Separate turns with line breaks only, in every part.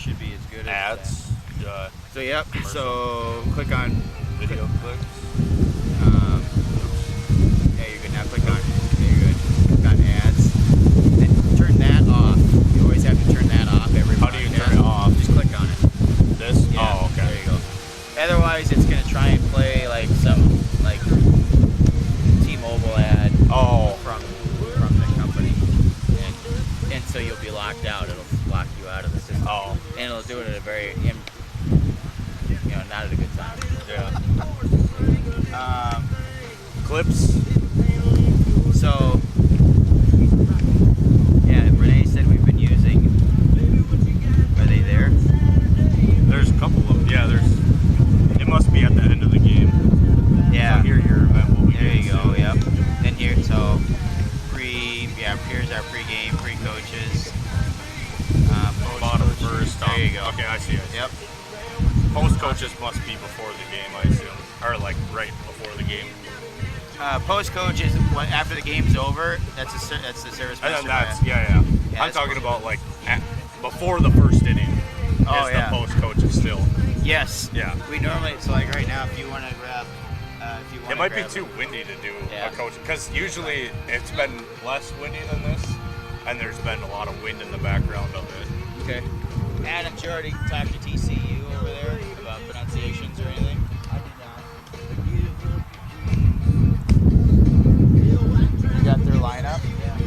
should be as good
ads.
as so yep. So click on
video clicks.
Yeah, you're good now. Click on. There you're good. Click on ads. Then turn that off. You always have to turn that off every.
How do you turn it off?
Just click on it.
This?
Yeah,
oh, okay.
There you go. Otherwise, it's gonna try and play like some like T-Mobile ad.
Oh.
From the company, and so you'll be locked out. It'll lock you out of the system.
Oh.
And it'll do it at a very, not at a good time.
Yeah.
Clips. So, yeah, Renee said we've been using. Are they there?
There's a couple of them. Yeah, it must be at the end of the game.
Yeah.
So here your event will be.
There you go. Yep. Then here, so here's our pre-game, pre-coaches.
Bottom first.
There you go.
Okay, I see.
Yep.
Post coaches must be before the game, I assume, or like right before the game.
Post coach is after the game's over. That's the service master.
And then yeah, I'm talking about like before the first inning.
Oh,
is
yeah.
The post coaches still.
Yes.
Yeah.
We normally like right now if you want to grab.
It might be too windy to do a coach because usually it's been less windy than this, and there's been a lot of wind in the background of it.
Okay. Adam, did you already talk to TCU over there about pronunciations or anything? I did not. You got their lineup? Yeah.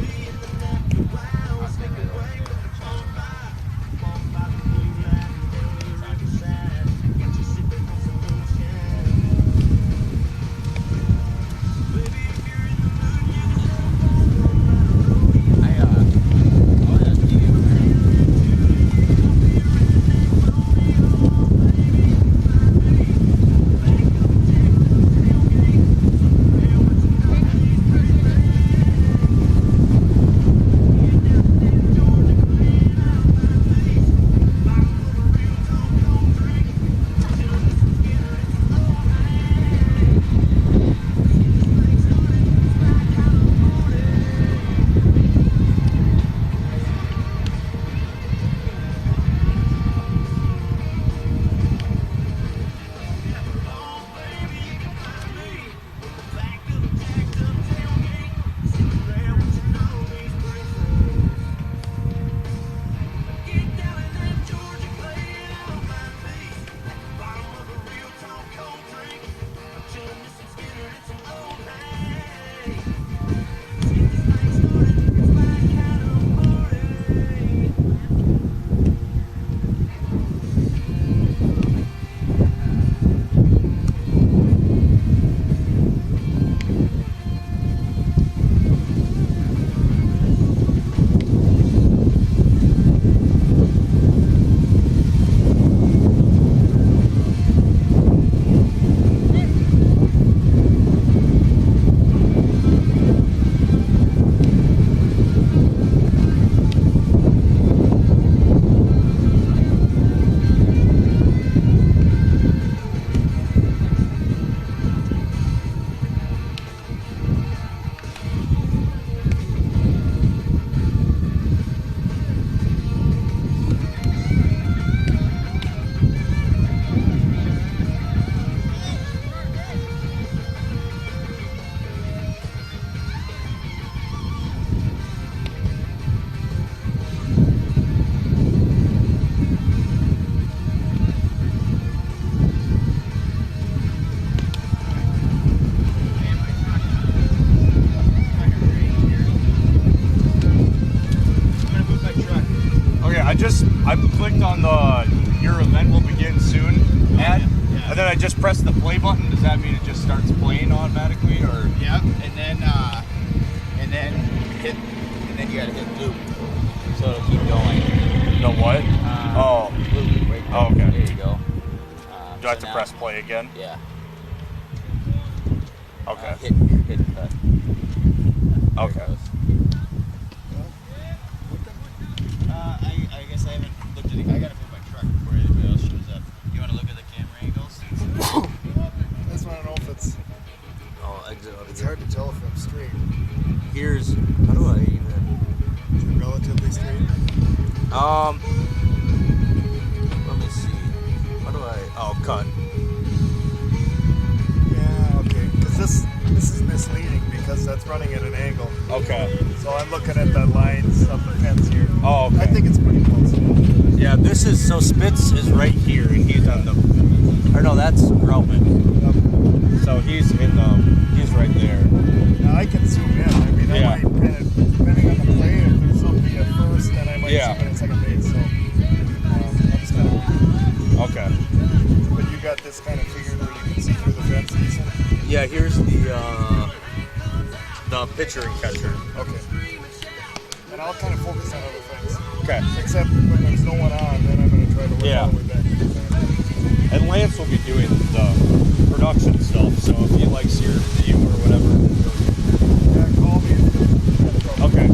I clicked on the your event will begin soon ad, and then I just press the play button. Does that mean it just starts playing automatically, or?
Yep, and then you gotta hit loop, so it'll keep going.
The what?
Loop. Right there.
Oh, okay.
There you go.
Do I have to press play again?
Yeah.
Okay.
Hit cut.
Okay.
I guess I haven't looked at it. I gotta move my truck before anybody else shows up. You wanna look at the camera angles?
I just wanna know if it's.
I'll exit out.
It's hard to tell if I'm straight.
Here's how do I even?
Relatively straight.
cut.
Yeah, okay. Because this is misleading because that's running at an angle.
Okay.
So I'm looking at the lines of the fence here.
Oh, okay.
I think it's pretty close.
Yeah, this is, so Spitz is right here, and he's on the, or no, that's Grumman. So he's right there.
Now I can zoom in. I mean,
Yeah.
I might kind of, depending on the play, if there's somebody at first, then I might zoom in at second base. So I'm just kind of.
Okay.
But you got this kind of figured where you can see through the fence decent?
Yeah, here's the pitcher and catcher.
Okay. And I'll kind of focus on other things.
Okay.
Except when there's no one on, then I'm going to try to work
Yeah.
all the way back to the back.
And Lance will be doing the production stuff, so if he likes your view or whatever.
Yeah, call me if you have trouble.
Okay.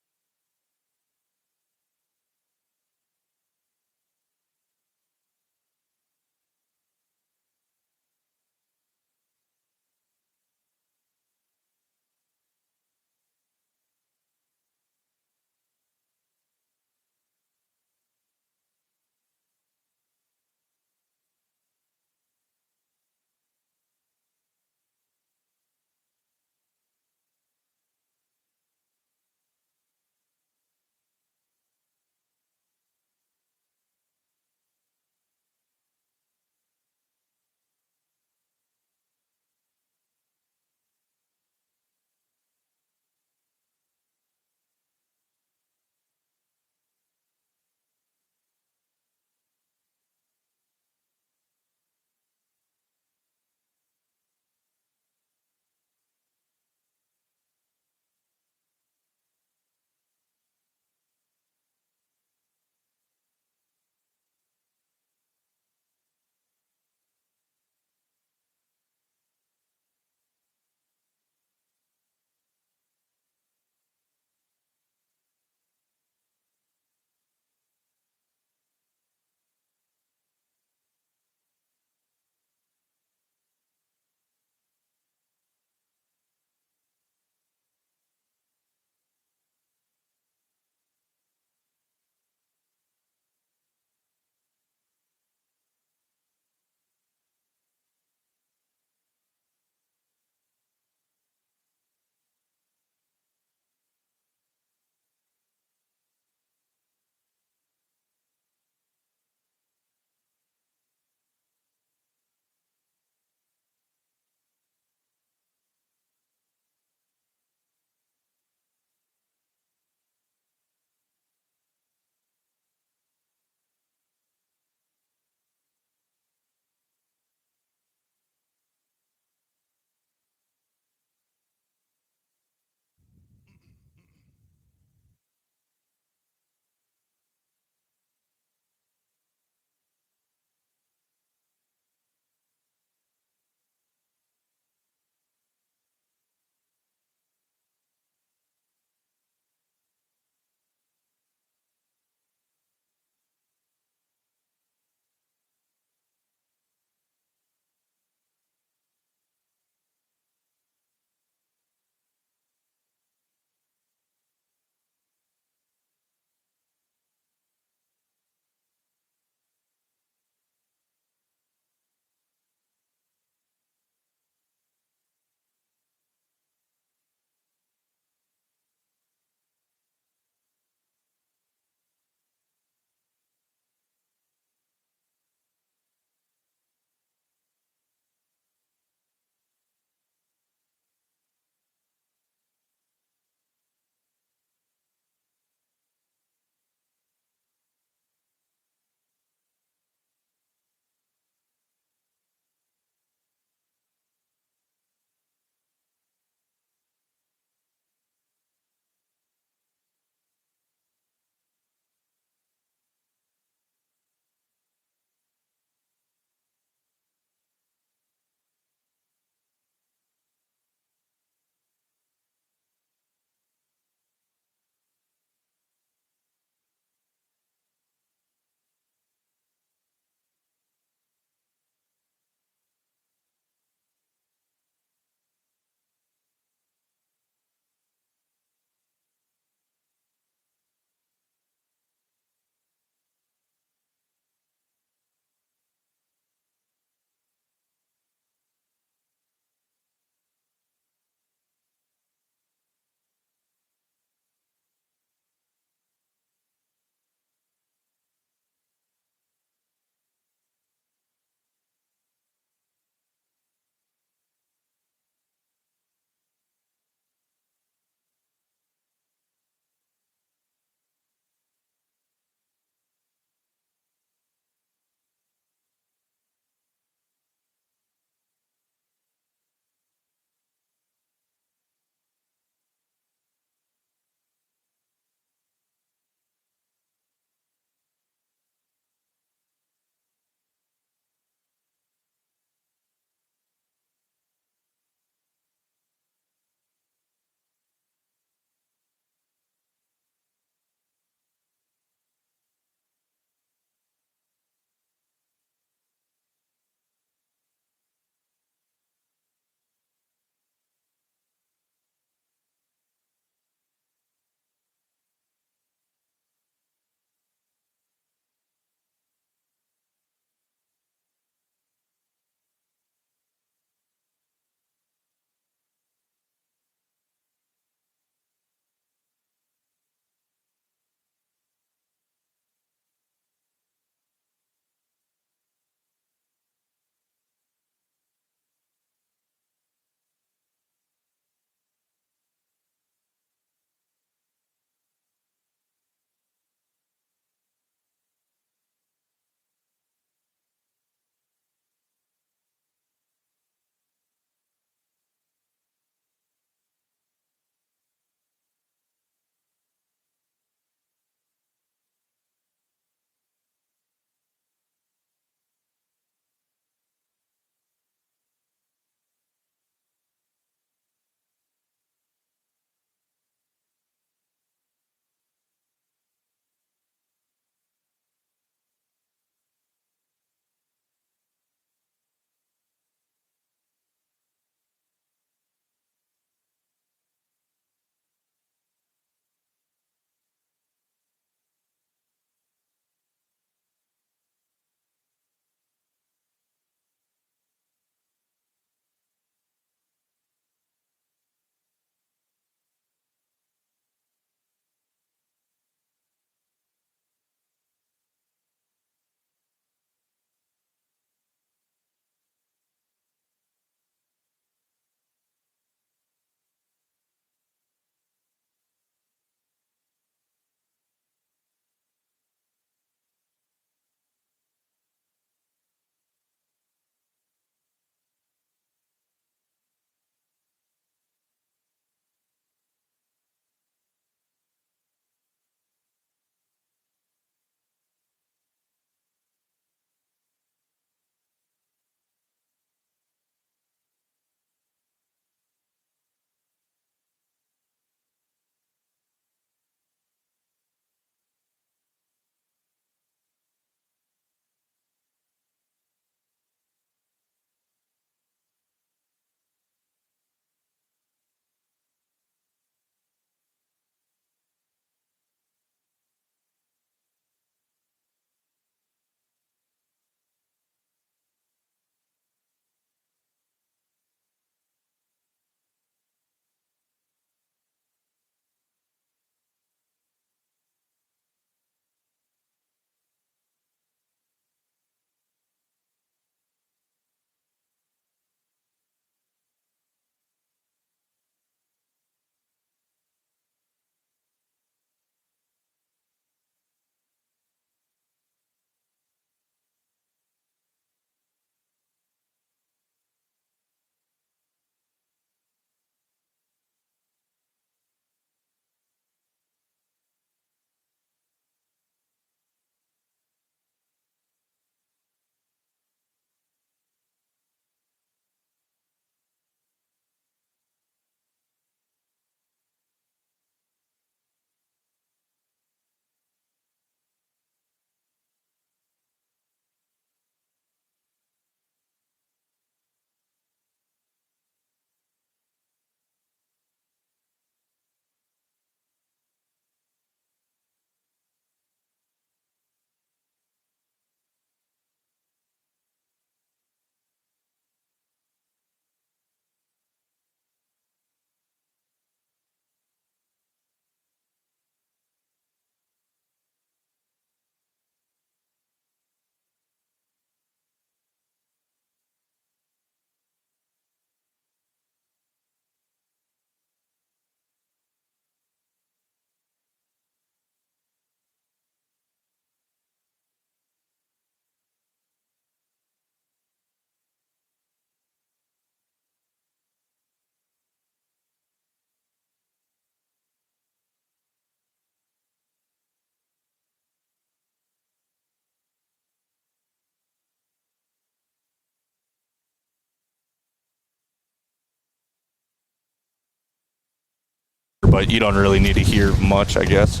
but you don't really need to hear much, I guess.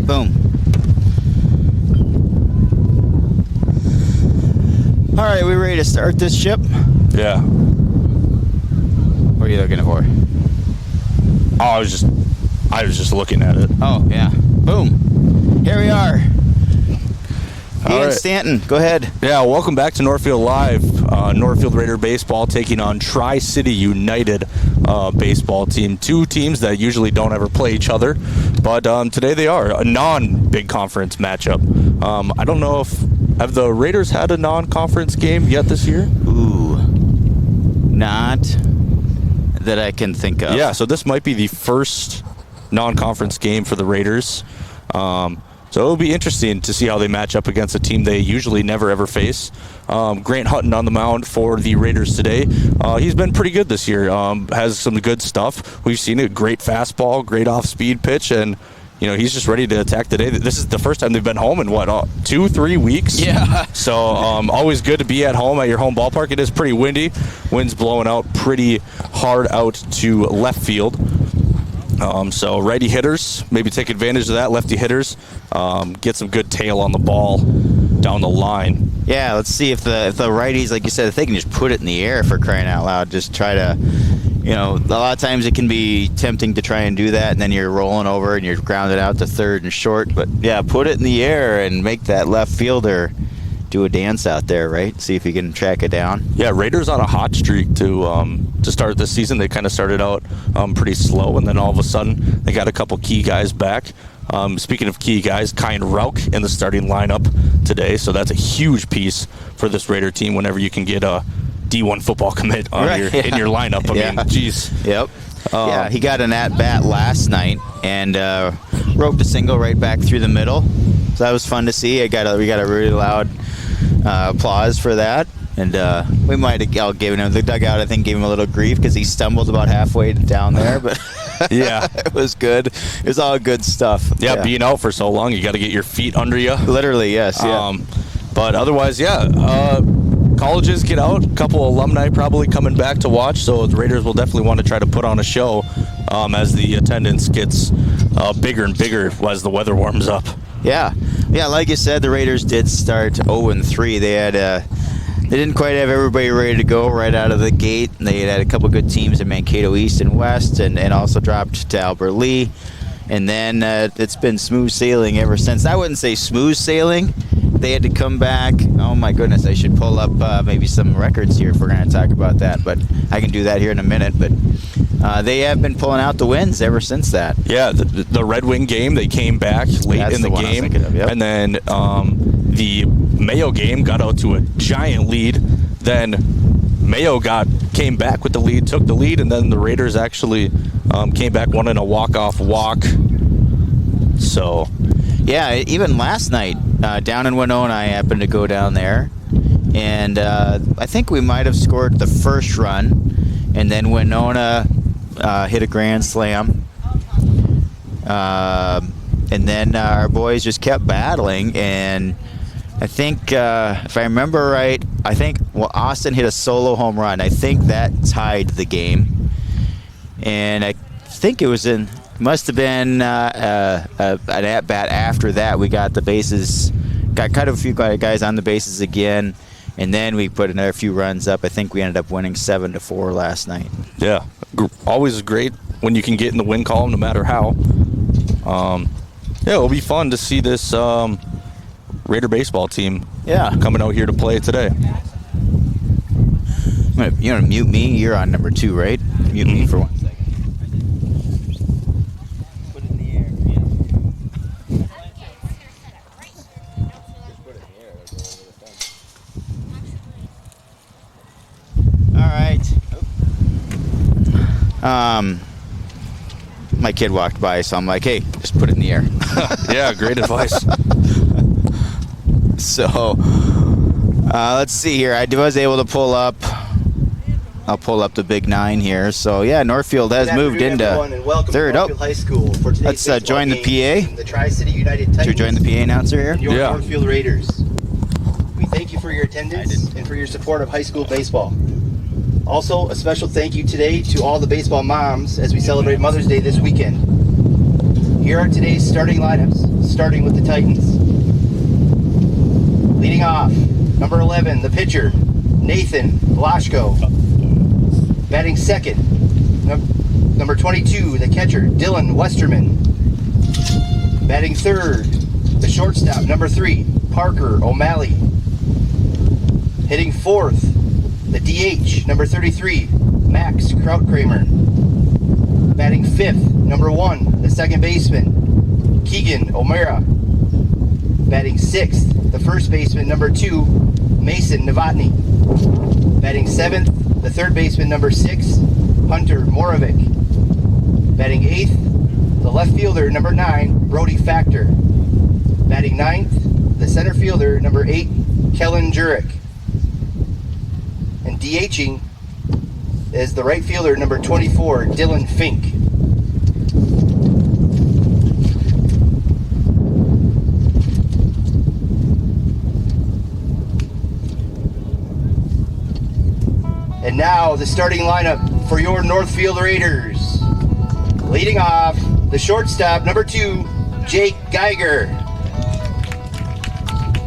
Boom. All right, we ready to start this ship?
Yeah.
What are you looking for?
Oh, I was just looking at it.
Oh, yeah. Boom. Here we are. Ian
right.
Stanton, go ahead.
Yeah, welcome back to Northfield Live. Northfield Raider baseball taking on Tri-City United baseball team. Two teams that usually don't ever play each other, but today they are a non-big conference matchup. I don't know have the Raiders had a non-conference game yet this year?
Ooh, not that I can think of.
Yeah, so this might be the first non-conference game for the Raiders. So it'll be interesting to see how they match up against a team they usually never ever face. Grant Hutton on the mound for the Raiders today. He's been pretty good this year. Has some good stuff. We've seen a great fastball, great off-speed pitch, and he's just ready to attack today. This is the first time they've been home in 2-3 weeks.
Yeah.
So always good to be at home at your home ballpark. It is pretty windy. Wind's blowing out pretty hard out to left field. So righty hitters, maybe take advantage of that. Lefty hitters, get some good tail on the ball down the line.
Yeah, let's see if the righties, like you said, if they can just put it in the air, for crying out loud. Just try to, a lot of times it can be tempting to try and do that, and then you're rolling over and you're grounded out to third and short. But yeah, put it in the air and make that left fielder do a dance out there, right? See if you can track it down.
Yeah, Raiders on a hot streak to start this season. They kind of started out pretty slow, and then all of a sudden they got a couple key guys back. Speaking of key guys, Kyan Rauch in the starting lineup today, so that's a huge piece for this Raider team whenever you can get a D1 football commit on in your lineup. I mean, geez.
Yep. Yeah, he got an at-bat last night and roped a single right back through the middle. So that was fun to see. We got a really loud applause for that. And we might have given him the dugout. I think gave him a little grief because he stumbled about halfway down there, but
yeah,
it was good. It was all good stuff.
Yeah, being out for so long, you got to get your feet under you.
Literally, yes. Yeah.
But otherwise, colleges get out. A couple alumni probably coming back to watch. So the Raiders will definitely want to try to put on a show as the attendance gets bigger and bigger as the weather warms up.
Yeah, like you said, the Raiders did start 0-3. They didn't quite have everybody ready to go right out of the gate. They had a couple good teams in Mankato East and West, and also dropped to Albert Lee. And then it's been smooth sailing ever since. I wouldn't say smooth sailing. They had to come back. Oh my goodness, I should pull up maybe some records here if we're going to talk about that. But I can do that here in a minute. But they have been pulling out the wins ever since that.
Yeah, the Red Wing game, they came back late in the game. Yep. And then the Mayo game got out to a giant lead. Then Mayo came back with the lead, took the lead, and then the Raiders actually came back, won in a walk-off walk. So,
yeah, even last night down in Winona, I happened to go down there, and I think we might have scored the first run, and then Winona hit a grand slam, and then our boys just kept battling, and I think, if I remember right, Austin hit a solo home run. I think that tied the game. And I think must have been an at-bat after that. We got the bases, got kind of a few guys on the bases again, and then we put another few runs up. I think we ended up winning 7-4 last night.
Yeah, always great when you can get in the win column no matter how. It'll be fun to see this Raider baseball team coming out here to play today.
You want to mute me? You're on number 2, right? Mute me for 1 second. Put it in the air. Just put it in the air. All right. My kid walked by, so I'm like, hey, just put it in the air.
Yeah, great advice.
So, let's see here. I was able to pull up. I'll pull up the Big 9 here. So, yeah, Northfield has moved into third.
High School for
let's join the PA.
The Tri-City United Titans.
Should we join the PA announcer here?
Your Northfield Raiders. We thank you for your attendance and for your support of high school baseball. Also, a special thank you today to all the baseball moms as we celebrate Mother's Day this weekend. Here are today's starting lineups, starting with the Titans. Leading off, number 11, the pitcher, Nathan Vlashko. Batting second, number 22, the catcher, Dylan Westerman. Batting third, the shortstop, number 3, Parker O'Malley. Hitting fourth, the DH, number 33, Max Krautkramer. Batting fifth, number 1, the second baseman, Keegan O'Mara. Batting sixth, the first baseman, number 2, Mason Novotny. Batting seventh, the third baseman, number 6, Hunter Moravik. Batting eighth, the left fielder, number 9, Brody Factor. Batting ninth, the center fielder, number 8, Kellen Jurek. And DHing is the right fielder, number 24, Dylan Fink. And now the starting lineup for your Northfield Raiders. Leading off, the shortstop, number 2, Jake Geiger.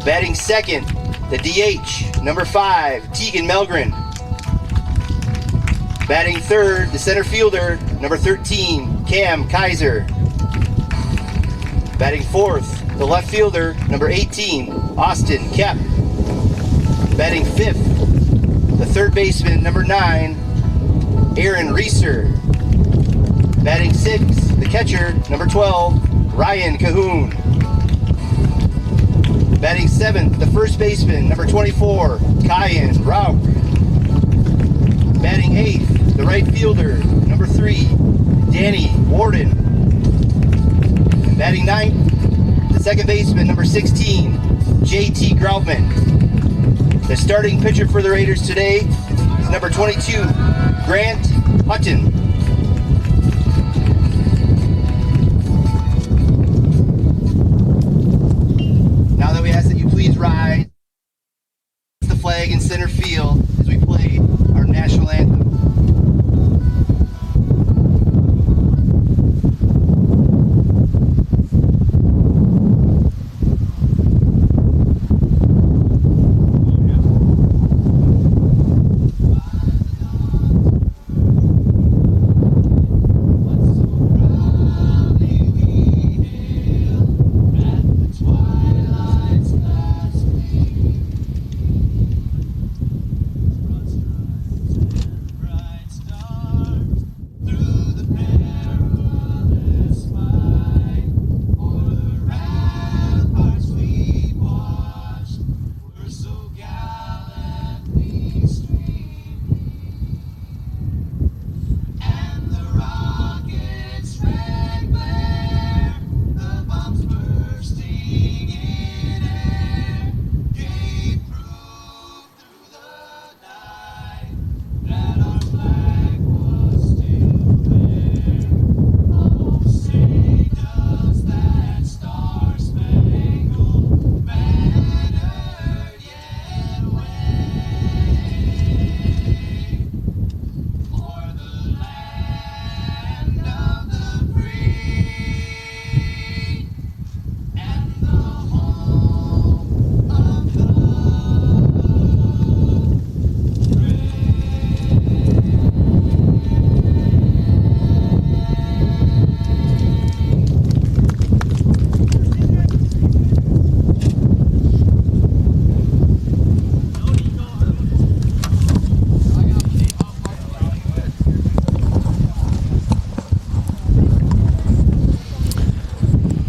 Batting second, the DH, number 5, Tegan Melgren. Batting third, the center fielder, number 13, Cam Kaiser. Batting fourth, the left fielder, number 18, Austin Kep. Batting fifth, the third baseman, number 9, Aaron Reeser. Batting sixth, the catcher, number 12, Ryan Cahoon. Batting seventh, the first baseman, number 24, Kyan Rauk. Batting eighth, the right fielder, number 3, Danny Warden. And batting ninth, the second baseman, number 16, JT Groutman. The starting pitcher for the Raiders today is number 22, Grant Hutton. Now that we ask that you please rise the flag in center field as we play our national anthem.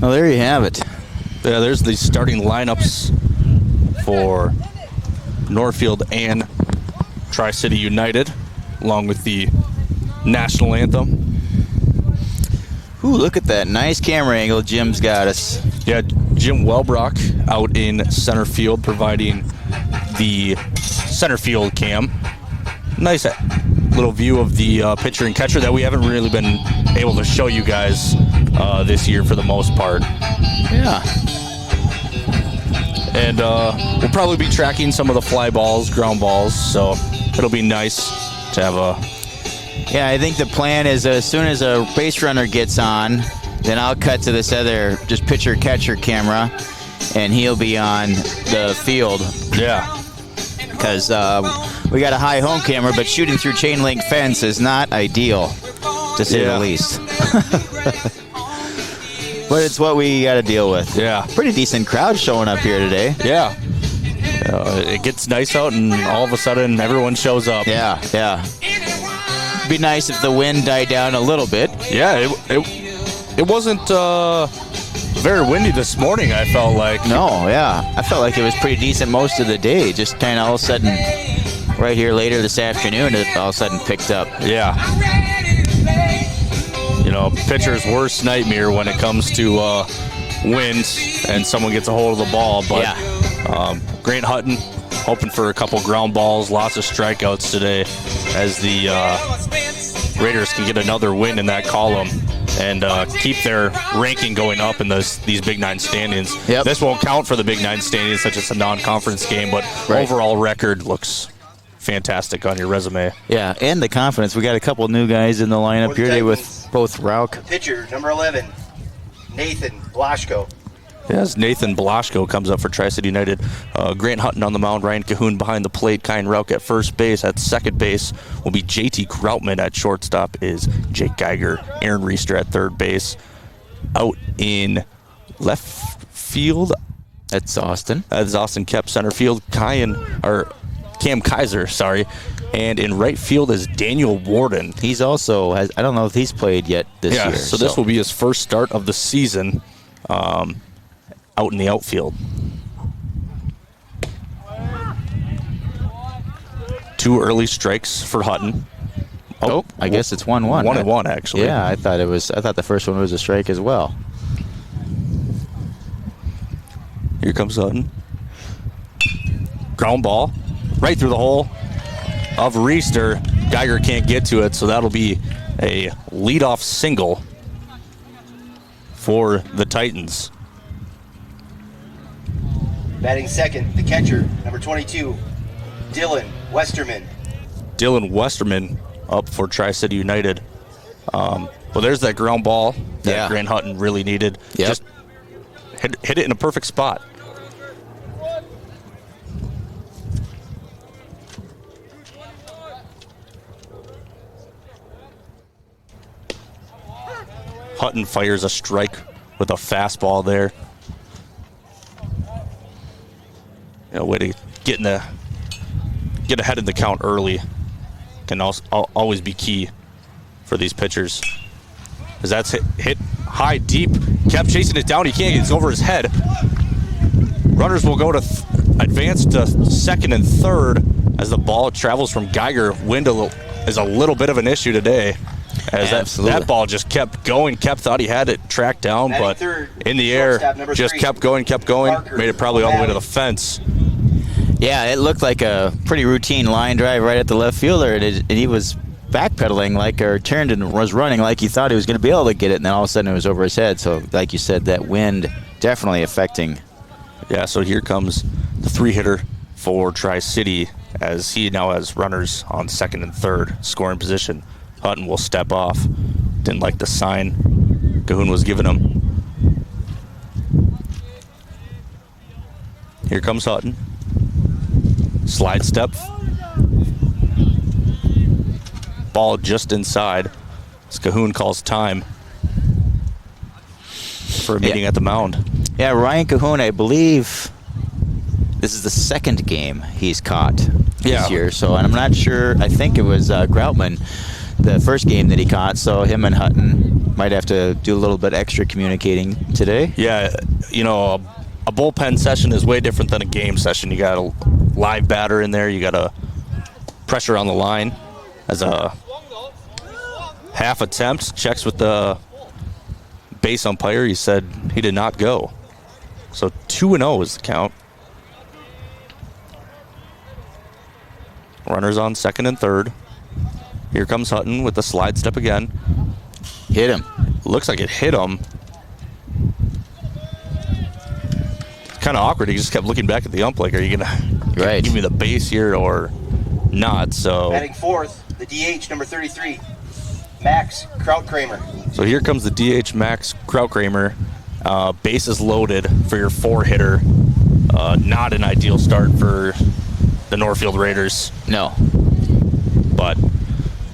Well, there you have it.
Yeah, there's the starting lineups for Northfield and Tri-City United, along with the national anthem.
Ooh, look at that nice camera angle Jim's got us.
Yeah, Jim Welbrock out in center field providing the center field cam. Nice little view of the pitcher and catcher that we haven't really been able to show you guys this year for the most part.
Yeah.
And we'll probably be tracking some of the fly balls, ground balls, so it'll be nice to have a.
Yeah, I think the plan is as soon as a base runner gets on, then I'll cut to this other just pitcher-catcher camera, and he'll be on the field.
Yeah.
Because we got a high home camera, but shooting through chain link fence is not ideal, to say the least. But it's what we got to deal with.
Yeah.
Pretty decent crowd showing up here today.
Yeah. It gets nice out, and all of a sudden, everyone shows up.
Yeah, yeah. Be nice if the wind died down a little bit.
Yeah, it wasn't very windy this morning, I felt like.
No, yeah. I felt like it was pretty decent most of the day. Just kind of all of a sudden, right here later this afternoon, it all of a sudden picked up.
Yeah. You know, pitcher's worst nightmare when it comes to wind and someone gets a hold of the ball. But Grant Hutton hoping for a couple ground balls, lots of strikeouts today as the Raiders can get another win in that column and keep their ranking going up in these Big Nine standings.
Yep.
This won't count for the Big Nine standings, such as a non-conference game, but overall record looks fantastic on your resume.
Yeah, and the confidence. We got a couple new guys in the lineup here today with both Rauk.
Pitcher, number 11, Nathan Blaschko.
As Nathan Blaschko comes up for Tri-City United. Grant Hutton on the mound, Ryan Cahoon behind the plate, Kyan Rauk at first base. At second base will be JT Krautman. At shortstop is Jake Geiger. Aaron Reister at third base. Out in left field.
That's Austin.
That's Austin Kep. Center field, Cam Kaiser, sorry. And in right field is Daniel Warden.
He's also, I don't know if he's played yet this year.
So this will be his first start of the season out in the outfield. 2 early strikes for Hutton.
Oh, I guess it's 1-1.
1-1, actually.
Yeah, I thought the first one was a strike as well.
Here comes Hutton. Ground ball right through the hole of Reister. Geiger can't get to it, so that'll be a leadoff single for the Titans.
Batting second, the catcher, number 22, Dylan Westerman.
Dylan Westerman up for Tri-City United. Well, there's that ground ball that Grant Hutton really needed.
Yep.
Just hit it in a perfect spot. Hutton fires a strike with a fastball there. Way to get ahead in the count early can also always be key for these pitchers. As that's hit high, deep, kept chasing it down. He can't get it over his head. Runners will go to advance to second and third as the ball travels from Geiger. Wind is a little bit of an issue today. As that ball just kept going. Thought he had it tracked down, but in the air, just kept going. Made it probably all the way to the fence.
Yeah, it looked like a pretty routine line drive right at the left fielder, and he was backpedaling turned and was running like he thought he was going to be able to get it, and then all of a sudden it was over his head. So, like you said, that wind definitely affecting.
Yeah, so here comes the 3-hitter for Tri-City as he now has runners on second and third scoring position. Hutton will step off. Didn't like the sign Cahoon was giving him. Here comes Hutton. Slide step. Ball just inside. As Cahoon calls time for a meeting at the mound.
Yeah, Ryan Cahoon, I believe this is the second game he's caught this year. So, and I'm not sure. I think it was Groutman, the first game that he caught. So him and Hutton might have to do a little bit extra communicating today.
Yeah, a bullpen session is way different than a game session. You got a live batter in there. You got a pressure on the line. As a half attempt, checks with the base umpire. He said he did not go. So 2-0 is the count. Runners on second and third. Here comes Hutton with the slide step again.
Hit him.
Looks like it hit him. Kind of awkward. He just kept looking back at the ump like, are you going to give me the base here or not? So
Batting fourth, the DH, number 33, Max Krautkramer.
So here comes the DH Max Krautkramer. Bases loaded for your 4-hitter. Not an ideal start for the Northfield Raiders.
No.
But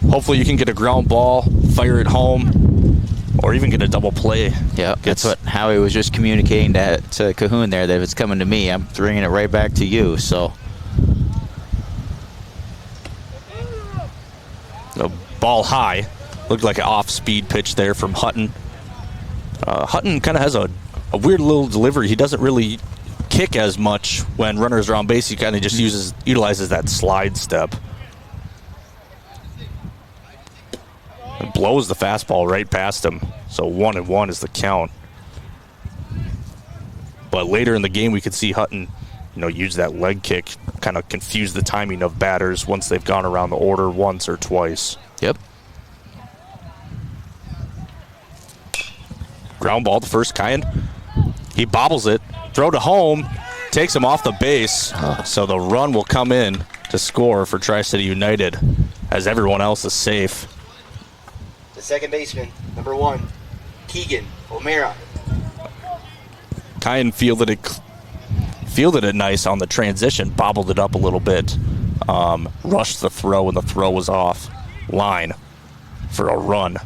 hopefully you can get a ground ball, fire it home, or even get a double play.
Yeah, that's what Howie was just communicating to Cahoon there, that if it's coming to me, I'm bringing it right back to you. So
the ball high. Looked like an off-speed pitch there from Hutton. Hutton kind of has a weird little delivery. He doesn't really kick as much when runners are on base. He kind of just utilizes that slide step. And blows the fastball right past him. So 1-1 is the count. But later in the game, we could see Hutton, use that leg kick, kind of confuse the timing of batters once they've gone around the order once or twice.
Yep.
Ground ball to first, Kyan. He bobbles it. Throw to home. Takes him off the base. So the run will come in to score for Tri-City United as everyone else is safe.
The second baseman, number 1, Keegan O'Mara.
Kyan fielded it nice on the transition. Bobbled it up a little bit. Rushed the throw, and the throw was off line for a run.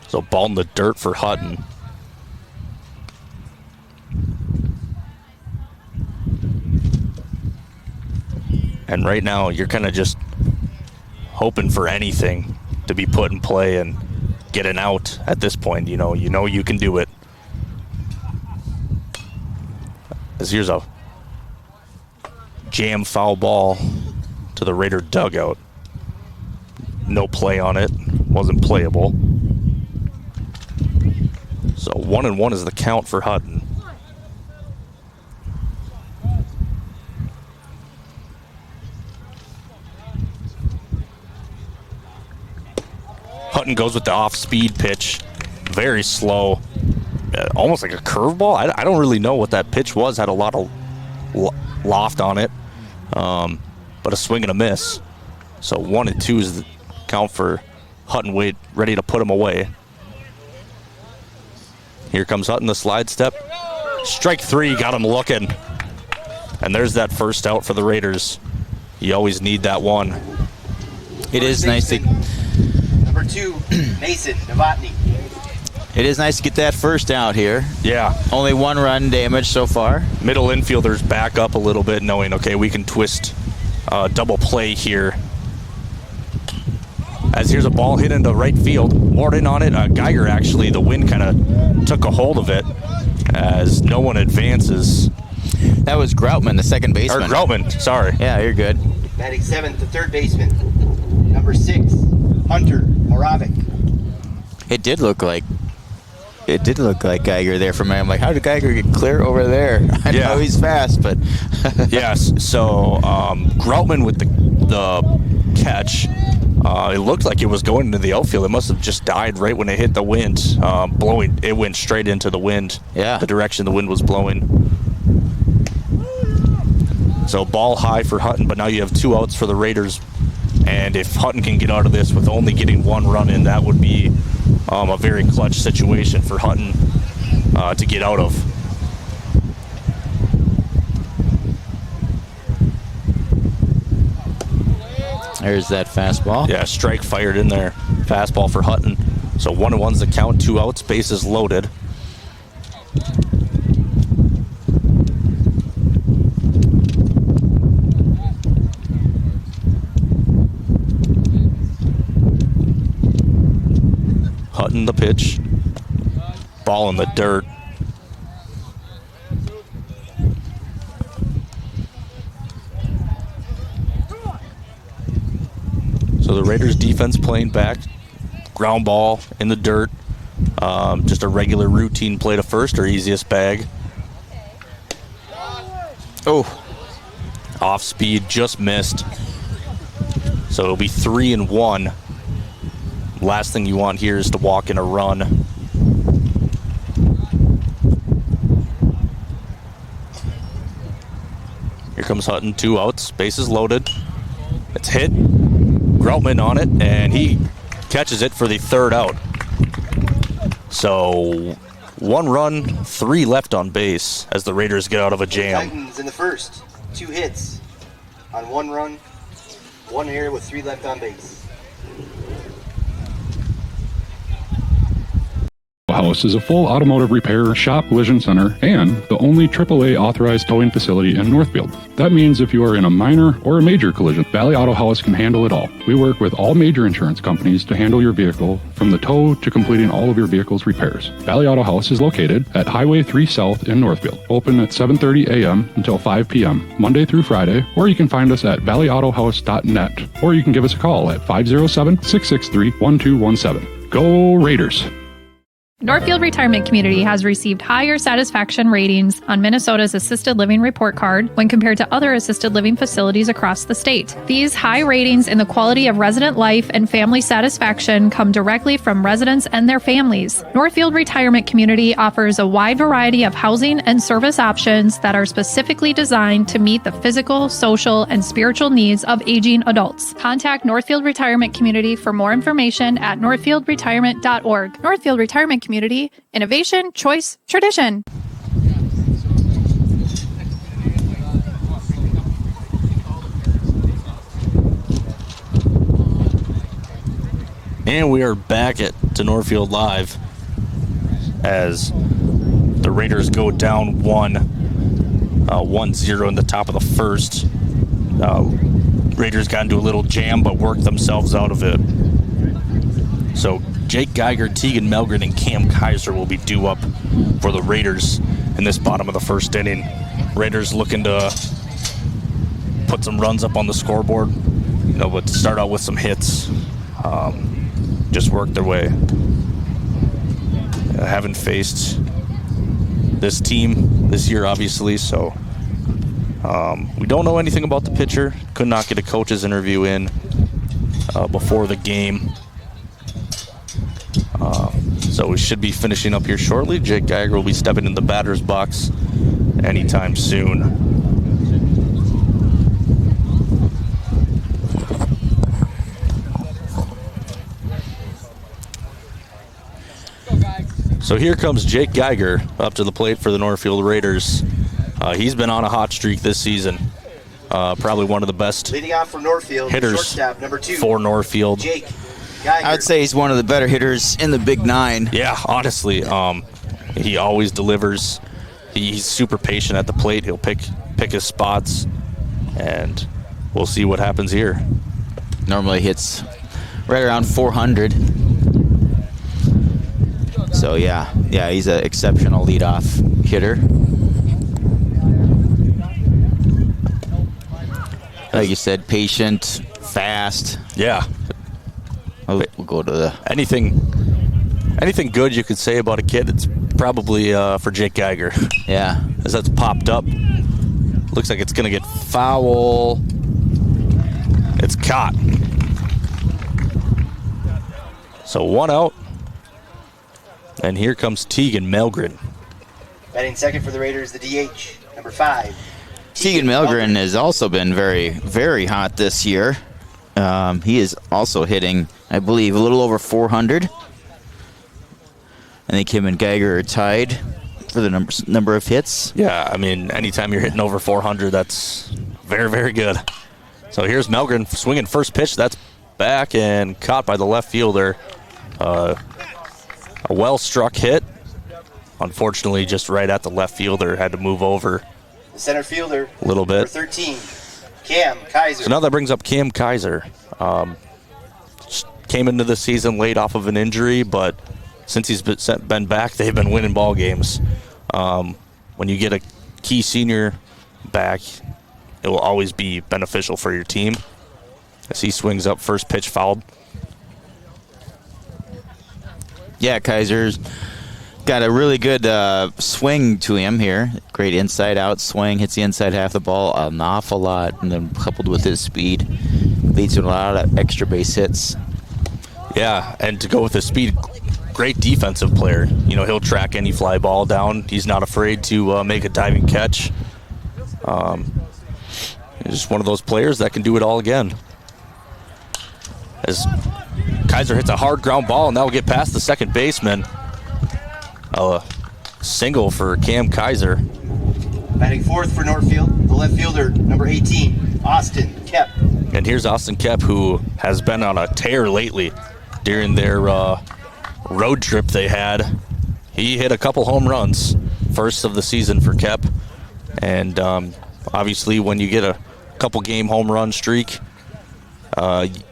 So ball in the dirt for Hutton. And right now, you're kind of just hoping for anything to be put in play and get an out at this point. You know you can do it. As here's a jam foul ball to the Raider dugout. No play on it. Wasn't playable. So 1-1 is the count for Hutton. Hutton goes with the off-speed pitch. Very slow. Almost like a curveball. I don't really know what that pitch was. Had a lot of loft on it. But a swing and a miss. So 1-2 is the count for Hutton. Wade ready to put him away. Here comes Hutton, the slide step. Strike 3, got him looking. And there's that first out for the Raiders. You always need that one.
it is nice to...
Number 2, Mason Novotny.
It is nice to get that first out here.
Yeah.
Only 1 run damage so far.
Middle infielders back up a little bit, knowing, okay, we can twist double play here. As here's a ball hit into right field. Warden on it. Geiger, actually, the wind kind of took a hold of it as no one advances.
That was Groutman, the second baseman.
Or Groutman, sorry.
Yeah, you're good.
Batting 7th, the third baseman, number 6, Hunter Moravik.
It did look like Geiger there for a minute. I'm like, how did Geiger get clear over there? I know he's fast, but...
Yes, so Groutman with the catch. It looked like it was going into the outfield. It must have just died right when it hit the wind. Blowing, it went straight into the wind.
Yeah.
The direction the wind was blowing. So ball high for Hutton, but now you have 2 outs for the Raiders. And if Hutton can get out of this with only getting 1 run in, that would be a very clutch situation for Hutton to get out of.
There's that fastball.
Yeah, strike fired in there. Fastball for Hutton. So 1-1's the count, 2 outs, bases loaded. Hutton the pitch. Ball in the dirt. So the Raiders defense playing back. Ground ball in the dirt. Just a regular routine play to first or easiest bag.
Oh.
Off speed, just missed. So it'll be 3-1. Last thing you want here is to walk in a run. Here comes Hutton, 2 outs, bases loaded. It's hit. Groutman on it, and he catches it for the 3rd out. So 1 run, 3 left on base as the Raiders get out of a jam.
Titans in the first, 2 hits on 1 run, 1 error with 3 left on base.
House is a full automotive repair shop, collision center, and the only AAA authorized towing facility in Northfield. That means if you are in a minor or a major collision, Valley Auto House can handle it all. We work with all major insurance companies to handle your vehicle from the tow to completing all of your vehicle's repairs. Valley Auto House is located at Highway 3 South in Northfield, open at 7:30 a.m. until 5 p.m., Monday through Friday, or you can find us at valleyautohouse.net, or you can give us a call at 507-663-1217. Go Raiders!
Northfield Retirement Community has received higher satisfaction ratings on Minnesota's Assisted Living Report Card when compared to other assisted living facilities across the state. These high ratings in the quality of resident life and family satisfaction come directly from residents and their families. Northfield Retirement Community offers a wide variety of housing and service options that are specifically designed to meet the physical, social, and spiritual needs of aging adults. Contact Northfield Retirement Community for more information at northfieldretirement.org. Northfield Retirement Community, innovation, choice, tradition.
And we are back to Northfield Live as the Raiders go down 1-0 in the top of the first. Raiders got into a little jam but worked themselves out of it. So Jake Geiger, Tegan Melgren, and Cam Kaiser will be due up for the Raiders in this bottom of the first inning. Raiders looking to put some runs up on the scoreboard, but start out with some hits. Just work their way. Haven't faced this team this year, obviously, so we don't know anything about the pitcher. Could not get a coach's interview in before the game. So we should be finishing up here shortly. Jake Geiger will be stepping in the batter's box anytime soon. So here comes Jake Geiger up to the plate for the Northfield Raiders. He's been on a hot streak this season. Probably one of the best
Leading off for Northfield,
hitters
shortstop, number 2,
for Northfield.
Jake Geiger.
I would say he's one of the better hitters in the Big Nine.
Yeah, honestly, he always delivers. He's super patient at the plate. He'll pick his spots, and we'll see what happens here.
Normally hits right around 400. So yeah, he's an exceptional leadoff hitter. Like you said, patient, fast.
Yeah.
We'll go to the
Anything good you could say about a kid, it's probably for Jake Geiger.
yeah.
As that's popped up. Looks like it's going to get foul. It's caught. So 1 out. And here comes Tegan Melgren.
Batting second for the Raiders, the DH, number 5.
Tegan Melgren has also been very, very hot this year. He is also hitting, I believe, a little over 400. I think him and Geiger are tied for the number of hits.
Yeah, I mean, anytime you're hitting over 400, that's very, very good. So here's Melgren swinging first pitch. That's back and caught by the left fielder. A well-struck hit. Unfortunately, just right at the left fielder. Had to move over
The center fielder,
a little bit.
number 13, Cam Kaiser.
So now that brings up Cam Kaiser. Came into the season late off of an injury, but since he's been back, they've been winning ball games. When you get a key senior back, it will always be beneficial for your team. As he swings up, first pitch fouled.
Yeah, Kaiser's got a really good swing to him here. Great inside-out swing. Hits the inside half of the ball an awful lot, and then coupled with his speed, leads to a lot of extra base hits.
Yeah, and to go with his speed, great defensive player. He'll track any fly ball down. He's not afraid to make a diving catch. He's just one of those players that can do it all again. As Kaiser hits a hard ground ball, and that will get past the second baseman. A single for Cam Kaiser.
Batting fourth for Northfield, the left fielder, number 18, Austin Kep.
And here's Austin Kep, who has been on a tear lately during their road trip they had. He hit a couple home runs, first of the season for Kep. And obviously when you get a couple game home run streak,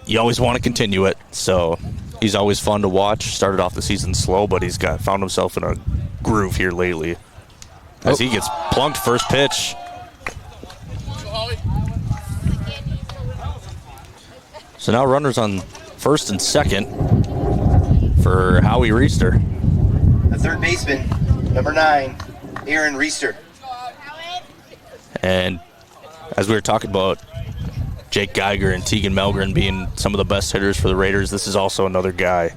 you always want to continue it. So he's always fun to watch. Started off the season slow, but he's found himself in a groove here lately. As he gets plunked first pitch. So now runners on first and second for Howie Reister.
The third baseman, number 9, Aaron Reister.
And as we were talking about Jake Geiger and Tegan Melgren being some of the best hitters for the Raiders, this is also another guy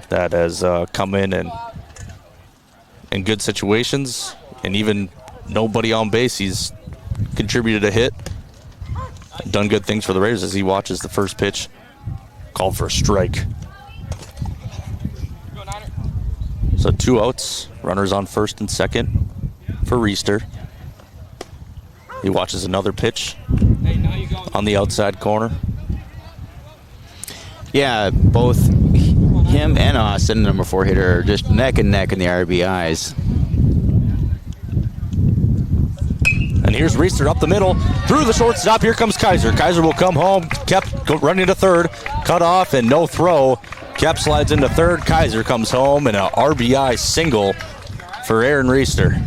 that has come in good situations, and even nobody on base, he's contributed a hit, done good things for the Raiders as he watches the first pitch called for a strike. So 2 outs, runners on first and second for Reister. He watches another pitch on the outside corner.
Yeah, both him and Austin, number 4 hitter, are just neck and neck in the RBIs.
And here's Reister up the middle, through the shortstop. Here comes Kaiser. Kaiser will come home. Kep running to third, cut off and no throw. Kep slides into third. Kaiser comes home and an RBI single for Aaron Reister.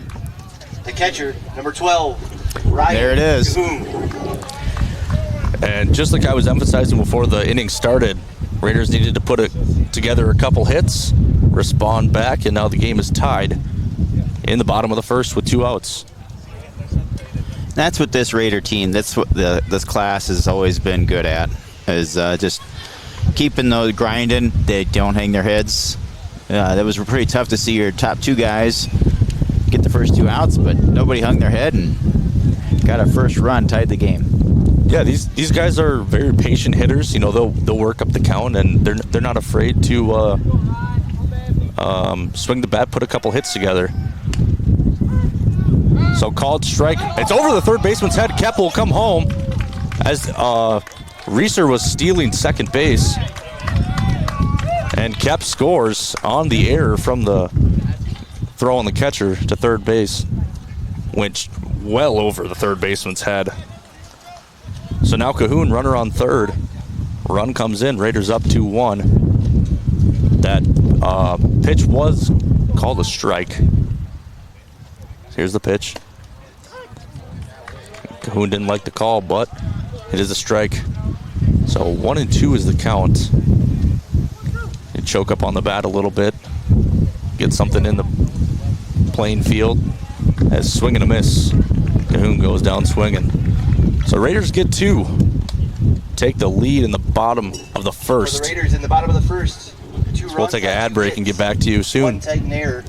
The catcher, number 12, Ryan.
There it is.
Cahoon.
And just like I was emphasizing before the inning started, Raiders needed to put together a couple hits, respond back, and now the game is tied in the bottom of the first with 2 outs.
That's what this Raider team, that's what this class has always been good at, is just keeping those grinding. They don't hang their heads. That was pretty tough to see your top 2 guys get the first 2 outs, but nobody hung their head and got a first run, tied the game.
Yeah, these guys are very patient hitters. You know, they'll work up the count, and they're not afraid to swing the bat, put a couple hits together. So called strike. It's over the third baseman's head. Kep will come home as Reister was stealing second base. And Kep scores on the error from the throw on the catcher to third base. Went well over the third baseman's head. So now Cahoon, runner on third. Run comes in. Raiders up 2-1. That pitch was called a strike. Here's the pitch. Cahoon didn't like the call, but it is a strike. So 1-2 is the count. You choke up on the bat a little bit. Get something in the playing field. As swing and a miss. Cahoon goes down swinging. So Raiders get 2. Take the lead in the bottom of the first.
For the Raiders in the bottom of the first.
We'll take an ad break and get back to you soon.
One Titan error.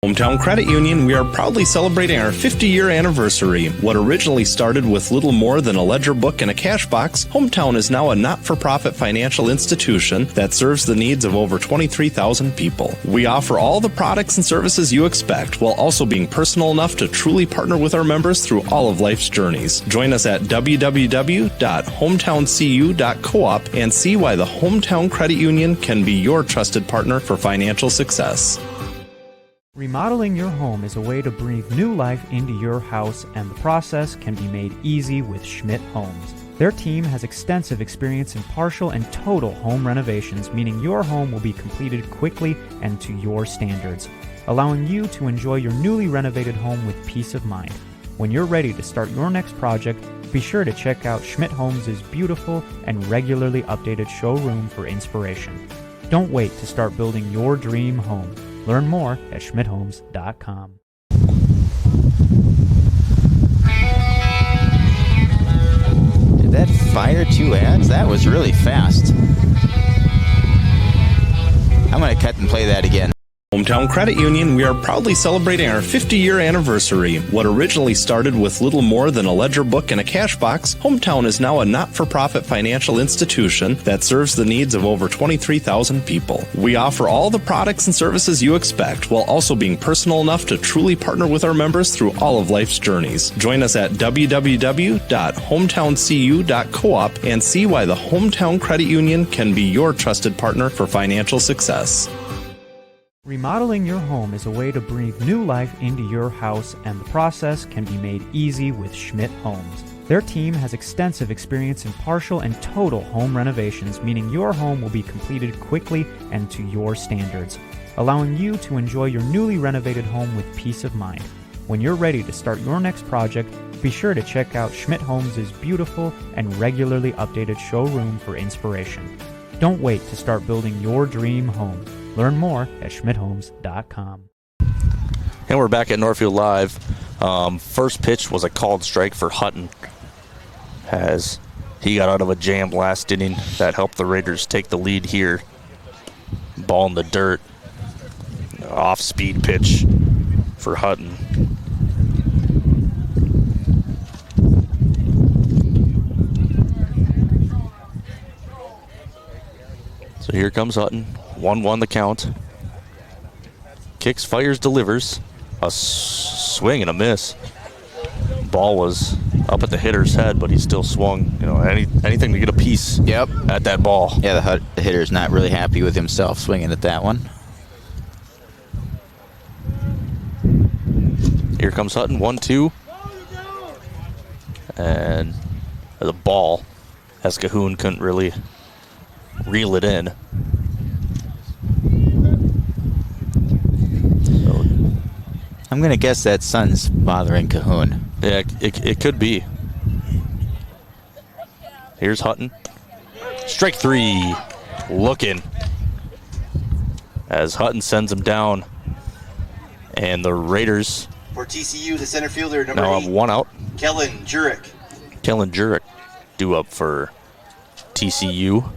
Hometown Credit Union, we are proudly celebrating our 50-year anniversary. What originally started with little more than a ledger book and a cash box, Hometown is now a not-for-profit financial institution that serves the needs of over 23,000 people. We offer all the products and services you expect, while also being personal enough to truly partner with our members through all of life's journeys. Join us at www.hometowncu.coop and see why the Hometown Credit Union can be your trusted partner for financial success.
Remodeling your home is a way to breathe new life into your house, and the process can be made easy with Schmidt Homes. Their team has extensive experience in partial and total home renovations, meaning your home will be completed quickly and to your standards, allowing you to enjoy your newly renovated home with peace of mind. When you're ready to start your next project, be sure to check out Schmidt Homes' beautiful and regularly updated showroom for inspiration. Don't wait to start building your dream home. Learn more at schmidthomes.com.
Did that fire 2 ads? That was really fast. I'm going to cut and play that again.
Hometown Credit Union, we are proudly celebrating our 50-year anniversary. What originally started with little more than a ledger book and a cash box, Hometown is now a not-for-profit financial institution that serves the needs of over 23,000 people. We offer all the products and services you expect, while also being personal enough to truly partner with our members through all of life's journeys. Join us at www.hometowncu.coop and see why the Hometown Credit Union can be your trusted partner for financial success.
Remodeling your home is a way to breathe new life into your house, and the process can be made easy with Schmidt Homes. Their team has extensive experience in partial and total home renovations, meaning your home will be completed quickly and to your standards, allowing you to enjoy your newly renovated home with peace of mind. When you're ready to start your next project, be sure to check out Schmidt Homes' beautiful and regularly updated showroom for inspiration. Don't wait to start building your dream home. Learn more at schmidthomes.com.
And we're back at Northfield Live. First pitch was a called strike for Hutton, as he got out of a jam last inning that helped the Raiders take the lead here. Ball in the dirt. Off-speed pitch for Hutton. So here comes Hutton. 1-1 the count. Kicks, fires, delivers. A swing and a miss. Ball was up at the hitter's head, but he still swung. You know, anything to get a piece at that ball.
Yeah, the hitter's not really happy with himself swinging at that one.
Here comes Hutton, 1-2. And the ball, as Cahoon couldn't really reel it in.
I'm going to guess that sun's bothering Cahoon.
Yeah, it could be. Here's Hutton. Strike three. Looking. As Hutton sends him down. And the Raiders
For TCU, the center fielder, number
now
8,
have one out.
Kellen Jurek.
Kellen Jurek due up for TCU.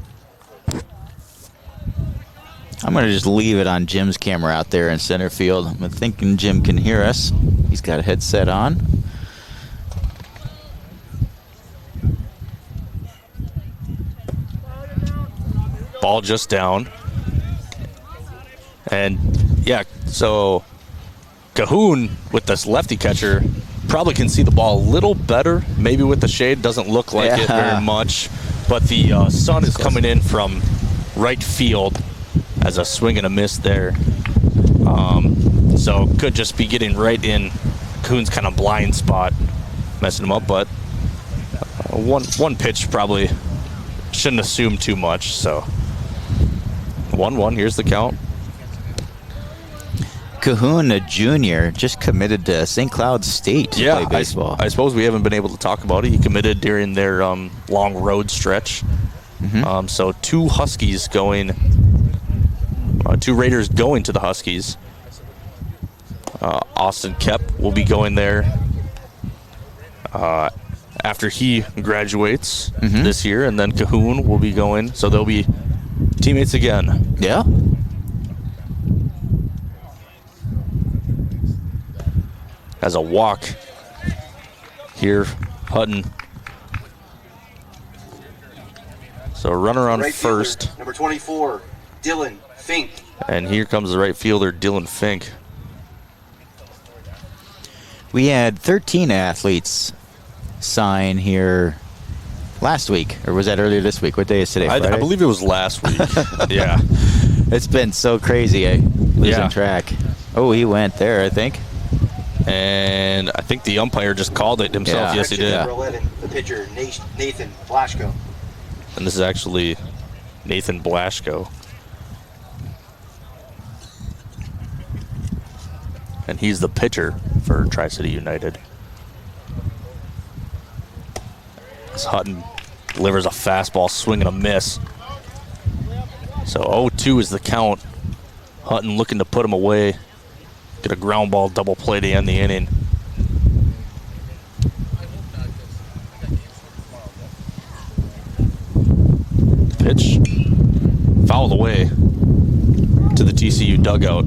I'm going to just leave it on Jim's camera out there in center field. I'm thinking Jim can hear us. He's got a headset on.
Ball just down. And, yeah, so Cahoon with this lefty catcher probably can see the ball a little better. Maybe with the shade, doesn't look like it very much. But the sun is coming in from right field as a swing and a miss there. So could just be getting right in Cahoon's kind of blind spot, messing him up. But one pitch probably shouldn't assume too much. So 1-1, here's the count.
Cahoon, a junior, just committed to St. Cloud State to play baseball.
I suppose we haven't been able to talk about it. He committed during their long road stretch.
Mm-hmm.
So two Huskies going, two Raiders going to the Huskies. Austin Kep will be going there after he graduates this year, and then Cahoon will be going. So they'll be teammates again.
Yeah.
As a walk here, Hutton. So runner on
Right
first.
Fielder, number 24, Dylan Fink.
And here comes the right fielder, Dylan Fink.
We had 13 athletes sign here last week, or was that earlier this week? What day is today?
I believe it was last week. Yeah.
It's been so crazy, losing track. Oh, he went there, I think.
And I think the umpire just called it himself.
Yeah.
Yes, he did.
Number 11, the pitcher, Nathan Blaschko.
And this is actually Nathan Blaschko. And he's the pitcher for Tri-City United. As Hutton delivers a fastball, swing and a miss. So 0-2 is the count. Hutton looking to put him away. Get a ground ball double play to end the inning. Pitch fouled away to the TCU dugout.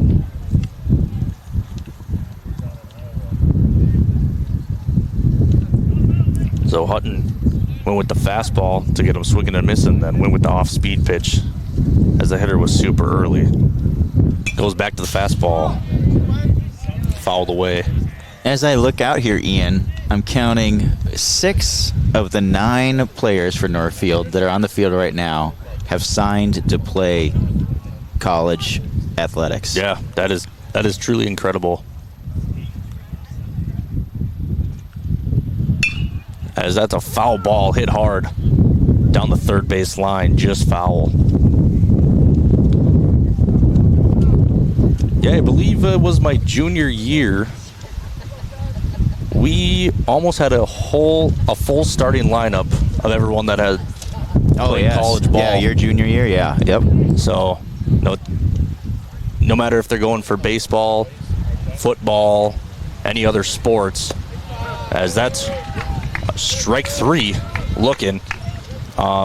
So Hutton went with the fastball to get him swinging and missing, then went with the off-speed pitch as the hitter was super early. Goes back to the fastball, fouled away.
As I look out here, Ian, I'm counting 6 of the 9 players for Northfield that are on the field right now have signed to play college athletics.
Yeah, that is truly incredible. As that's a foul ball hit hard down the third base line, just foul. Yeah, I believe it was my junior year. We almost had a full starting lineup of everyone that had played college ball.
Yeah, your junior year, yeah. Yep.
So no matter if they're going for baseball, football, any other sports, as that's strike 3 looking.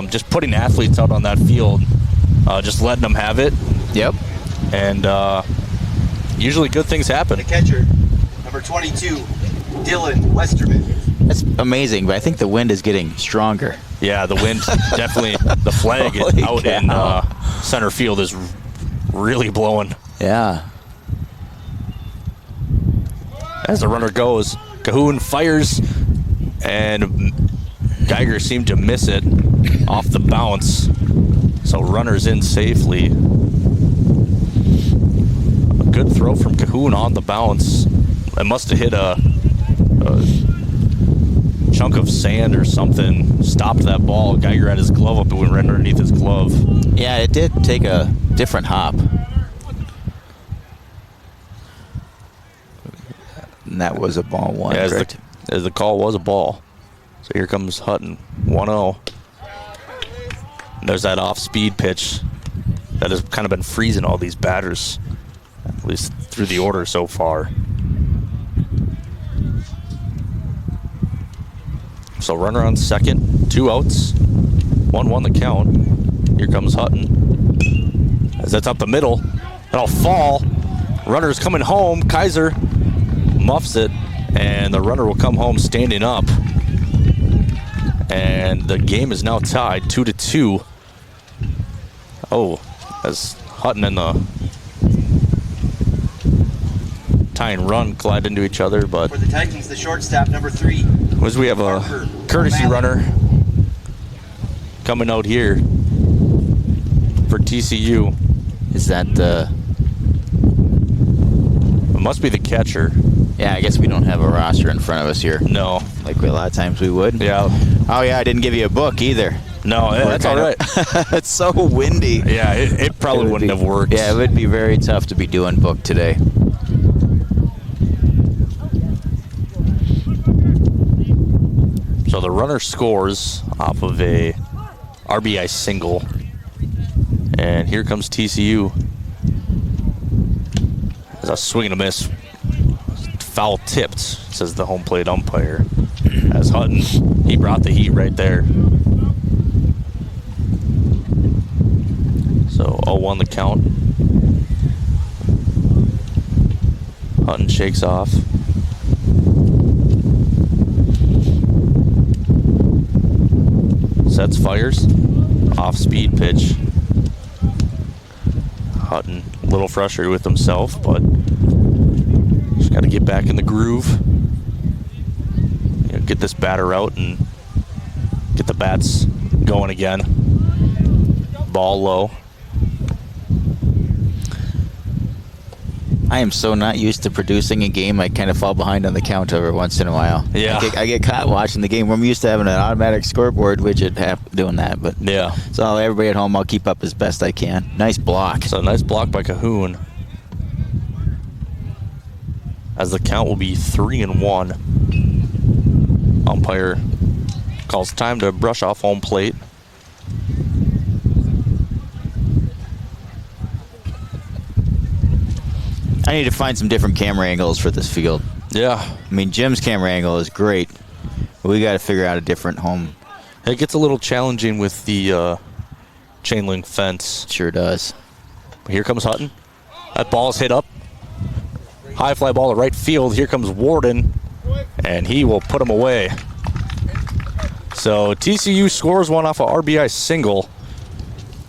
Just putting athletes out on that field, just letting them have it.
Yep.
And usually good things happen.
The catcher, number 22, Dylan Westerman.
That's amazing, but I think the wind is getting stronger.
Yeah, the wind definitely, the flag out in center field is really blowing.
Yeah.
As the runner goes, Cahoon fires, and Geiger seemed to miss it off the bounce. So runner's in safely. A good throw from Cahoon on the bounce. It must have hit a chunk of sand or something. Stopped that ball. Geiger had his glove up. It went right underneath his glove.
Yeah, it did take a different hop. And that was a ball 1,
Yeah,
correct?
as the call was a ball. So here comes Hutton, 1-0. There's that off-speed pitch that has kind of been freezing all these batters, at least through the order so far. So runner on second, 2 outs, 1-1 the count. Here comes Hutton. As that's up the middle, that'll fall. Runner's coming home. Kaiser muffs it, and the runner will come home standing up. And the game is now tied 2-2. Oh, as Hutton and the tying run collide into each other, but
For the Titans, the shortstop, number 3.
as we have a courtesy runner coming out here for TCU.
Is that the...
It must be the catcher.
Yeah, I guess we don't have a roster in front of us here.
No.
Like a lot of times we would.
Yeah.
Oh, yeah, I didn't give you a book either.
No, that's all right.
It's so windy.
Yeah, it probably wouldn't have worked.
Yeah, it would be very tough to be doing book today.
So the runner scores off of a RBI single. And here comes TCU. As a swing and a miss. Foul tipped, says the home plate umpire. As Hutton, he brought the heat right there. So 0-1 the count. Hutton shakes off. Sets fires. Off speed pitch. Hutton a little frustrated with himself, but just got to get back in the groove. You know, get this batter out and get the bats going again. Ball low.
I am so not used to producing a game. I kind of fall behind on the count every once in a while.
Yeah.
I get caught watching the game. I'm used to having an automatic scoreboard widget doing that. But
Yeah.
so everybody at home, I'll keep up as best I can. Nice block.
So nice block by Cahoon. As the count will be 3-1. Umpire calls time to brush off home plate.
I need to find some different camera angles for this field.
Yeah.
I mean, Jim's camera angle is great, but we got to figure out a different home.
It gets a little challenging with the chain link fence.
Sure does.
Here comes Hutton. That ball's hit up. High fly ball to right field. Here comes Warden, and he will put him away. So TCU scores one off a RBI single,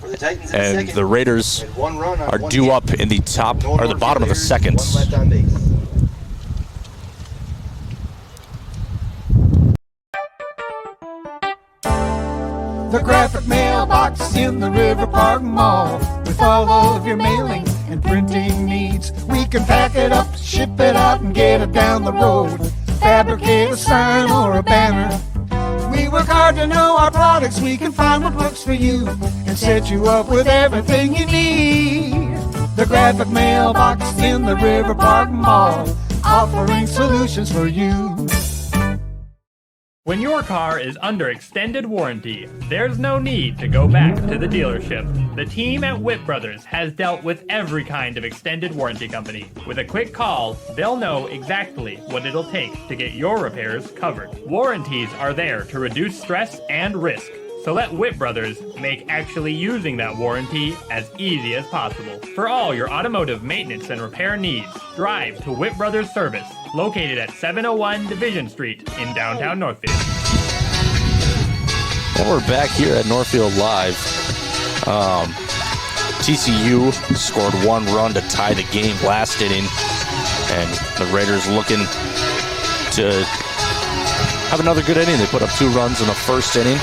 For the Titans in
and
second,
the Raiders
and 1 run on
are
1
due
hit.
up in the top
No
or the
more
bottom of the
failures,
second.
1 left on base.
The graphic mailbox in the River Park Mall. With all of your mailing and printing needs, we can pack it up, ship it out, and get it down the road. Fabricate a sign or a banner. We work hard to know our products. We can find what works for you and set you up with everything you need. The graphic mailbox in the River Park Mall, offering solutions for you.
When your car is under extended warranty, there's no need to go back to the dealership. The team at Whip Brothers has dealt with every kind of extended warranty company. With a quick call, they'll know exactly what it'll take to get your repairs covered. Warranties are there to reduce stress and risk. So let Whip Brothers make actually using that warranty as easy as possible. For all your automotive maintenance and repair needs, drive to Whip Brothers Service, located at 701 Division Street in downtown Northfield.
And we're back here at Northfield Live. TCU scored 1 run to tie the game last inning, and the Raiders looking to have another good inning. They put up 2 runs in the first inning.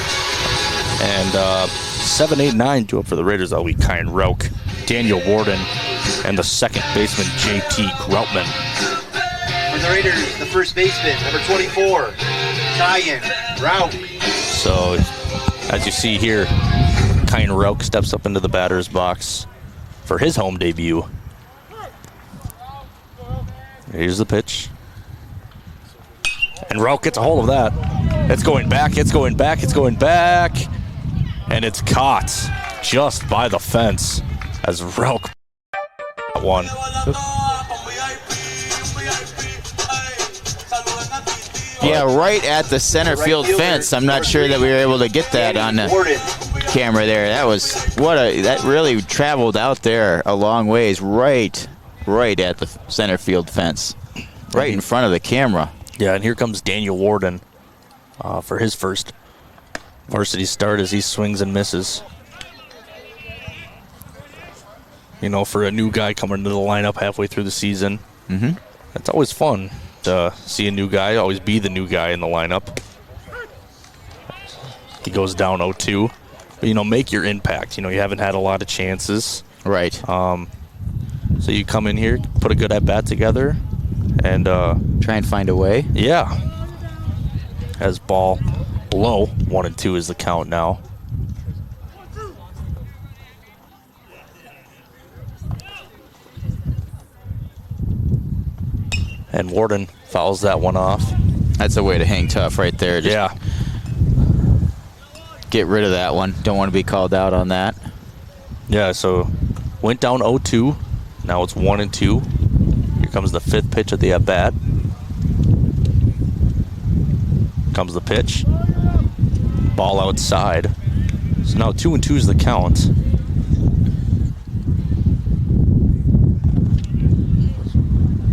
And 7, 8, 9 due up for the Raiders. That'll be Kyan Rauch, Daniel Warden, and the second baseman, J.T. Groutman.
For the Raiders, the first baseman, number 24, Kyan Rauch.
So, as you see here, Kyan Rauch steps up into the batter's box for his home debut. Here's the pitch. And Rauch gets a hold of that. It's going back, it's going back, it's going back. And it's caught just by the fence as Rauch one.
Yeah, right at the center field fence. I'm not sure that we were able to get that on the camera there. That was that really traveled out there a long ways, right at the center field fence, right in front of the camera.
Yeah, and here comes Daniel Warden for his first varsity start as he swings and misses. You know, for a new guy coming into the lineup halfway through the season, it's always fun to see a new guy, always be the new guy in the lineup. He goes down 0-2. But, you know, make your impact. You know, you haven't had a lot of chances.
Right.
So you come in here, put a good at-bat together, and
try and find a way.
Yeah. As ball low, 1-2 is the count now. And Warden fouls that one off.
That's a way to hang tough right there. Just get rid of that one. Don't want to be called out on that.
Yeah, so went down 0-2. Now it's 1-2. Here comes the 5th pitch of the at-bat. Comes the pitch. Ball outside. So now 2-2 is the count.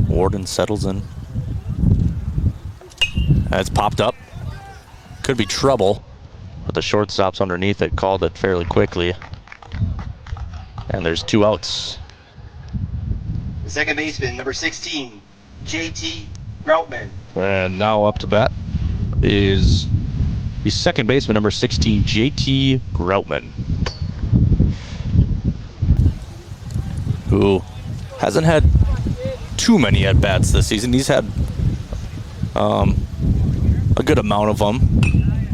Warden settles in. It's popped up. Could be trouble, but the shortstop's underneath it, called it fairly quickly. And there's 2 outs.
The second baseman, number 16, J.T. Groutman.
And now up to bat is the second baseman, number 16, J.T. Groutman, who hasn't had too many at-bats this season. He's had a good amount of them,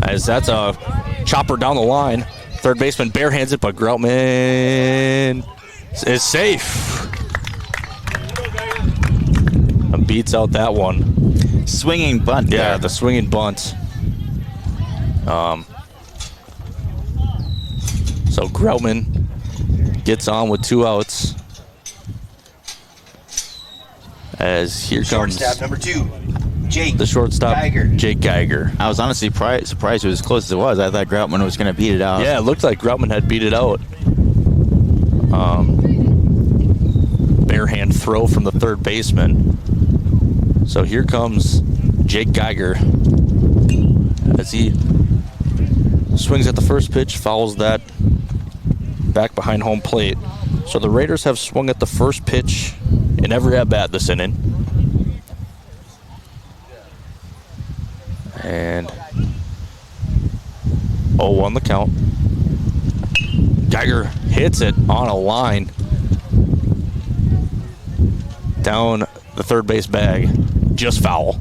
as that's a chopper down the line. Third baseman barehands it, but Groutman is safe. And beats out that one.
Swinging bunt.
Yeah,
there.
the swinging bunt. So Groutman gets on with 2 outs. As here comes
Shortstop, number 2, Jake.
The shortstop,
Geiger.
Jake Geiger.
I was honestly surprised it was as close as it was. I thought Groutman was going to beat it out.
Yeah, it looked like Groutman had beat it out. Bare hand throw from the third baseman. So here comes Jake Geiger as he swings at the first pitch, fouls that back behind home plate. So the Raiders have swung at the first pitch in every at-bat this inning. And 0-1 the count. Geiger hits it on a line down the third base bag. Just foul.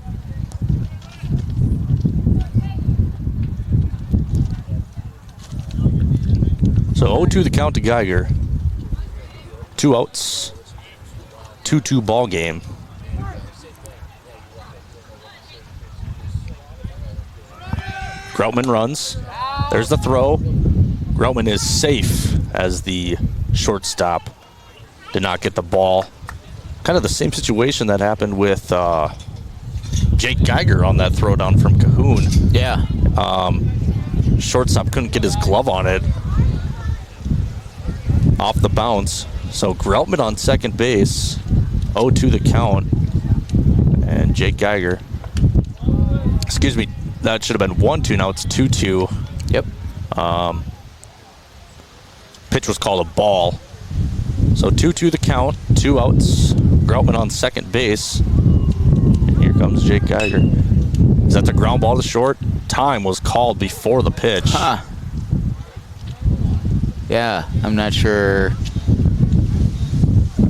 So 0-2 the count to Geiger. 2 outs. 2-2 ball game. Groutman runs. There's the throw. Groutman is safe as the shortstop did not get the ball. Kind of the same situation that happened with Jake Geiger on that throw down from Cahoon.
Yeah.
Shortstop couldn't get his glove on it. Off the bounce. So Groutman on second base. 0-2 the count. And Jake Geiger. Excuse me. That should have been 1-2. Now it's 2-2.
Yep.
Pitch was called a ball. So 2-2 the count. 2 outs. Groutman on second base. And here comes Jake Geiger. Is that the ground ball to short? Time was called before the pitch.
Huh. Yeah, I'm not sure.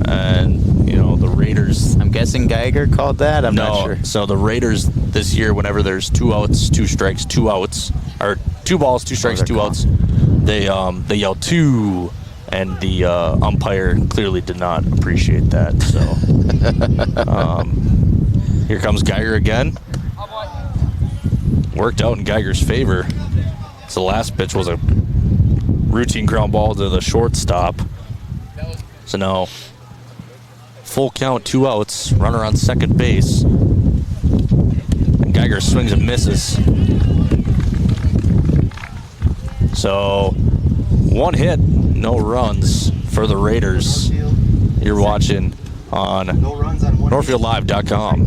And, you know, the Raiders...
I'm guessing Geiger called that? I'm not sure.
So the Raiders this year, whenever there's 2 outs, 2 strikes, 2 outs, or 2 balls, 2 strikes, 2 outs, they yell 2, and the umpire clearly did not appreciate that. So here comes Geiger again. Worked out in Geiger's favor. So the last pitch was a routine ground ball to the shortstop. So now full count, 2 outs, runner on second base. And Geiger swings and misses. So 1 hit, no runs for the Raiders. You're watching on NorthfieldLive.com.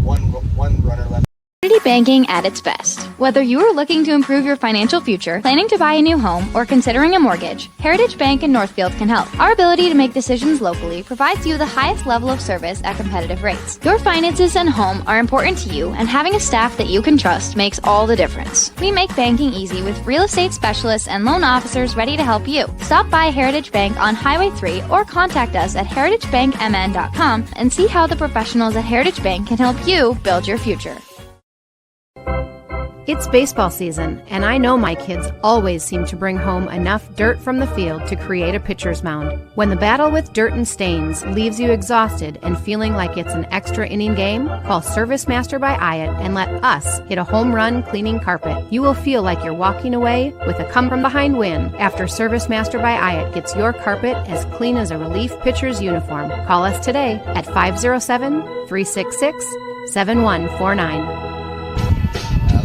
One runner left.
Community banking at its best. Whether you are looking to improve your financial future, planning to buy a new home, or considering a mortgage, Heritage Bank in Northfield can help. Our ability to make decisions locally provides you the highest level of service at competitive rates. Your finances and home are important to you, and having a staff that you can trust makes all the difference. We make banking easy with real estate specialists and loan officers ready to help you. Stop by Heritage Bank on Highway 3 or contact us at heritagebankmn.com and see how the professionals at Heritage Bank can help you build your future.
It's baseball season, and I know my kids always seem to bring home enough dirt from the field to create a pitcher's mound. When the battle with dirt and stains leaves you exhausted and feeling like it's an extra inning game, call Service Master by Hyatt and let us hit a home run cleaning carpet. You will feel like you're walking away with a come-from-behind win after Service Master by Hyatt gets your carpet as clean as a relief pitcher's uniform. Call us today at 507-366-7149.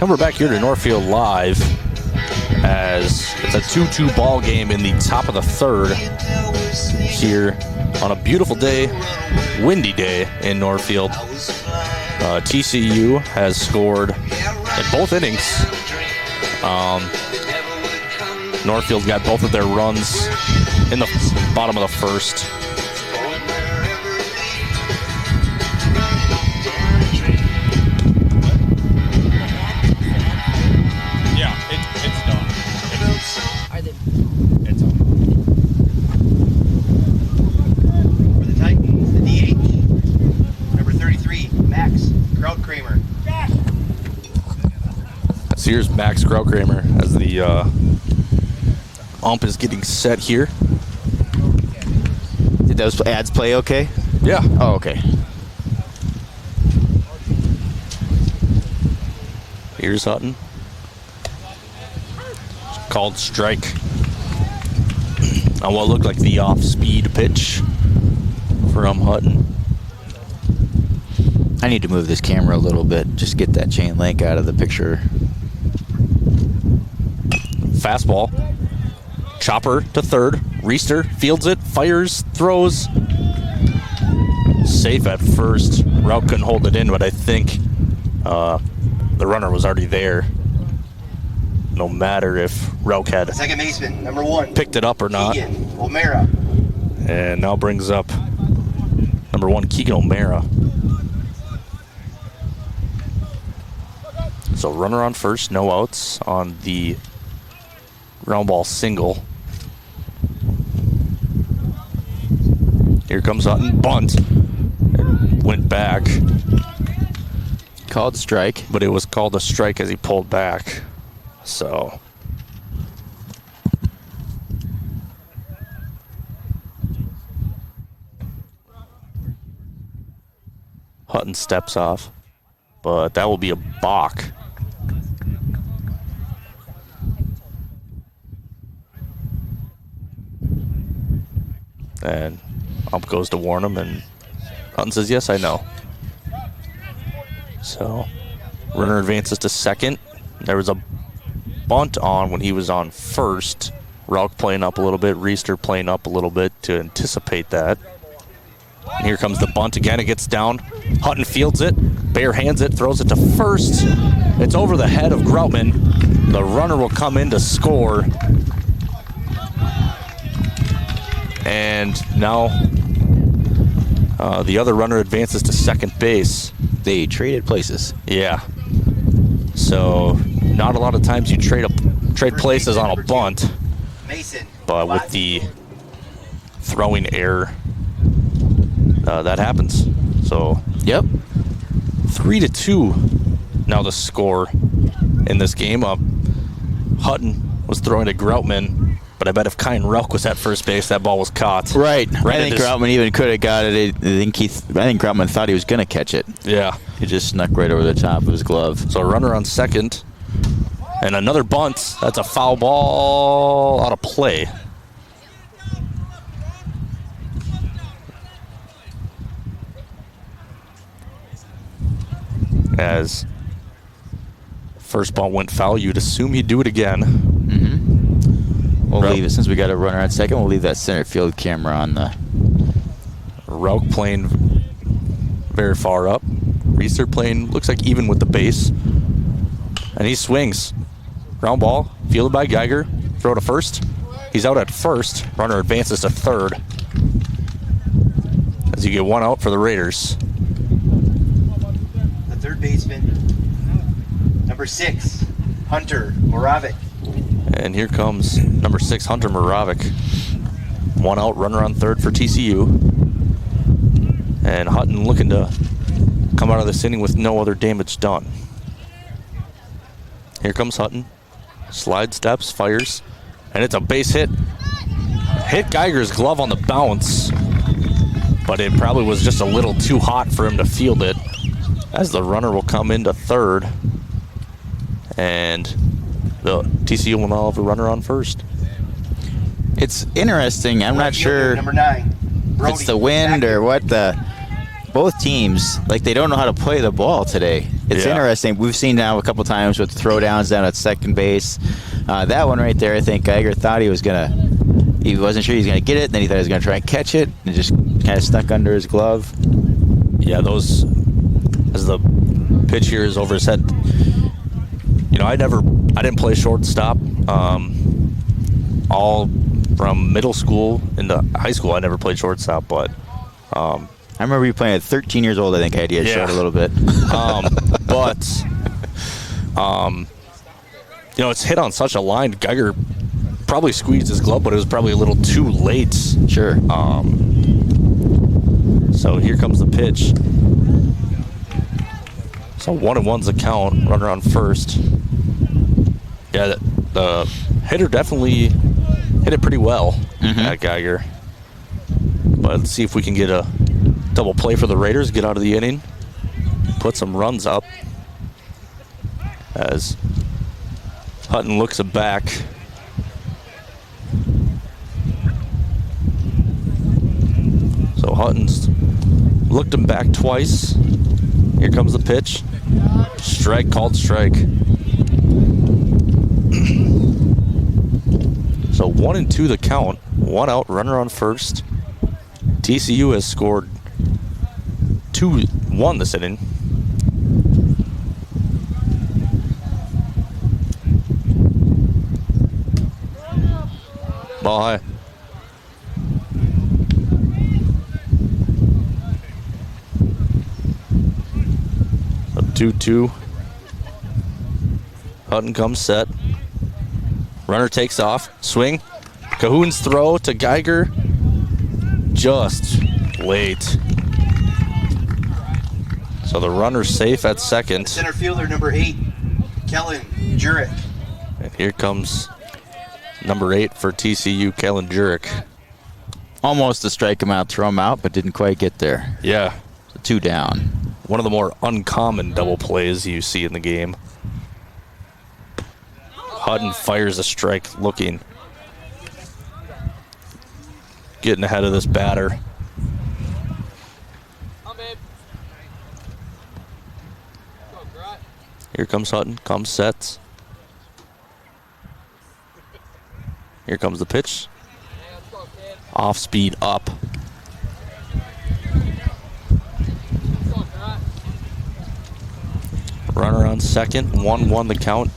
And we're back here to Northfield Live as it's a 2-2 ball game in the top of the third here on a beautiful day, windy day in Northfield. TCU has scored in both innings. Northfield got both of their runs in the bottom of the first. So here's Max Krautkramer as the ump is getting set here.
Did those ads play okay?
Yeah.
Oh, okay.
Here's Hutton. Called strike on what looked like the off-speed pitch from Hutton.
I need to move this camera a little bit. Just get that chain link out of the picture.
Fastball. Chopper to third. Reister fields it, fires, throws. Safe at first. Route couldn't hold it in, but I think the runner was already there. no matter if Rauch had
Second baseman, number 1.
picked it up or not.
Keegan O'Mara.
And now brings up number 1, Keegan O'Mara. So runner on first, no outs on the ground ball single. Here comes Hutton, bunt. It went back.
Called strike.
But it was called a strike as he pulled back. So Hutton steps off, but that will be a balk. And ump goes to warn him, and Hutton says, yes, I know. So runner advances to second. There was a bunt on when he was on first. Rauch playing up a little bit, Reister playing up a little bit to anticipate that. And here comes the bunt again. It gets down. Hutton fields it, bare hands it, throws it to first. It's over the head of Groutman. The runner will come in to score. And now the other runner advances to second base.
They traded places.
Yeah. So not a lot of times you trade places on a bunt. But with the throwing error, that happens. So
yep.
3-2 now the score in this game. Hutton was throwing to Groutman, but I bet if Kyan Rauch was at first base, that ball was caught.
Right. I think Groutman even could have got it. I think Groutman thought he was going to catch it.
Yeah.
He just snuck right over the top of his glove.
So a runner on second. And another bunt. That's a foul ball out of play. As first ball went foul, you'd assume he'd do it again.
Mm-hmm. We'll leave it, since we got a runner on second, we'll leave that center field camera on the...
Rauch playing very far up. Reister playing, looks like even with the base. And he swings. Ground ball, fielded by Geiger. Throw to first. He's out at first. Runner advances to third. As you get one out for the Raiders.
The third baseman, number 6, Hunter Moravec.
And here comes number 6, Hunter Moravec. One out, runner on third for TCU. And Hutton looking to come out of this inning with no other damage done. Here comes Hutton. Slide steps, fires, and it's a base hit. Hit Geiger's glove on the bounce, but it probably was just a little too hot for him to field it, as the runner will come into third. And the TCU will now have a runner on first.
It's interesting. I'm not sure
Number 9,
if it's the wind or what. Both teams, like, they don't know how to play the ball today. It's interesting. We've seen now a couple times with the throwdowns down at second base. That one right there, I think Geiger thought he wasn't sure he was going to get it, and then he thought he was going to try and catch it, and it just kind of stuck under his glove.
Yeah, those, as the pitch here is over his head. You know, I didn't play shortstop. All from middle school into high school, I never played shortstop, but
I remember you playing at 13 years old. I think I had you short a little bit.
You know, it's hit on such a line. Geiger probably squeezed his glove, but it was probably a little too late.
Sure.
So here comes the pitch. So 1-1's the count. Runner on first. Yeah, the hitter definitely hit it pretty well at Geiger. But let's see if we can get a double play for the Raiders, get out of the inning, put some runs up. As Hutton looks it back. So Hutton's looked him back twice. Here comes the pitch. Strike, called strike. So 1-2 the count. One out, runner on first. TCU has scored 2-1 this inning. Ball high. So 2-2. Hutton comes set. Runner takes off. Swing. Cahoon's throw to Geiger. Just late. So the runner's safe at second.
Center fielder number 8, Kellen Jurek.
And here comes number 8 for TCU, Kellen Jurek.
Almost to strike him out, throw him out, but didn't quite get there.
Yeah.
So 2 down.
One of the more uncommon double plays you see in the game. Hutton fires a strike looking. Getting ahead of this batter. Here comes Hutton, comes sets. Here comes the pitch. Off speed up. Runner on second, 1-1 the count,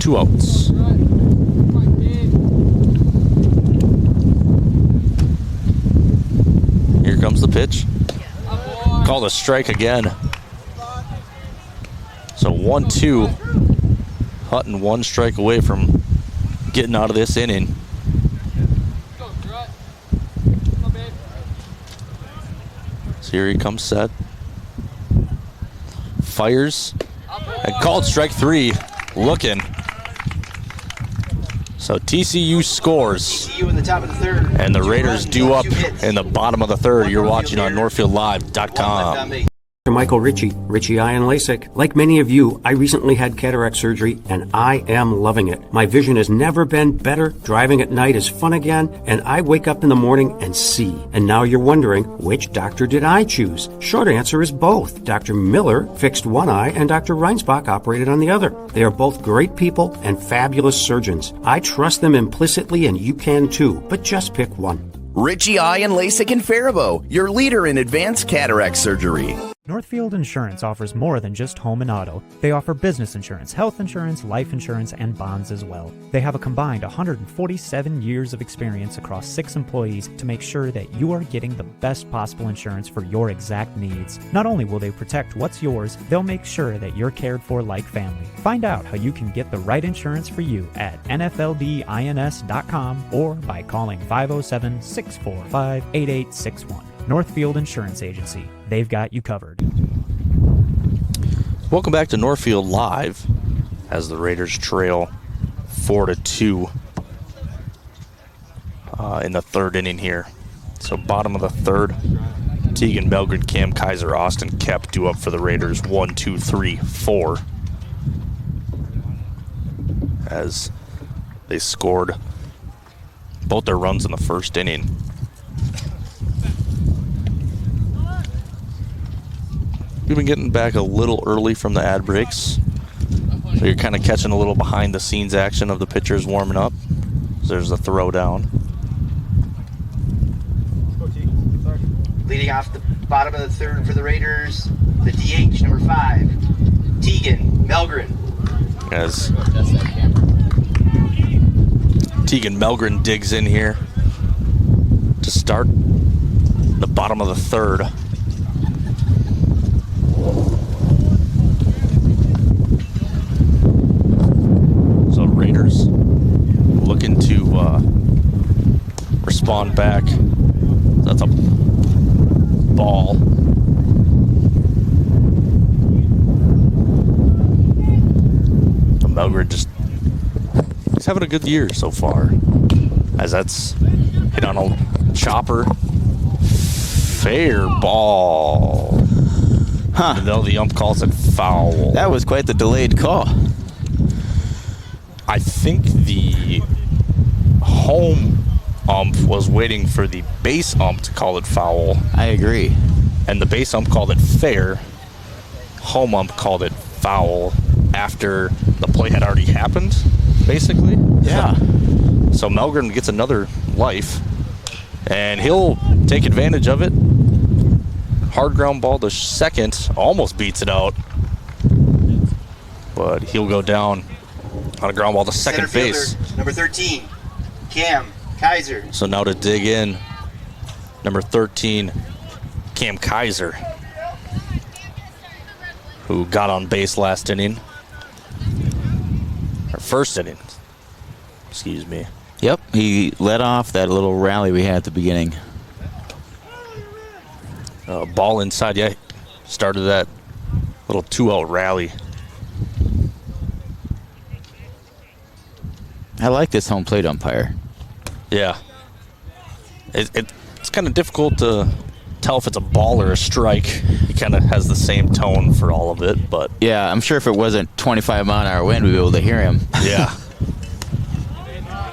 2 outs. Here comes the pitch. Called a strike again. So 1-2. Hutton 1 strike away from getting out of this inning. So here he comes set. Fires. And called strike 3. Looking. So TCU scores.
TCU in the top of the third.
And the Raiders due up in the bottom of the third. You're watching on NorthfieldLive.com.
Michael Ritchie Eye and LASIK. Like many of you, I recently had cataract surgery and I am loving it. My vision has never been better. Driving at night is fun again, and I wake up in the morning and see. And now you're wondering, which doctor did I choose? Short answer is both. Dr. Miller fixed one eye and Dr. Reinsbach operated on the other. They are both great people and fabulous surgeons. I trust them implicitly, and you can too, but just pick one.
Ritchie Eye and LASIK in Faribault, your leader in advanced cataract surgery.
Northfield Insurance offers more than just home and auto. They offer business insurance, health insurance, life insurance, and bonds as well. They have a combined 147 years of experience across 6 employees to make sure that you are getting the best possible insurance for your exact needs. Not only will they protect what's yours, they'll make sure that you're cared for like family. Find out how you can get the right insurance for you at nfldins.com or by calling 507-645-8861. Northfield Insurance Agency. They've got you covered.
Welcome back to Northfield Live as the Raiders trail 4-2 in the third inning here. So bottom of the third, Tegan Belgrade, Cam Kaiser, Austin Kep due up for the Raiders. 1, 2, 3, 4. As they scored both their runs in the first inning. We've been getting back a little early from the ad breaks. So you're kind of catching a little behind the scenes action of the pitchers warming up. So there's a throw down.
Leading off the bottom of the third for the Raiders, the DH, number 5, Tegan Melgren.
As Tegan Melgren digs in here to start the bottom of the third. So Raiders looking to respond back. That's a ball. So Melgren he's having a good year so far. As that's hit on a chopper. Fair ball.
Huh.
No, the ump calls it foul.
That was quite the delayed call.
I think the home ump was waiting for the base ump to call it foul.
I agree.
And the base ump called it fair. Home ump called it foul after the play had already happened, basically.
Yeah.
So Melgren gets another life, and he'll take advantage of it. Hard ground ball to second, almost beats it out. But he'll go down on a ground ball to second base.
Number 13, Cam Kaiser.
So now to dig in, number 13, Cam Kaiser, who got on base last inning. Or first inning. Excuse me.
Yep, he led off that little rally we had at the beginning.
Ball inside, yeah. Started that little 2-out rally.
I like this home plate umpire.
Yeah. It's kind of difficult to tell if it's a ball or a strike. He kind of has the same tone for all of it, but...
Yeah, I'm sure if it wasn't 25-mile-an-hour wind, we'd be able to hear him.
Yeah.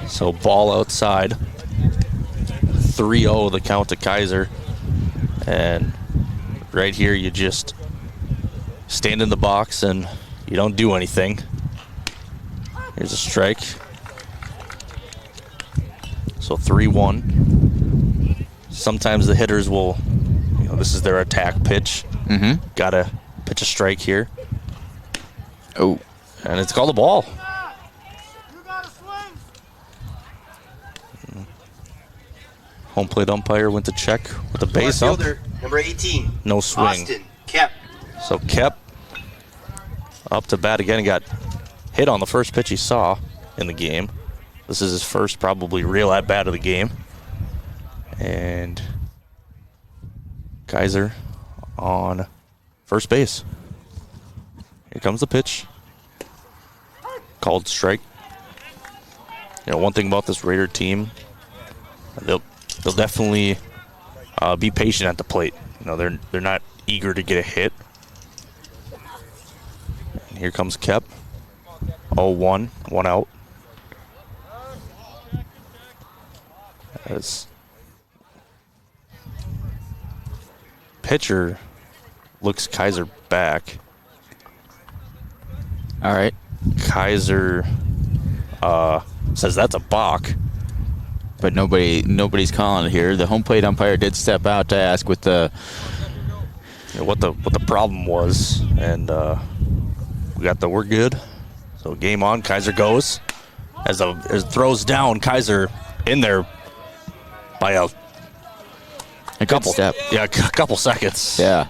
So ball outside. 3-0 the count to Kaiser. And right here you just stand in the box and you don't do anything. Here's a strike. So 3-1. Sometimes the hitters will, this is their attack pitch.
Mm-hmm.
Gotta pitch a strike here.
Oh.
And it's called a ball. Home plate umpire went to check with the base up.
Fielder, number 18.
No swing.
Austin Kep.
So Kep up to bat again and got hit on the first pitch he saw in the game. This is his first probably real at-bat of the game. And Kaiser on first base. Here comes the pitch. Called strike. One thing about this Raider team, they'll definitely be patient at the plate. They're not eager to get a hit. And here comes Kep. 0-1, 1 out. As pitcher looks Kaiser back.
All right.
Kaiser says that's a balk.
But nobody's calling it here. The home plate umpire did step out to ask what the
problem was, and we're good. So game on. Kaiser goes as it throws down. Kaiser in there by a couple
step.
Yeah, a couple seconds.
Yeah.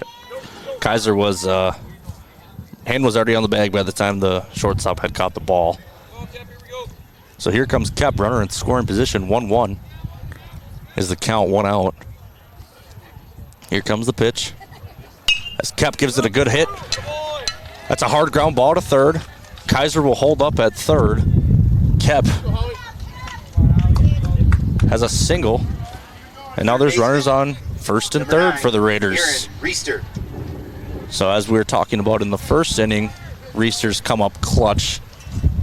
Kaiser was hand was already on the bag by the time the shortstop had caught the ball. So here comes Kep, runner in scoring position, 1-1 is the count, 1 out. Here comes the pitch. As Kep gives it a good hit. That's a hard ground ball to third. Kaiser will hold up at third. Kep has a single. And now there's runners on first and third for the Raiders. So as we were talking about in the first inning, Reester's come up clutch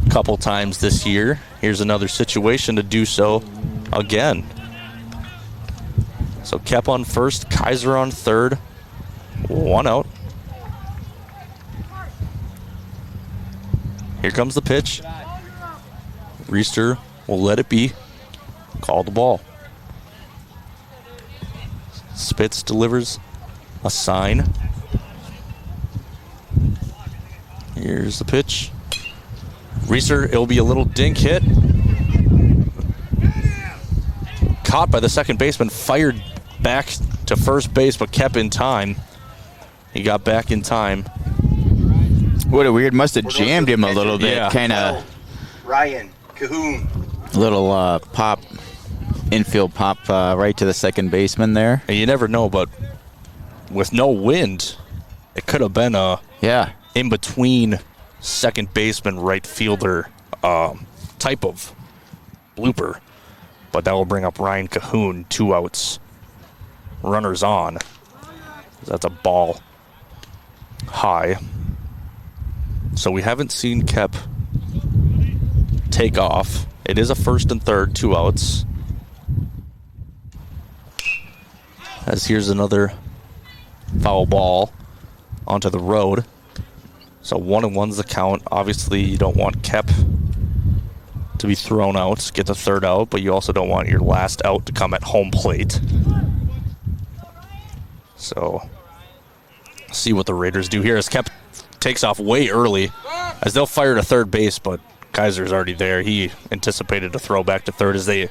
a couple times this year. Here's another situation to do so again. So Kep on first, Kaiser on third, 1 out. Here comes the pitch. Reester will let it be. Call the ball. Spitz delivers a sign. Here's the pitch. Reester, it'll be a little dink hit. Caught by the second baseman, fired back to first base, but kept in time. He got back in time.
What a weird, must have jammed him a little bit.
Yeah.
Kind of.
Ryan Cahoon.
Little pop, infield pop right to the second baseman there.
And you never know, but with no wind, it could have been a in between second baseman, right fielder type of blooper. But that will bring up Ryan Cahoon, 2 outs, runners on. That's a ball high. So we haven't seen Kep take off. It is a first and third, 2 outs. As here's another foul ball onto the road. So 1-1's the count. Obviously, you don't want Kep to be thrown out, get the third out, but you also don't want your last out to come at home plate. So, see what the Raiders do here as Kep takes off way early, as they'll fire to third base, but Kaiser's already there. He anticipated a throw back to third as they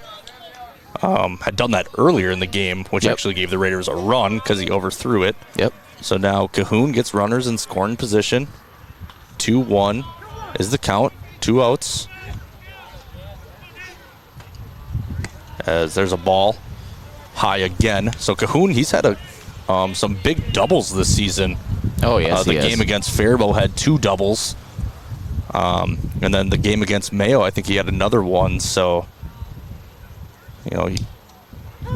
had done that earlier in the game, which actually gave the Raiders a run because he overthrew it.
Yep.
So now Cahoon gets runners in scoring position. 2-1 is the count. 2 outs. As there's a ball high again. So Cahoon, he's had some big doubles this season.
Oh, yes,
the game against Faribault had 2 doubles. And then the game against Mayo, I think he had another one. So, you know, he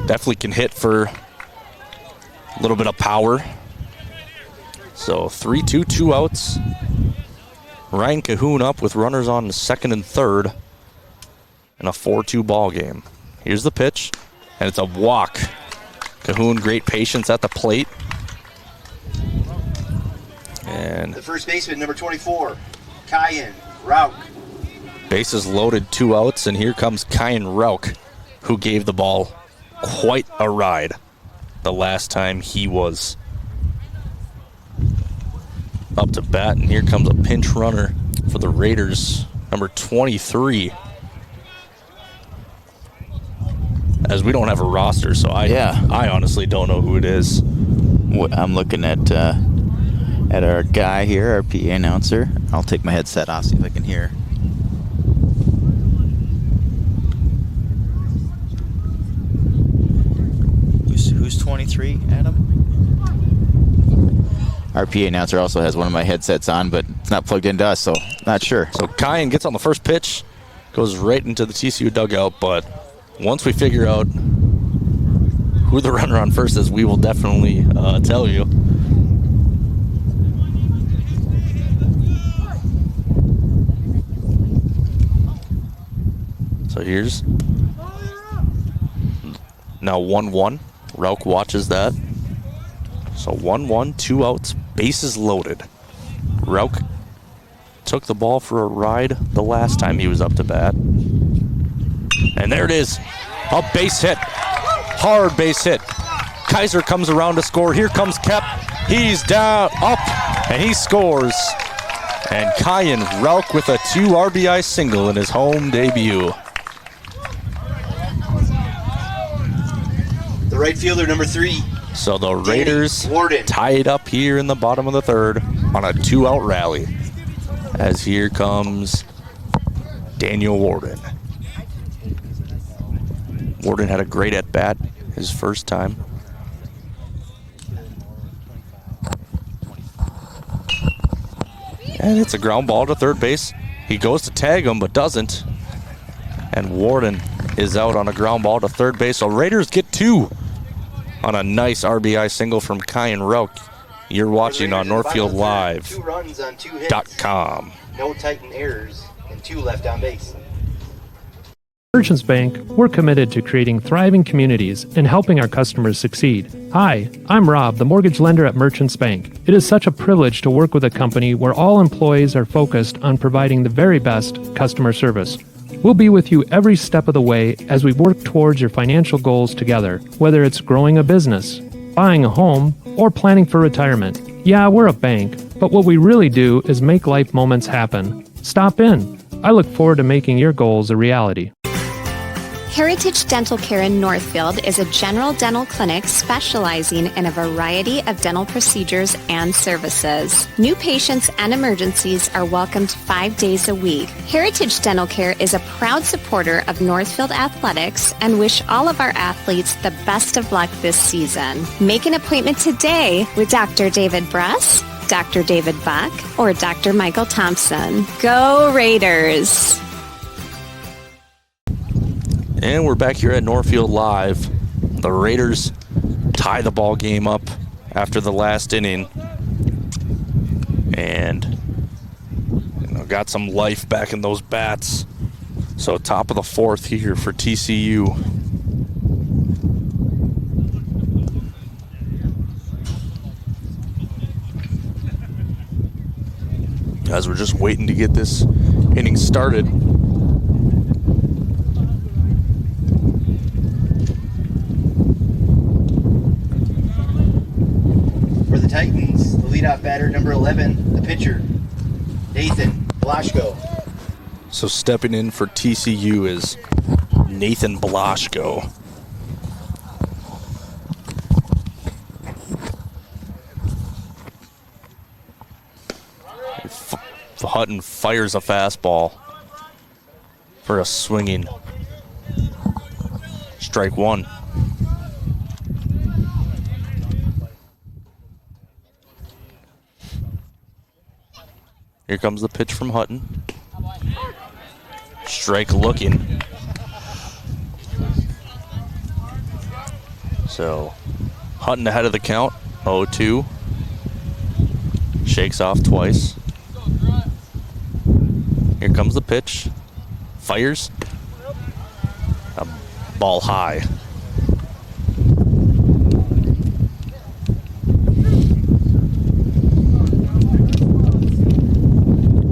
definitely can hit for a little bit of power. So 3-2, 2 outs. Ryan Cahoon up with runners on second and third in a 4-2 ball game. Here's the pitch, and it's a walk. Cahoon, great patience at the plate. And
the first baseman, number 24, Kyan Rauk.
Bases loaded, 2 outs, and here comes Kyan Rauk, who gave the ball quite a ride the last time he was up to bat. And here comes a pinch runner for the Raiders, number 23. As we don't have a roster, so I honestly don't know who it is.
I'm looking at our guy here, our PA announcer. I'll take my headset off, see if I can hear. Who's 23, Adam? Our PA announcer also has one of my headsets on, but it's not plugged into us, so not sure.
So Kyan gets on the first pitch, goes right into the TCU dugout, but once we figure out who the runner on first is, we will definitely tell you. So here's now 1-1. Rauk watches that. So 1-1, 2 outs, bases loaded. Rauk took the ball for a ride the last time he was up to bat. And there it is, a base hit, hard base hit. Kaiser comes around to score. Here comes Kep. He's down, up, and he scores. And Kyan Rauk with a 2 RBI single in his home debut.
The right fielder, number 3.
So the Raiders tied up here in the bottom of the third on a 2-out rally. As here comes Daniel Warden. Warden had a great at-bat his first time. And it's a ground ball to third base. He goes to tag him, but doesn't. And Warden is out on a ground ball to third base. So Raiders get 2 on a nice RBI single from Kyan Rauk. You're watching on NorthfieldLive.com.
No Titan errors and 2 left on base.
Merchants Bank, we're committed to creating thriving communities and helping our customers succeed. Hi, I'm Rob, the mortgage lender at Merchants Bank. It is such a privilege to work with a company where all employees are focused on providing the very best customer service. We'll be with you every step of the way as we work towards your financial goals together, whether it's growing a business, buying a home, or planning for retirement. Yeah, we're a bank, but what we really do is make life moments happen. Stop in. I look forward to making your goals a reality.
Heritage Dental Care in Northfield is a general dental clinic specializing in a variety of dental procedures and services. New patients and emergencies are welcomed 5 days a week. Heritage Dental Care is a proud supporter of Northfield Athletics and wish all of our athletes the best of luck this season. Make an appointment today with Dr. David Bruss, Dr. David Buck, or Dr. Michael Thompson. Go Raiders!
And we're back here at Northfield Live. The Raiders tie the ball game up after the last inning. And got some life back in those bats. So top of the 4th here for TCU. As we're just waiting to get this inning started.
For the Titans, the leadoff batter, number 11, the pitcher, Nathan Blaschko.
So stepping in for TCU is Nathan Blaschko. Hutton fires a fastball for a swinging strike one. Here comes the pitch from Hutton. Strike looking. So Hutton ahead of the count, 0-2. Shakes off twice. Here comes the pitch. Fires. A ball high.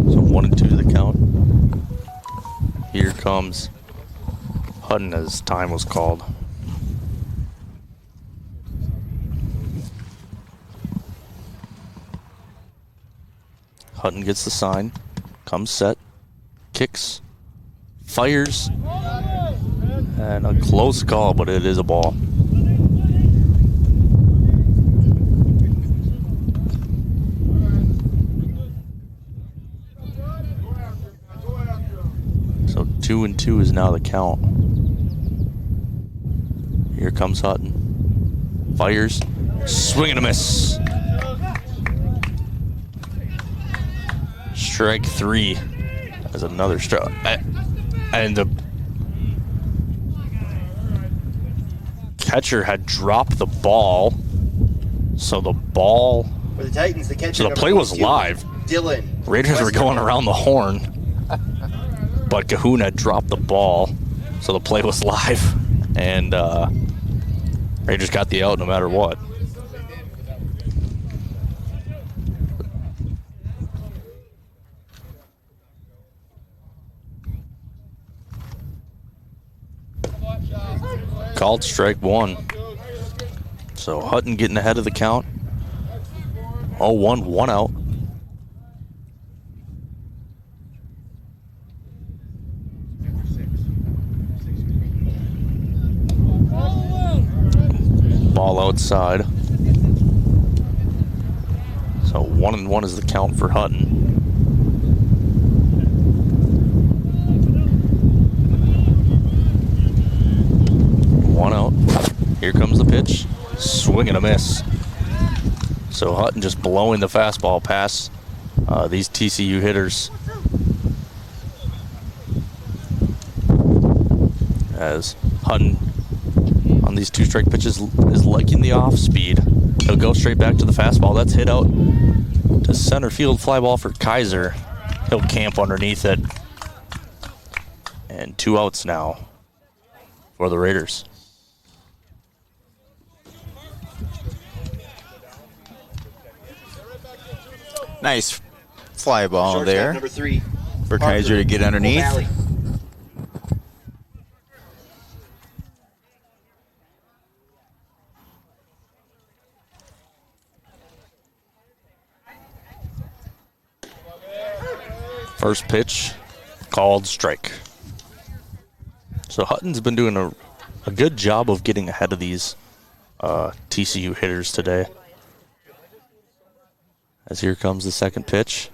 So 1-2 to the count. Here comes Hutton as time was called. Hutton gets the sign, comes set, kicks, fires, and a close call, but it is a ball. So 2-2 is now the count. Here comes Hutton. Fires, swing and a miss. Strike three. As another strike. And the catcher had dropped the ball. So the ball.
For the Titans, the catcher.
So the play was live.
Dylan.
Raiders were going around the horn. But Cahoon had dropped the ball. So the play was live. And Raiders got the out no matter what. Called strike one. So Hutton getting ahead of the count. 0-1, 1 out. Ball outside. So 1-1 is the count for Hutton. One out. Here comes the pitch. Swing and a miss. So Hutton just blowing the fastball past these TCU hitters. As Hutton on these two strike pitches is liking the off speed. He'll go straight back to the fastball. That's hit out to center field. Fly ball for Kaiser. He'll camp underneath it. And 2 outs now for the Raiders.
Nice fly ball
Shortstop
there
number 3
for Kaiser to get underneath.
O'Malley.
First pitch, called strike. So Hutton's been doing a good job of getting ahead of these TCU hitters today. As here comes the second pitch.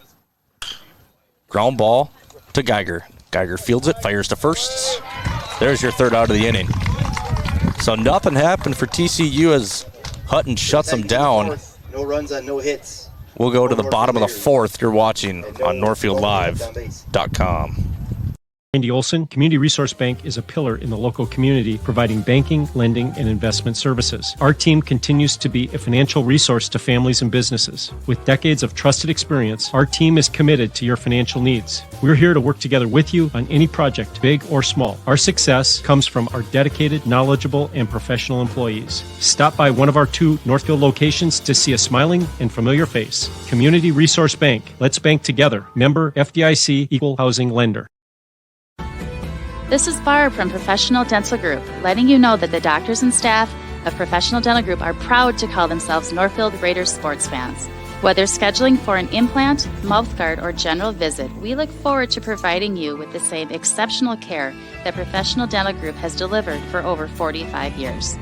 Ground ball to Geiger. Geiger fields it, fires to first. There's your third out of the inning. So nothing happened for TCU as Hutton shuts them down.
No runs on no hits.
We'll go to the bottom of the fourth. You're watching on NorthfieldLive.com.
Randy Olson, Community Resource Bank is a pillar in the local community, providing banking, lending, and investment services. Our team continues to be a financial resource to families and businesses. With decades of trusted experience, our team is committed to your financial needs. We're here to work together with you on any project, big or small. Our success comes from our dedicated, knowledgeable, and professional employees. Stop by one of our 2 Northfield locations to see a smiling and familiar face. Community Resource Bank. Let's bank together. Member FDIC, Equal Housing Lender.
This is Barb from Professional Dental Group, letting you know that the doctors and staff of Professional Dental Group are proud to call themselves Northfield Raiders sports fans. Whether scheduling for an implant, mouthguard, or general visit, we look forward to providing you with the same exceptional care that Professional Dental Group has delivered for over 45 years.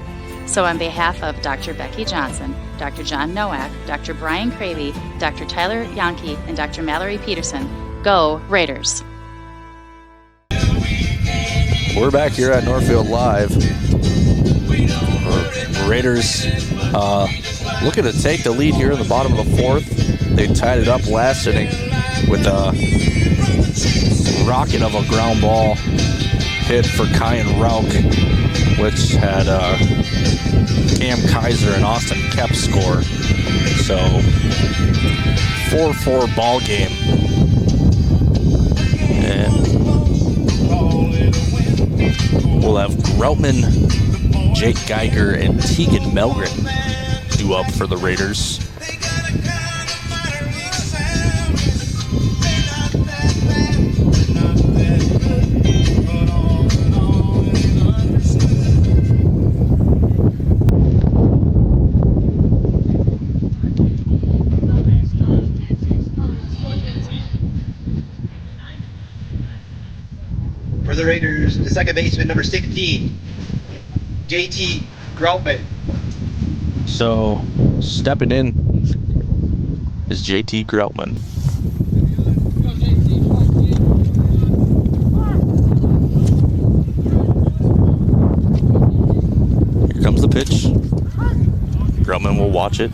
So on behalf of Dr. Becky Johnson, Dr. John Nowak, Dr. Brian Cravey, Dr. Tyler Yonke, and Dr. Mallory Peterson, go Raiders!
We're back here at Northfield Live. Raiders looking to take the lead here in the bottom of the fourth. They tied it up last inning with a rocket of a ground ball hit for Kyan Rauk, which had Cam Kaiser and Austin Kep score. So 4-4 ball game. And we'll have Groutman, Jake Geiger, and Tegan Melgren due up for the Raiders.
For the Raiders, the second baseman, number 16, JT Groutman.
So, stepping in is JT Groutman. Here comes the pitch. Groutman will watch it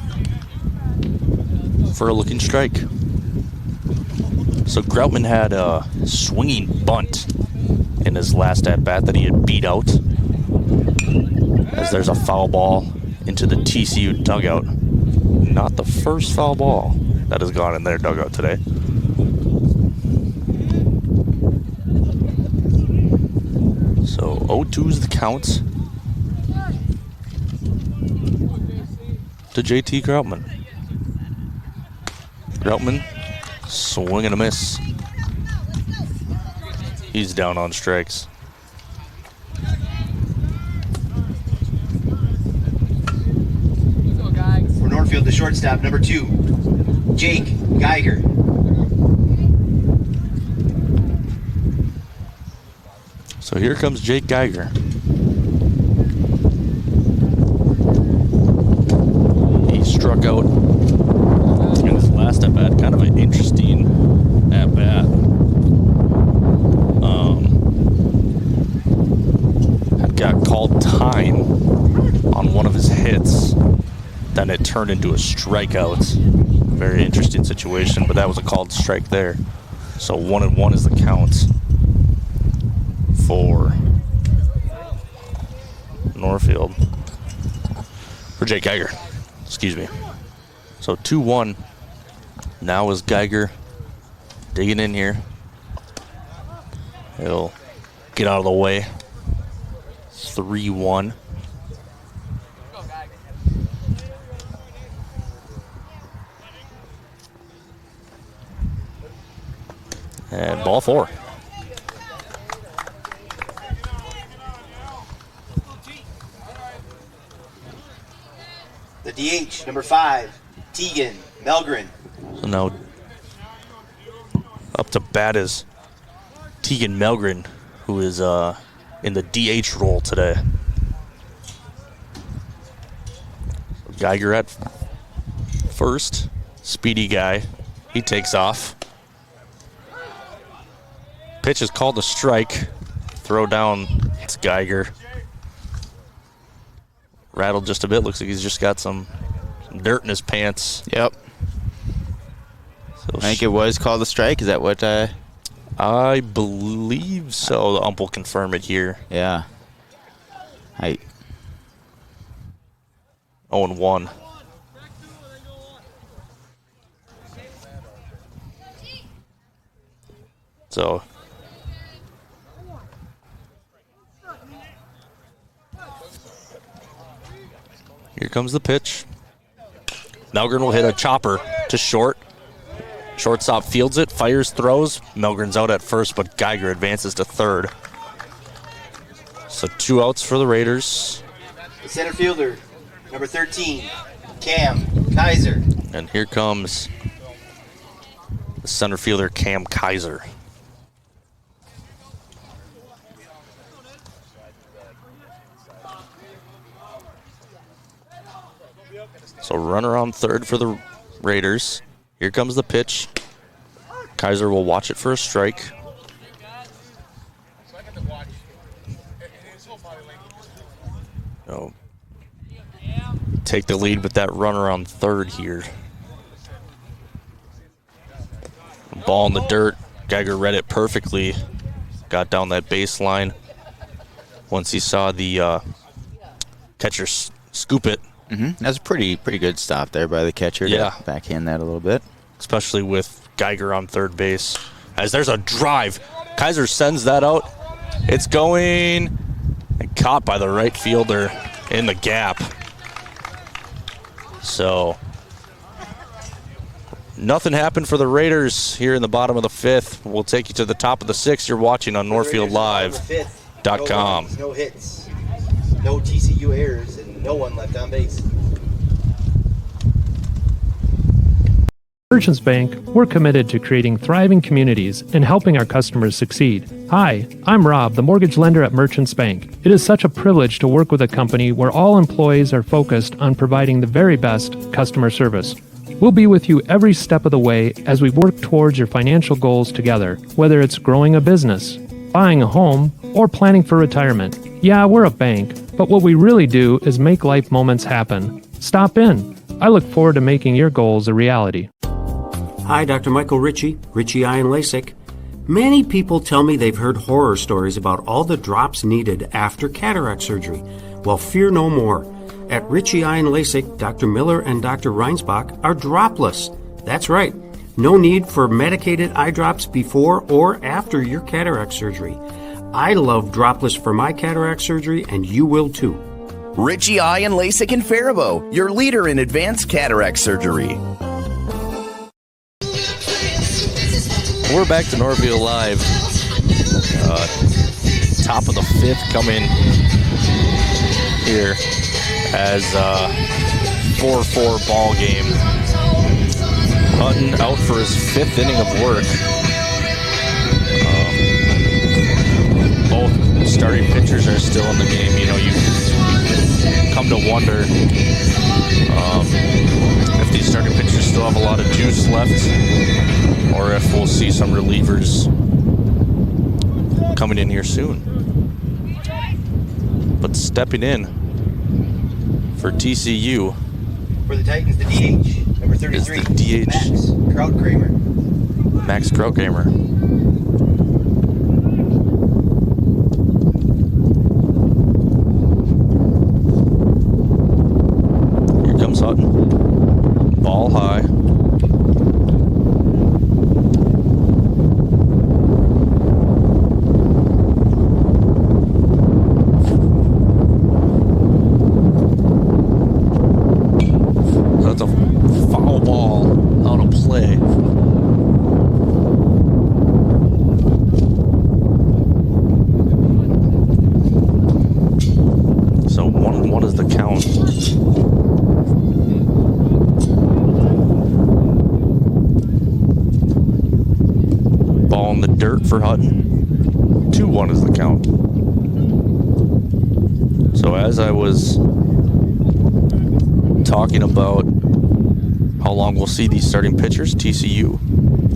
for a looking strike. So Groutman had a swinging bunt in his last at-bat that he had beat out, as there's a foul ball into the TCU dugout. Not the first foul ball that has gone in their dugout today. So 0-2 is the count to JT Groutman. Groutman, swing and a miss. He's down on strikes.
For Northfield, the shortstop, number 2, Jake Geiger.
So here comes Jake Geiger. He struck out in his last at-bat. Kind of an interesting at-bat. Had got called time on one of his hits. Then it turned into a strikeout. Very interesting situation, but that was a called strike there. So 1-1 is the count for Northfield. For Jake Geiger, excuse me. So 2-1. Now is Geiger digging in here. He'll get out of the way. 3-1. And ball 4.
The DH, number 5, Tegan Melgren.
So now up to bat is Tegan Melgren, who is in the DH role today. Geiger at first, speedy guy. He takes off. Pitch is called a strike. Throw down, it's Geiger. Rattled just a bit. Looks like he's just got some dirt in his pants.
Yep.
So
I think it was called a strike. Is that what?
I believe so. The ump will confirm it here.
Yeah.
0-1. So here comes the pitch. Melgren will hit a chopper to short. Shortstop fields it, fires, throws. Melgren's out at first, but Geiger advances to third. So 2 outs for the Raiders.
The center fielder, number 13, Cam Kaiser.
And here comes the center fielder, Cam Kaiser. So runner on third for the Raiders. Here comes the pitch. Kaiser will watch it for a strike. So take the lead with that runner on third here. Ball in the dirt. Geiger read it perfectly. Got down that baseline. Once he saw the catcher scoop it.
That's a pretty good stop there by the catcher.
Yeah.
To backhand that a little bit.
Especially with Geiger on third base. As there's a drive. Kaiser sends that out. It's going and caught by the right fielder in the gap. So nothing happened for the Raiders here in the bottom of the fifth. We'll take you to the top of the sixth. You're watching on NorthfieldLive.com.
No hits, no TCU errors, and no one left on base.
Merchants Bank, we're committed to creating thriving communities and helping our customers succeed. Hi, I'm Rob, the mortgage lender at Merchants Bank. It is such a privilege to work with a company where all employees are focused on providing the very best customer service. We'll be with you every step of the way as we work towards your financial goals together, whether it's growing a business, buying a home, or planning for retirement. Yeah, we're a bank, but what we really do is make life moments happen. Stop in. I look forward to making your goals a reality.
Hi, Dr. Michael Ritchie, Ritchie Eye and LASIK. Many people tell me they've heard horror stories about all the drops needed after cataract surgery. Well, fear no more. At Ritchie Eye and LASIK, Dr. Miller and Dr. Reinsbach are dropless. That's right. No need for medicated eye drops before or after your cataract surgery. I love dropless for my cataract surgery, and you will too.
Ritchie Eye and LASIK in Faribault, your leader in advanced cataract surgery.
We're back to Northfield Live. Top of the fifth coming here as 4-4 ball game. Hutton out for his fifth inning of work. Both starting pitchers are still in the game. You know, you come to wonder if these starting pitchers still have a lot of juice left, or if we'll see some relievers coming in here soon. But stepping in for TCU
For the Titans, the DH, number 33,
is the DH.
Max Krautkramer.
Max Krautkramer. Here comes Hutton. Ball high. That's a foul ball out of play. So 1-1 is the count. Ball in the dirt for Hutton. 2-1 is the count. So as I was talking about how long we'll see these starting pitchers, TCU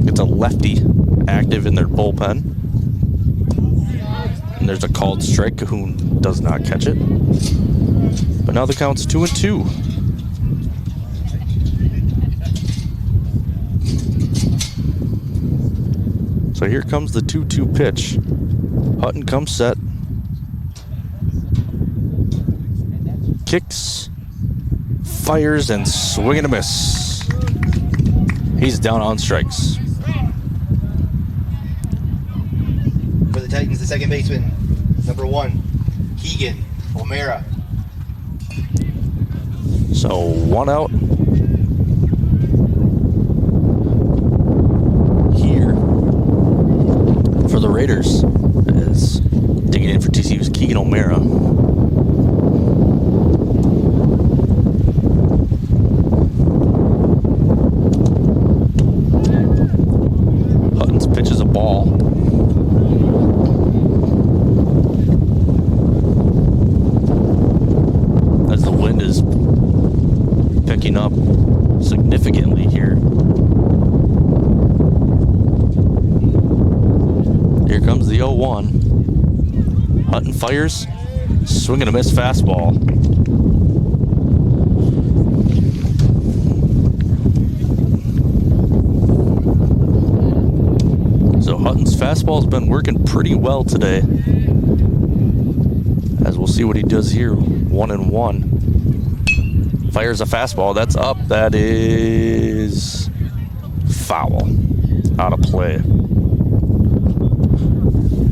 gets a lefty active in their bullpen. And there's a called strike. Cahoon does not catch it. But now the count's 2-2. So here comes the 2-2 pitch. Hutton comes set. Kicks. Fires and swing and a miss. He's down on strikes.
For the Titans, the second baseman, number 1, Keegan O'Mara.
So 1 out. Here for the Raiders as digging in for TCU's Keegan O'Mara. Hutton's pitch is a ball. As the wind is 1. Hutton fires. Swing and a miss fastball. So Hutton's fastball has been working pretty well today. As we'll see what he does here. 1-1. Fires a fastball. That's up. That is foul. Out of play.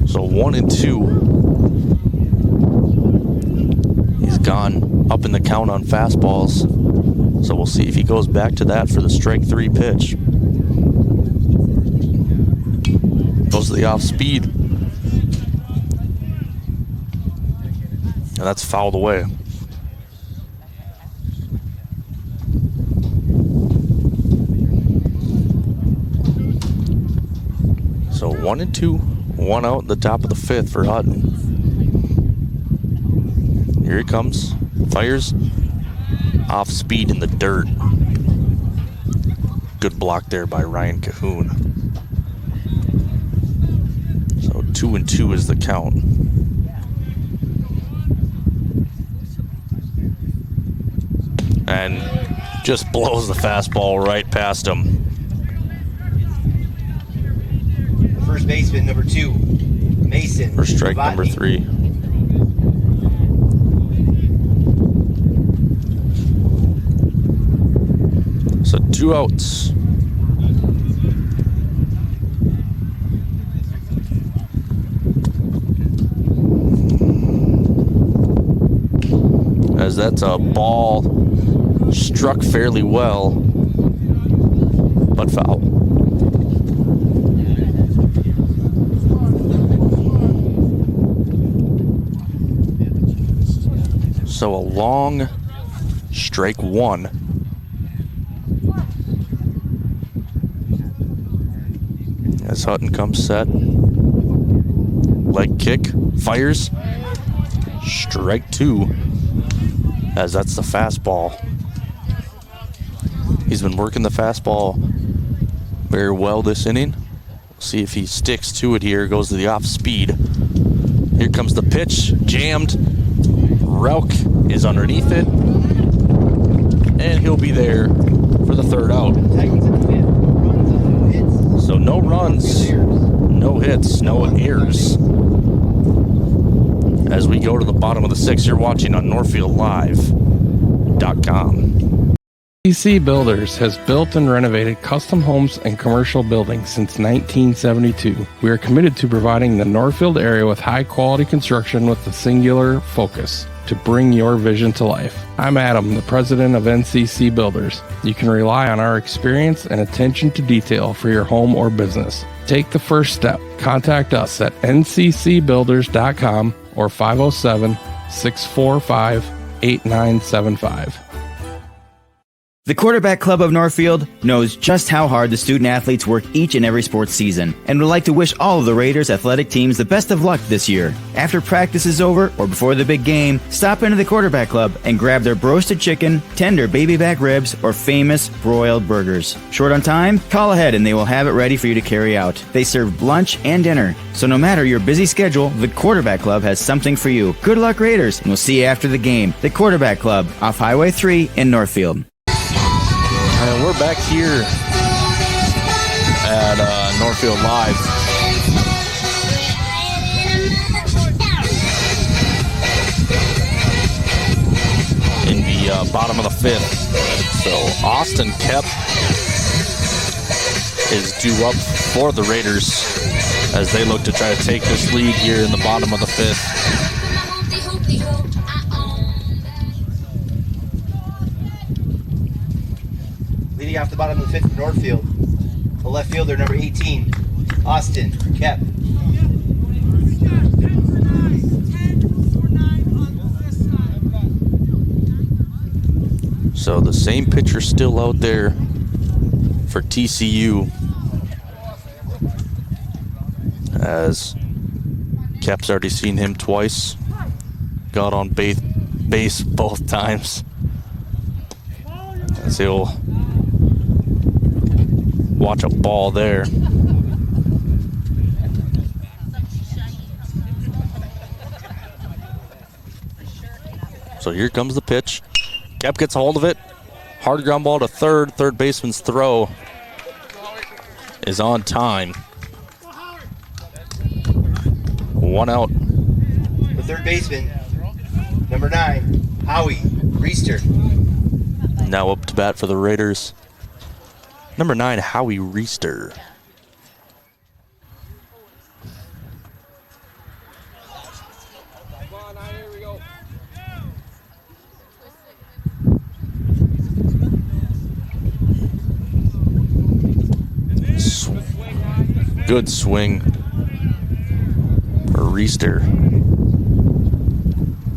So 1-2. He's gone up in the count on fastballs. So we'll see if he goes back to that for the strike 3 pitch. Goes to the off speed. And that's fouled away. So 1-2, 1 out in the top of the 5th for Hutton. Here he comes. Fires. Off speed in the dirt. Good block there by Ryan Cahoon. So 2-2 is the count. And just blows the fastball right past him.
First baseman, number 2, Mason.
For strike
Novotny.
number 3. So 2 outs. As that's a ball struck fairly well, but foul. So a long strike 1. As Hutton comes set. Leg kick. Fires. Strike 2. As that's the fastball. He's been working the fastball very well this inning. See if he sticks to it here. Goes to the off speed. Here comes the pitch. Jammed. Rauch is underneath it. And he'll be there for the 3rd out. So no runs, no hits, no errors. As we go to the bottom of the 6th, you're watching on NorthfieldLive.com.
TCU Builders has built and renovated custom homes and commercial buildings since 1972. We are committed to providing the Northfield area with high-quality construction with a singular focus to bring your vision to life. I'm Adam, the president of NCC Builders. You can rely on our experience and attention to detail for your home or business. Take the first step. Contact us at nccbuilders.com or 507-645-8975.
The Quarterback Club of Northfield knows just how hard the student athletes work each and every sports season and would like to wish all of the Raiders athletic teams the best of luck this year. After practice is over or before the big game, stop into the Quarterback Club and grab their roasted chicken, tender baby back ribs, or famous broiled burgers. Short on time? Call ahead and they will have it ready for you to carry out. They serve lunch and dinner, so no matter your busy schedule, the Quarterback Club has something for you. Good luck, Raiders, and we'll see you after the game. The Quarterback Club off Highway 3 in Northfield.
And we're back here at Northfield Live. In the bottom of the 5th. So Austin Kep is due up for the Raiders as they look to try to take this lead here in the bottom of the 5th.
Leading off the bottom of the 5th for Northfield, the left fielder, number 18, Austin Kep.
So the same pitcher still out there for TCU as Kep's already seen him twice. Got on base both times. As he'll watch a ball there. So here comes the pitch. Kep gets a hold of it. Hard ground ball to third. Third baseman's throw is on time. 1 out.
The third baseman, number 9, Howie Reister.
Now up to bat for the Raiders. Number 9, Howie Reister. Good swing for Reister,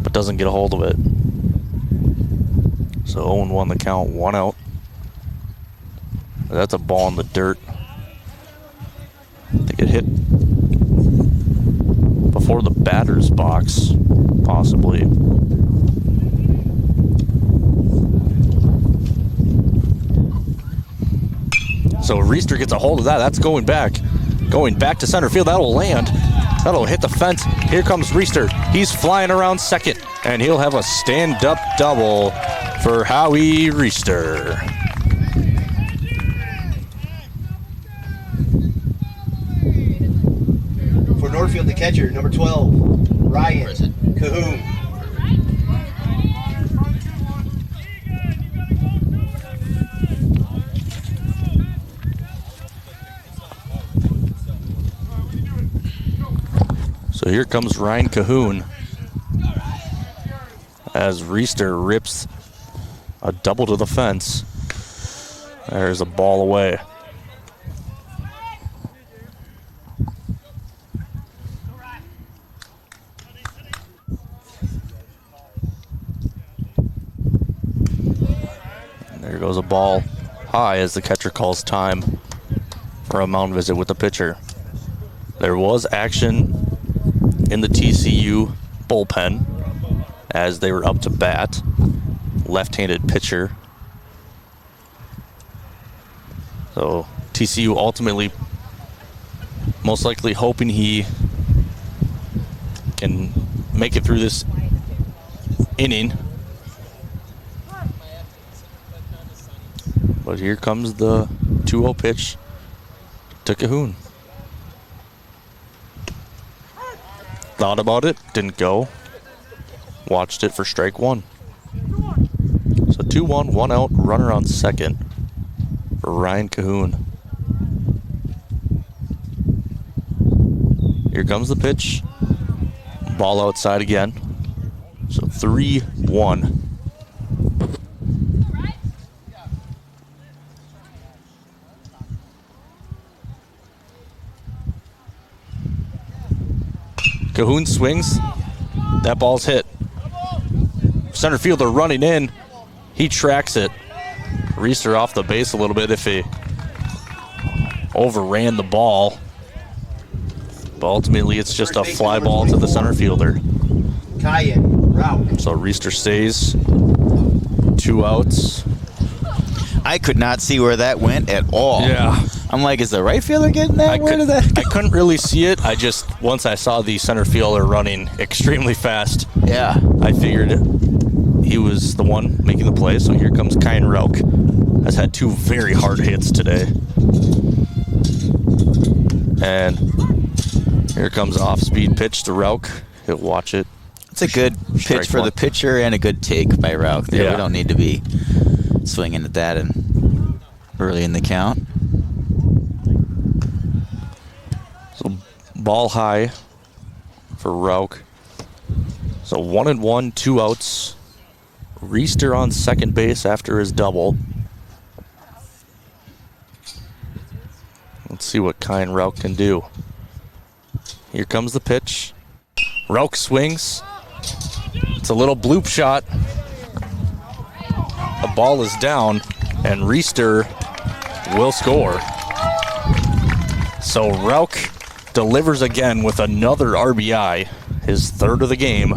but doesn't get a hold of it. So 0-1 the count, 1 out. That's a ball in the dirt. I think it hit before the batter's box, possibly. So Reister gets a hold of that. That's going back to center field. That'll land. That'll hit the fence. Here comes Reister. He's flying around second, and he'll have a stand-up double for Howie Reister.
For Northfield, the catcher, number 12, Ryan Cahoon.
So here comes Ryan Cahoon as Reister rips a double to the fence. There's a ball away. And there goes a ball high as the catcher calls time for a mound visit with the pitcher. There was action in the TCU bullpen as they were up to bat. Left-handed pitcher. So TCU ultimately most likely hoping he can make it through this inning. But here comes the 2-0 pitch to Cahoon. Thought about it, didn't go. Watched it for strike 1. So 2-1, 1 out, runner on second for Ryan Cahoon. Here comes the pitch. Ball outside again. So 3-1. Cahoon swings. That ball's hit. Center fielder running in. He tracks it. Reister off the base a little bit if he overran the ball. But ultimately, it's just a fly ball to the center fielder.
Cayenne, route.
So Reister stays. 2 outs.
I could not see where that went at all.
Yeah.
I'm like, is the right fielder getting that?
I couldn't really see it. Once I saw the center fielder running extremely fast,
yeah,
I figured he was the one making the play. So here comes Kyan Rauch. Has had 2 very hard hits today. And here comes off-speed pitch to Rauch. He'll watch it.
It's a good pitch for the pitcher and a good take by Rauch there.
Yeah.
We don't need to be swinging at that and early in the count.
So ball high for Rauch. So 1-1, 2 outs. Reister on second base after his double. Let's see what Kyan Rauch can do. Here comes the pitch. Rauch swings. It's a little bloop shot. The ball is down, and Reister will score. So Rauch delivers again with another RBI, his 3rd of the game.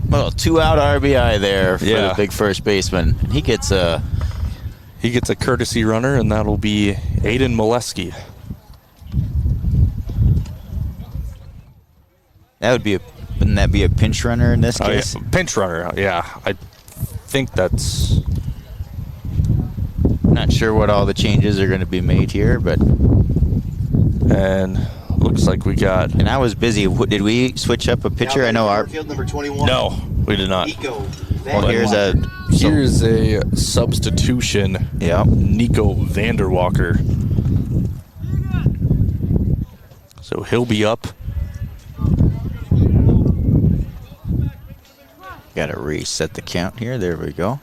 Well, 2-out RBI there for the big first baseman. He gets a
courtesy runner, and that'll be Aiden Molesky.
Wouldn't that be a pinch runner in this case?
Yeah, pinch runner, yeah. I think that's...
Not sure what all the changes are going to be made here, but...
And looks like we got...
And I was busy. Did we switch up a pitcher? I know our...
Field number 21.
No, we did not.
Well, here's
a substitution.
Yeah.
Nico Vanderwalker. So he'll be up.
Got to reset the count here. There we go.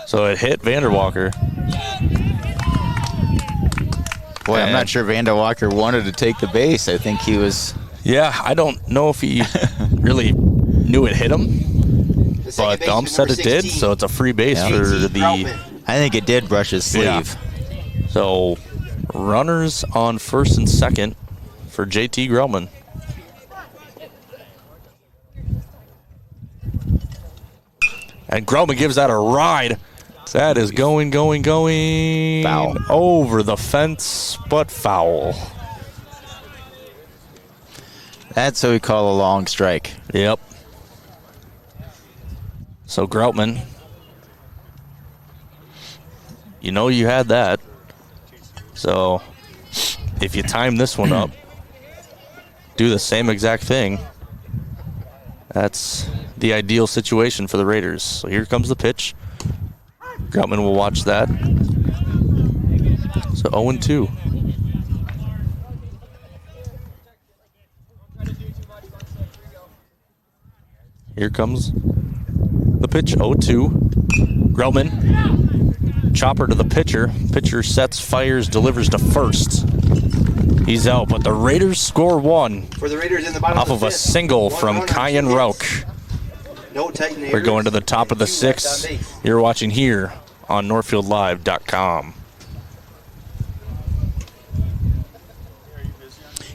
So it hit Vanderwalker.
Boy, I'm not sure Vanderwalker wanted to take the base. I think he was...
Yeah, I don't know if he really knew it hit him, but the ump said it did, so it's a free base for the...
I think it did brush his sleeve.
Yeah. So runners on first and second for JT Grellman. And Grellman gives that a ride. That is going
foul.
Over the fence, but foul.
That's what we call a long strike.
Yep. So Groutman, you know you had that. So if you time this one up, do the same exact thing, that's the ideal situation for the Raiders. So here comes the pitch. Groutman will watch that. So 0-2. Here comes the pitch, 0-2. Groutman, chopper to the pitcher. Pitcher sets, fires, delivers to first. He's out, but the Raiders score one
For the Raiders in the bottom
off of a
fifth.
single from Kyan Rauch.
No Titan
We're going to the top of the sixth. You're watching here on NorthfieldLive.com.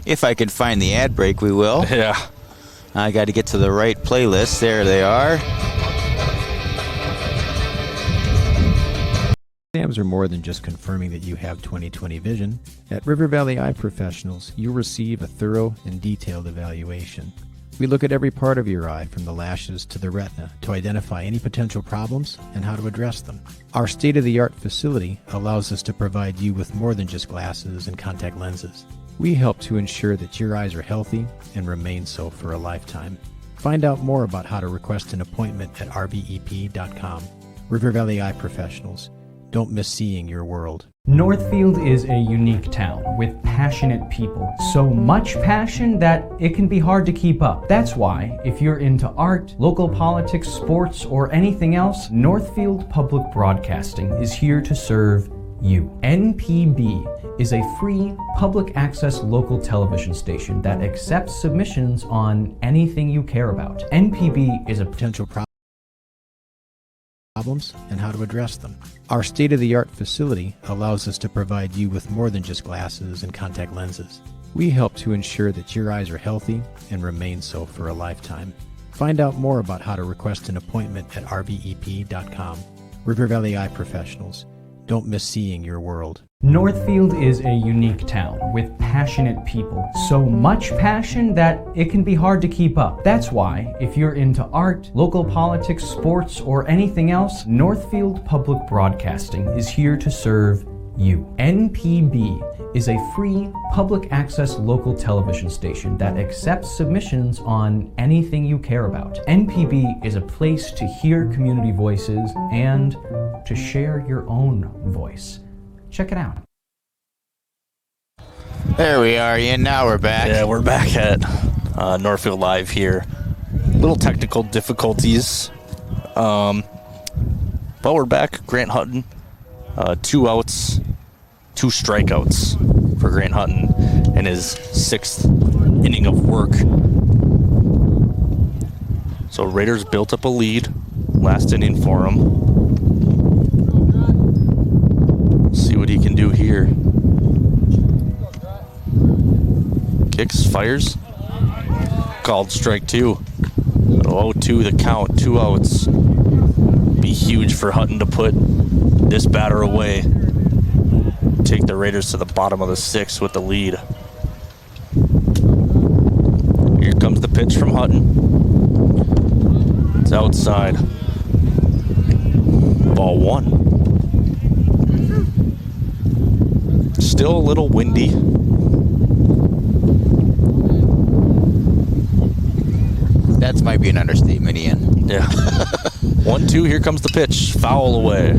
If I can find the ad break, we will.
Yeah.
I got to get to the right playlist. There they are.
Exams are more than just confirming that you have 20/20 vision. At River Valley Eye Professionals, you'll receive a thorough and detailed evaluation. We look at every part of your eye from the lashes to the retina to identify any potential problems and how to address them. Our state-of-the-art facility allows us to provide you with more than just glasses and contact lenses. We help to ensure that your eyes are healthy and remain so for a lifetime. Find out more about how to request an appointment at rvep.com. River Valley Eye Professionals. Don't miss seeing your world.
Northfield is a unique town with passionate people. So much passion that it can be hard to keep up. That's why, if you're into art, local politics, sports, or anything else, Northfield Public Broadcasting is here to serve you. NPB is a free public access local television station that accepts submissions on anything you care about. NPB is a
potential problems and how to address them. Our state-of-the-art facility allows us to provide you with more than just glasses and contact lenses. We help to ensure that your eyes are healthy and remain so for a lifetime. Find out more about how to request an appointment at rvep.com. River Valley Eye Professionals. Don't miss seeing your world.
Northfield is a unique town with passionate people. So much passion that it can be hard to keep up. That's why, if you're into art, local politics, sports, or anything else, Northfield Public Broadcasting is here to serve you. NPB is a free public access local television station that accepts submissions on anything you care about. NPB is a place to hear community voices and to share your own voice. Check it out.
There we are, Ian. Now we're back.
Yeah, we're back at Northfield Live here. Little technical difficulties. But we're back. Grant Hutton, 2 outs, 2 strikeouts for Grant Hutton in his 6th inning of work. So Raiders built up a lead last inning for him. See what he can do here. Kicks, fires. Called strike 2. 0-2 the count, 2 outs. Be huge for Hutton to put this batter away. take the Raiders to the bottom of the 6th with the lead. Here comes the pitch from Hutton. It's outside. Ball 1. Still a little windy.
That might be an understatement, Ian.
Yeah. 1-2, here comes the pitch. Foul away.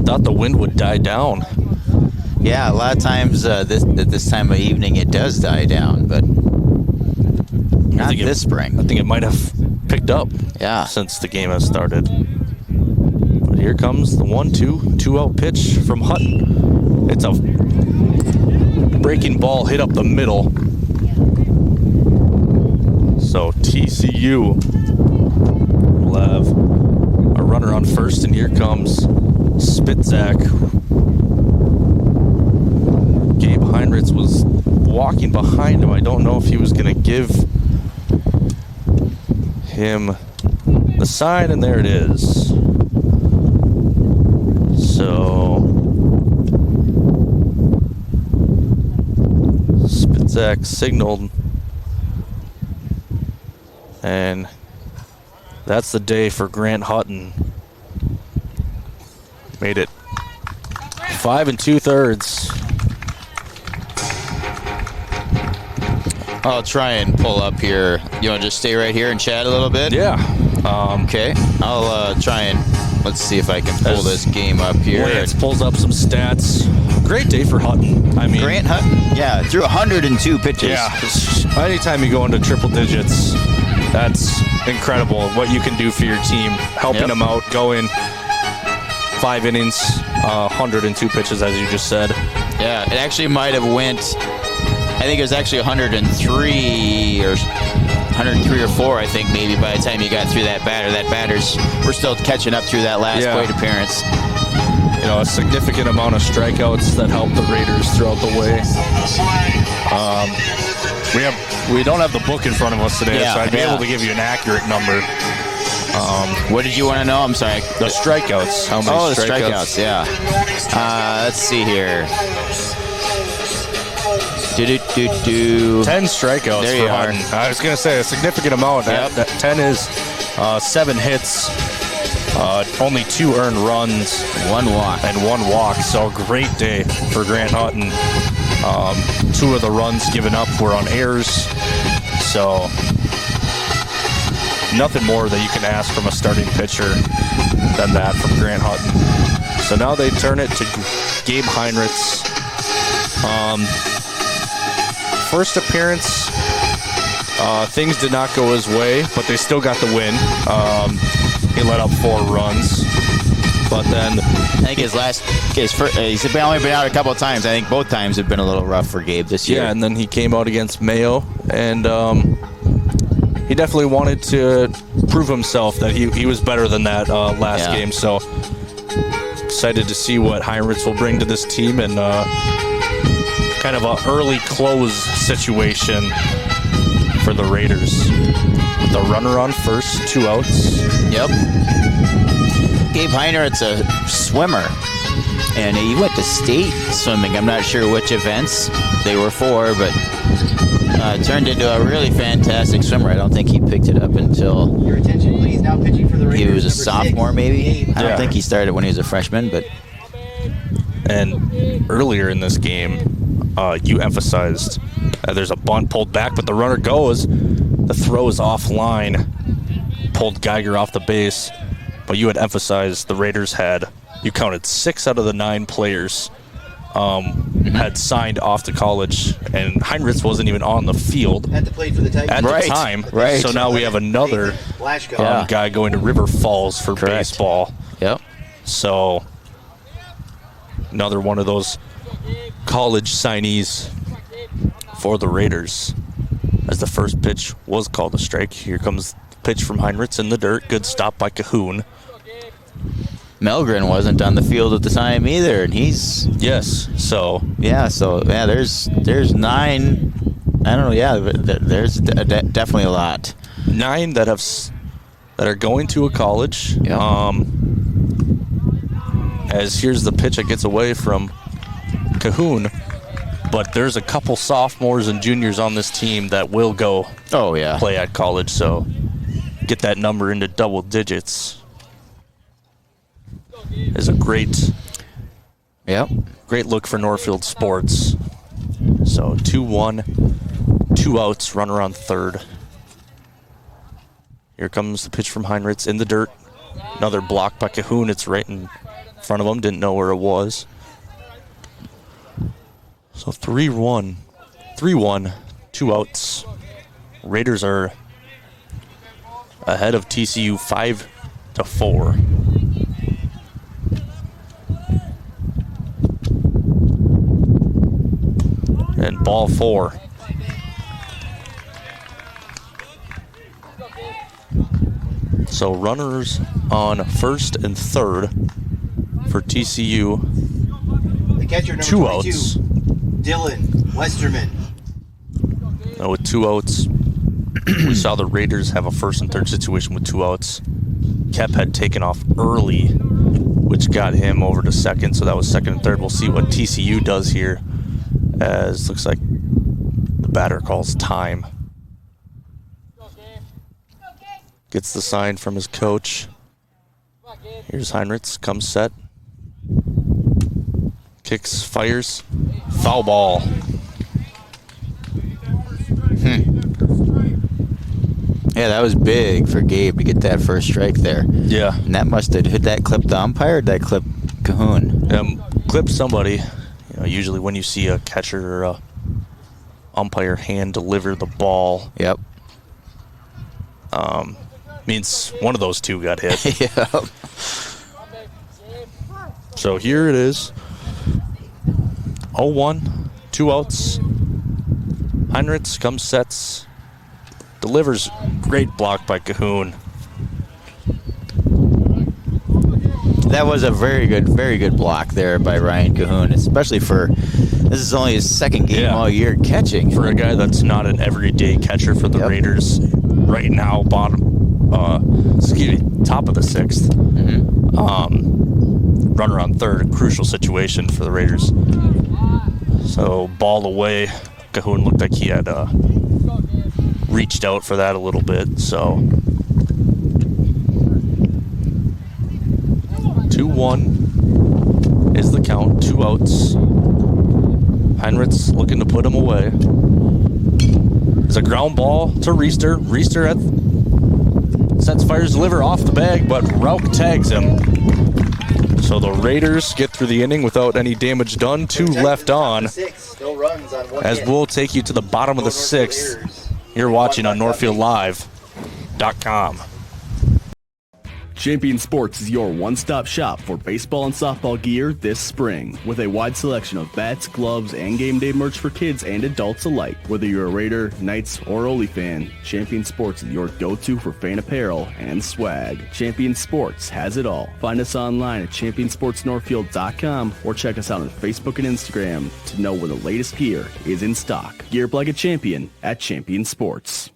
Thought the wind would die down.
Yeah, a lot of times this time of evening it does die down, but not this spring.
I think it might have picked up since the game has started. But here comes the 1-2, 2-out pitch from Hutton. It's a breaking ball hit up the middle. So TCU will have a runner on first, and here comes Spitzak. Gabe Heinrichs was walking behind him. I don't know if he was going to give him the sign, and there it is. So Spitzak signaled, and that's the day for Grant Hutton. Made it 5 2/3.
I'll try and pull up here. You want to just stay right here and chat a little bit?
Yeah.
Okay. I'll try and let's see if I can pull this game up here.
Lance pulls up some stats. Great day for Hutton. I mean,
Grant Hutton, yeah, threw 102 pitches.
Yeah. Anytime you go into triple digits, that's incredible what you can do for your team. Helping them out, going 5 innings, 102 pitches, as you just said.
Yeah, it actually might have went. I think it was actually 103 or 4, I think, maybe, by the time you got through that batter. We're still catching up through that last plate appearance.
You know, a significant amount of strikeouts that helped the Raiders throughout the way. We don't have the book in front of us today, so I'd be able to give you an accurate number.
What did you want to know? I'm sorry.
The strikeouts. How many
strikeouts, yeah. Let's see here. 10
strikeouts
there
for
you
Hutton. I was going to say a significant amount. That 10 is 7 hits, only 2 earned runs,
1 walk.
And 1 walk. So great day for Grant Hutton. 2 of the runs given up were on errors. So nothing more that you can ask from a starting pitcher than that from Grant Hutton. So now they turn it to Gabe Heinrichs. First appearance, things did not go his way, but they still got the win. He let up 4 runs, but then
I think he's only been out a couple of times. I think both times have been a little rough for Gabe this year.
Yeah, and then he came out against Mayo, and he definitely wanted to prove himself that he was better than that last game. So excited to see what Heinrichs will bring to this team, and kind of an early close situation for the Raiders. With a runner on first, 2 outs.
Yep. Gabe Heinrichs a swimmer, and he went to state swimming. I'm not sure which events they were for, but turned into a really fantastic swimmer. I don't think he picked it up until
Your attention, please. Now pitching for the Raiders.
he was a
number 6,
sophomore, maybe. I don't
Yeah.
think he started when he was a freshman, but.
And earlier in this game, you emphasized there's a bunt pulled back, but the runner goes. The throw is offline, pulled Geiger off the base. But you had emphasized the Raiders you counted 6 out of the 9 players had signed off to college, and Heinrichs wasn't even on the field
At the plate for the Titans.
at the time.
Right.
So now we have another guy going to River Falls for baseball.
Yep.
So another one of those college signees for the Raiders, as the first pitch was called a strike. Here comes the pitch from Heinrichs in the dirt. Good stop by Cahoon.
Melgren wasn't on the field at the time either, and he's
so
there's 9. I don't know. Yeah, there's definitely a lot.
9 that are going to a college.
Yep.
as here's the pitch that gets away from Cahoon. But there's a couple sophomores and juniors on this team that will go play at college, so get that number into double digits is a great look for Northfield sports. So 2-1, 2 outs, runner on third. Here comes the pitch from Heinrichs in the dirt. Another block by Cahoon. It's right in front of him. Didn't know where it was. So 3-1, 2 outs. Raiders are ahead of TCU 5-4. And ball 4. So runners on first and third for TCU.
The catcher, number
2
22,
outs.
Dylan Westerman.
Now with 2 outs, we saw the Raiders have a first and third situation with 2 outs. Kep had taken off early, which got him over to second, so that was second and third. We'll see what TCU does here, as looks like the batter calls time. Gets the sign from his coach. Here's Heinrichs, comes set. Kicks, fires, foul ball.
Yeah, that was big for Gabe to get that first strike there.
Yeah.
And that must have, did that clip the umpire or did that clip Cahoon?
Clip somebody. You know, usually when you see a catcher or a umpire hand deliver the ball.
Yep.
Means one of those two got hit.
Yep.
So here it is. 0-1, 2 outs. Heinrichs comes, sets, delivers. Great block by Cahoon.
That was a very good block there by Ryan Cahoon, especially for, this is only his second game all year catching.
For a guy that's not an everyday catcher for the Raiders right now, top of the 6th. Runner on third, a crucial situation for the Raiders. So ball away. Cahoon looked like he had reached out for that a little bit. So 2-1 is the count. 2 outs. Heinrichs looking to put him away. It's a ground ball to Reister. Reister sets, fires, deliver off the bag, but Rauch tags him. So the Raiders get through the inning without any damage done. 2 left on. As we'll take you to the bottom of the 6th. You're watching on NorthfieldLive.com.
Champion Sports is your one-stop shop for baseball and softball gear this spring, with a wide selection of bats, gloves, and game day merch for kids and adults alike. Whether you're a Raider, Knights, or Ole fan, Champion Sports is your go-to for fan apparel and swag. Champion Sports has it all. Find us online at championsportsnorthfield.com or check us out on Facebook and Instagram to know where the latest gear is in stock. Gear up like a champion at Champion Sports.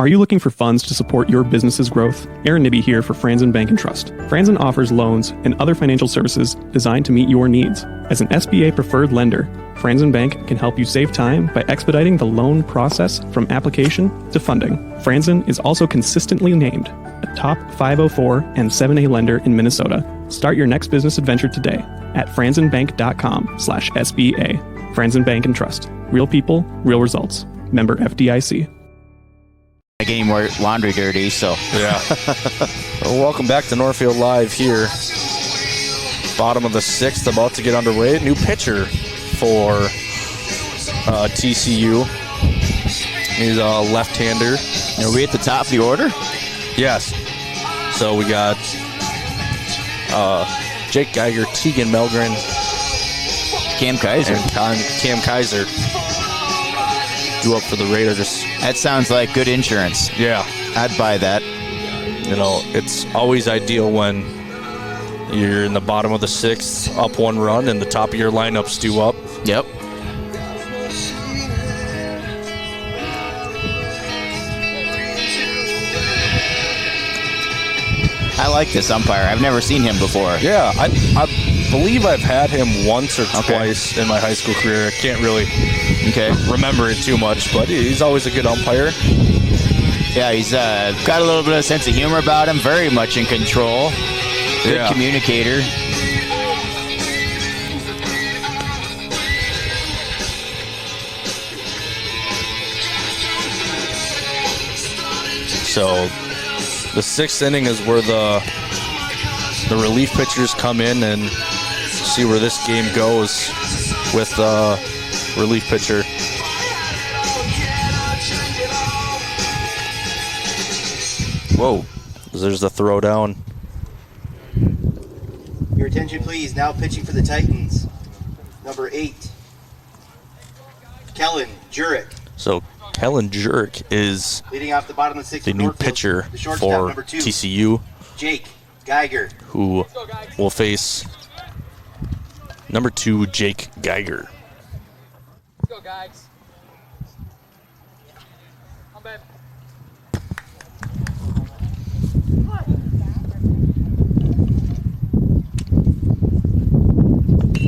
Are you looking for funds to support your business's growth? Aaron Nibby here for Franzen Bank & Trust. Franzen offers loans and other financial services designed to meet your needs. As an SBA preferred lender, Franzen Bank can help you save time by expediting the loan process from application to funding. Franzen is also consistently named a top 504 and 7A lender in Minnesota. Start your next business adventure today at franzenbank.com/SBA. Franzen Bank & Trust. Real people, real results. Member FDIC.
Getting more laundry dirty, so.
Yeah. Well, welcome back to Northfield Live here. Bottom of the 6th, about to get underway. New pitcher for TCU. He's a left-hander.
Are we at the top of the order?
Yes. So we got Jake Geiger, Tegan Melgren,
Cam Kaiser.
And Cam Kaiser. Due up for the Raiders.
That sounds like good insurance.
Yeah.
I'd buy that.
You know, it's always ideal when you're in the bottom of the 6th, up 1 run, and the top of your lineup's due up.
Yep. I like this umpire. I've never seen him before.
Yeah, I believe I've had him once or twice in my high school career. I can't really remember it too much, but he's always a good umpire.
Yeah, he's got a little bit of sense of humor about him. Very much in control. Good communicator.
So the 6th inning is where the relief pitchers come in and see where this game goes with the relief pitcher. Whoa, there's the throw down.
Your attention, please. Now pitching for the Titans, number 8, Kellen Jurek.
So Kellen Jurek is
Leading off the bottom of the 6th,
the new
Northfield,
pitcher
the shortstop,
for
number 2,
TCU,
Jake Geiger.
who will face number 2, Jake Geiger.
Let's go, guys.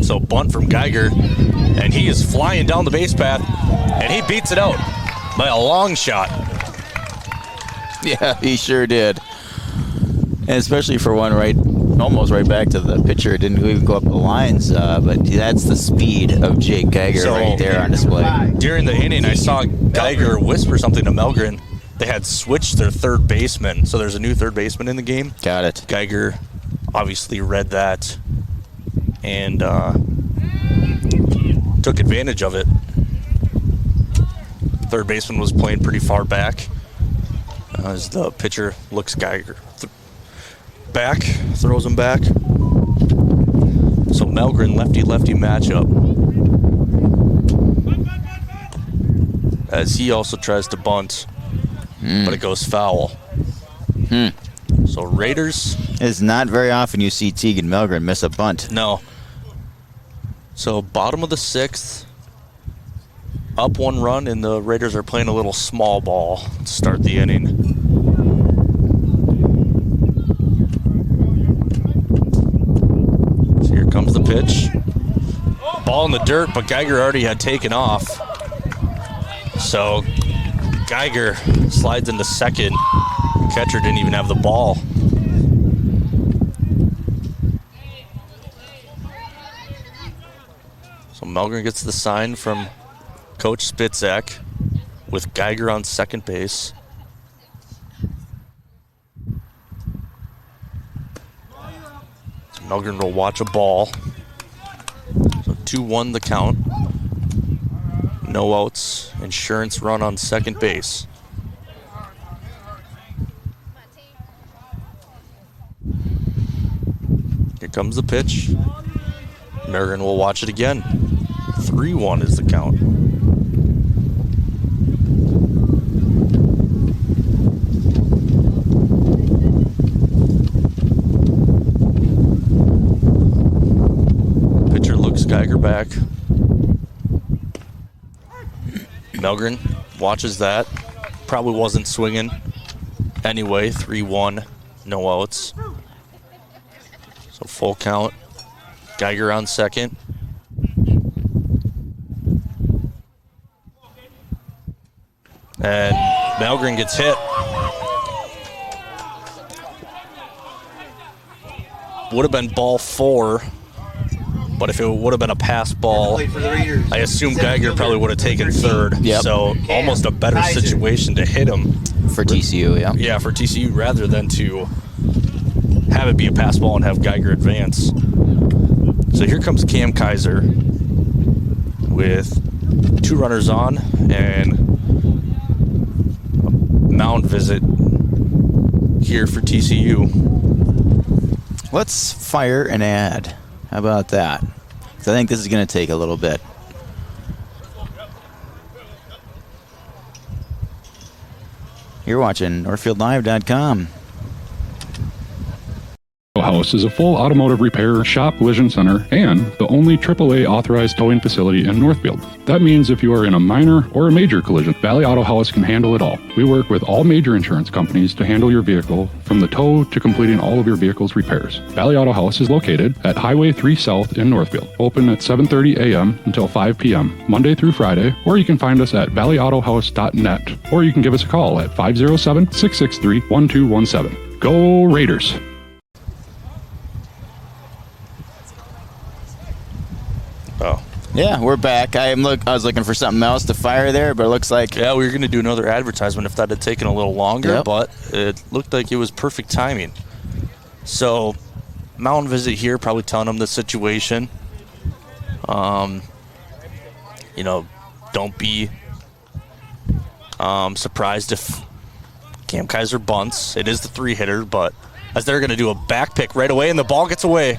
So bunt from Geiger, and he is flying down the base path, and he beats it out by a long shot.
Yeah, he sure did. And especially for one almost right back to the pitcher. It didn't even go up the lines, but that's the speed of Jake Geiger right there on display.
During the inning, I saw Geiger whisper something to Melgren. They had switched their third baseman, so there's a new third baseman in the game.
Got it.
Geiger obviously read that and took advantage of it. Third baseman was playing pretty far back as the pitcher looks Geiger back, throws him back. So Melgren lefty-lefty matchup as he also tries to bunt, but it goes foul. So Raiders.
It's not very often you see Tegan Melgren miss a bunt.
No. So bottom of the 6th, up 1 run, and the Raiders are playing a little small ball to start the inning. So here comes the pitch. Ball in the dirt, but Geiger already had taken off. So Geiger slides into second. Catcher didn't even have the ball. So Melgren gets the sign from Coach Spitzak with Geiger on second base. So Melgren will watch a ball. So 2-1 the count. No outs. Insurance run on second base. Here comes the pitch. Melgren will watch it again. 3-1 is the count. Pitcher looks Geiger back. Melgren watches that. Probably wasn't swinging. Anyway, 3-1, no outs. So full count. Geiger on second. And Melgren gets hit. Would have been ball 4, but if it would have been a pass ball, I assume Geiger probably would have taken third.
Yep.
So almost a better situation to hit him.
For TCU, yeah.
Yeah, for TCU rather than to have it be a pass ball and have Geiger advance. So here comes Cam Kaiser with 2 runners on and a mound visit here for TCU.
Let's fire an ad. How about that? Because I think this is going to take a little bit. You're watching NorthfieldLive.com.
How House is a full automotive repair shop, collision center, and the only AAA authorized towing facility in Northfield. That means if you are in a minor or a major collision, Valley Auto House can handle it all. We work with all major insurance companies to handle your vehicle from the tow to completing all of your vehicle's repairs. Valley Auto House is located at Highway 3 South in Northfield, open at 7:30 a.m. until 5 p.m., Monday through Friday, or you can find us at valleyautohouse.net, or you can give us a call at 507-663-1217. Go Raiders!
Oh.
Yeah, we're back. I was looking for something else to fire there, but it looks like...
Yeah, we were going to do another advertisement if that had taken a little longer,
Yep.
but it looked like it was perfect timing. So, mountain visit here, probably telling them the situation. Don't be surprised if Cam Kaiser bunts. It is the 3-hitter, but as they're going to do a back pick right away, and the ball gets away.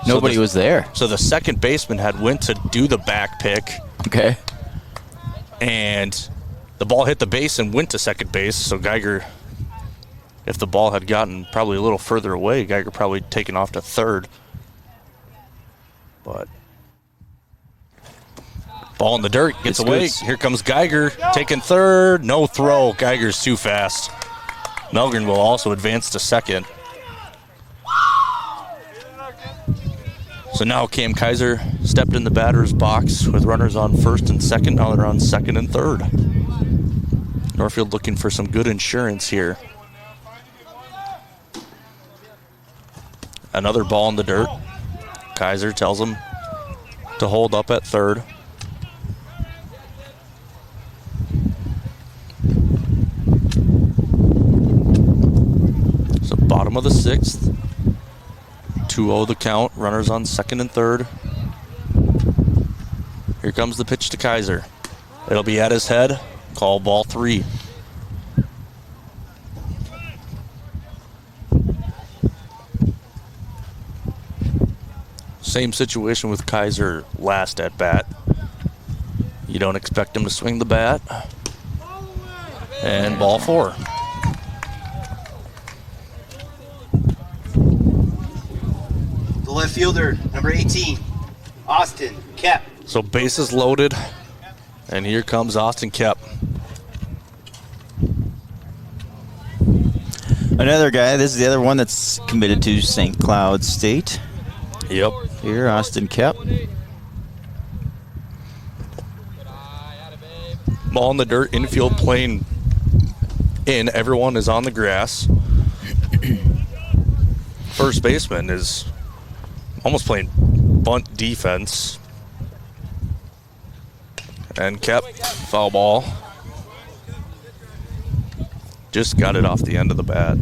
Nobody was there.
So the second baseman went to do the back pick.
Okay.
And the ball hit the base and went to second base. So Geiger, if the ball had gotten probably a little further away, Geiger probably taken off to third. But ball in the dirt, gets away. Here comes Geiger, taking third. No throw. Geiger's too fast. Melgren will also advance to second. So now Cam Kaiser stepped in the batter's box with runners on first and second. Now they're on second and third. Northfield looking for some good insurance here. Another ball in the dirt. Kaiser tells him to hold up at third. So bottom of the sixth. 2-0 the count. Runners on second and third. Here comes the pitch to Kaiser. It'll be at his head. Call ball 3. Same situation with Kaiser last at bat. You don't expect him to swing the bat. And ball 4.
The left fielder, number 18, Austin Kep.
So bases loaded, and here comes Austin Kep.
Another guy, this is the other one that's committed to St. Cloud State.
Yep.
Here, Austin Kep.
Ball in the dirt, infield playing in. Everyone is on the grass. First baseman is almost playing bunt defense. And Kep, foul ball. Just got it off the end of the bat.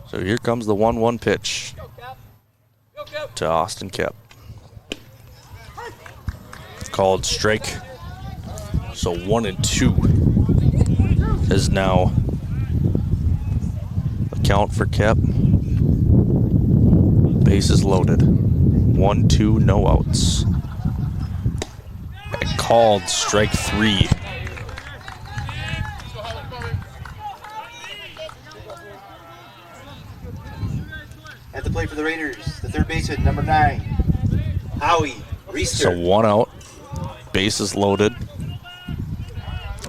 So here comes the 1-1 pitch to Austin Kep. Called strike. So 1-2 is now the count for Kep. Bases loaded. 1-2, no outs. And called strike 3.
At the plate for the Raiders, the third baseman, number 9, Howie Reister.
So 1 out. Bases loaded.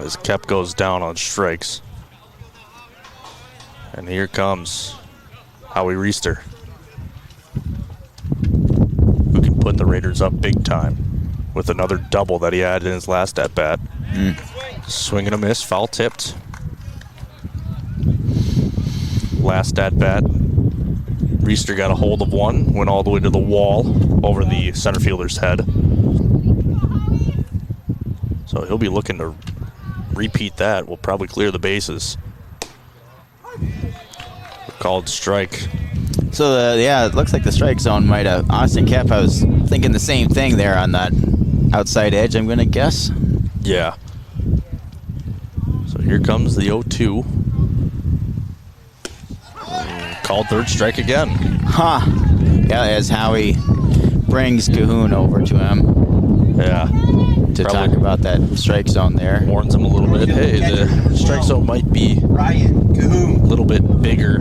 As Kep goes down on strikes. And here comes Howie Reister, who can put the Raiders up big time with another double that he had in his last at-bat. Swing and a miss, foul tipped. Last at-bat, Reister got a hold of one, went all the way to the wall over the center fielder's head. So he'll be looking to repeat that. Will probably clear the bases. Called strike.
So, it looks like the strike zone might have... Austin Kep, I was thinking the same thing there on that outside edge, I'm going to guess.
Yeah. So here comes the 0-2. Called third strike again.
Huh. Yeah, as Howie brings Cahoon over to him.
Yeah.
to talk about that strike zone there.
Warns him a little bit. Hey, the strike zone might be a little bit bigger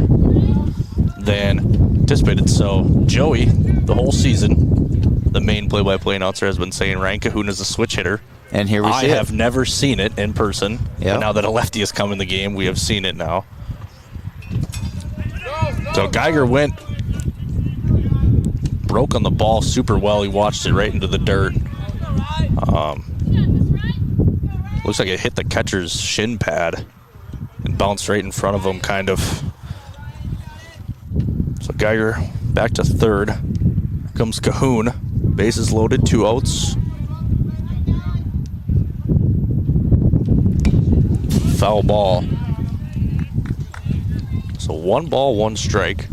than anticipated. So Joey, the whole season, the main play-by-play announcer, has been saying Ryan Cahoon is a switch hitter.
And here we see
I have never seen it in person.
Yep.
But now that a lefty has come in the game, we have seen it now. So Geiger broke on the ball super well. He watched it right into the dirt. Looks like it hit the catcher's shin pad and bounced right in front of him, kind of. So Geiger back to third. Here comes Cahoon. Bases loaded, 2 outs. Foul ball. So 1 ball, 1 strike.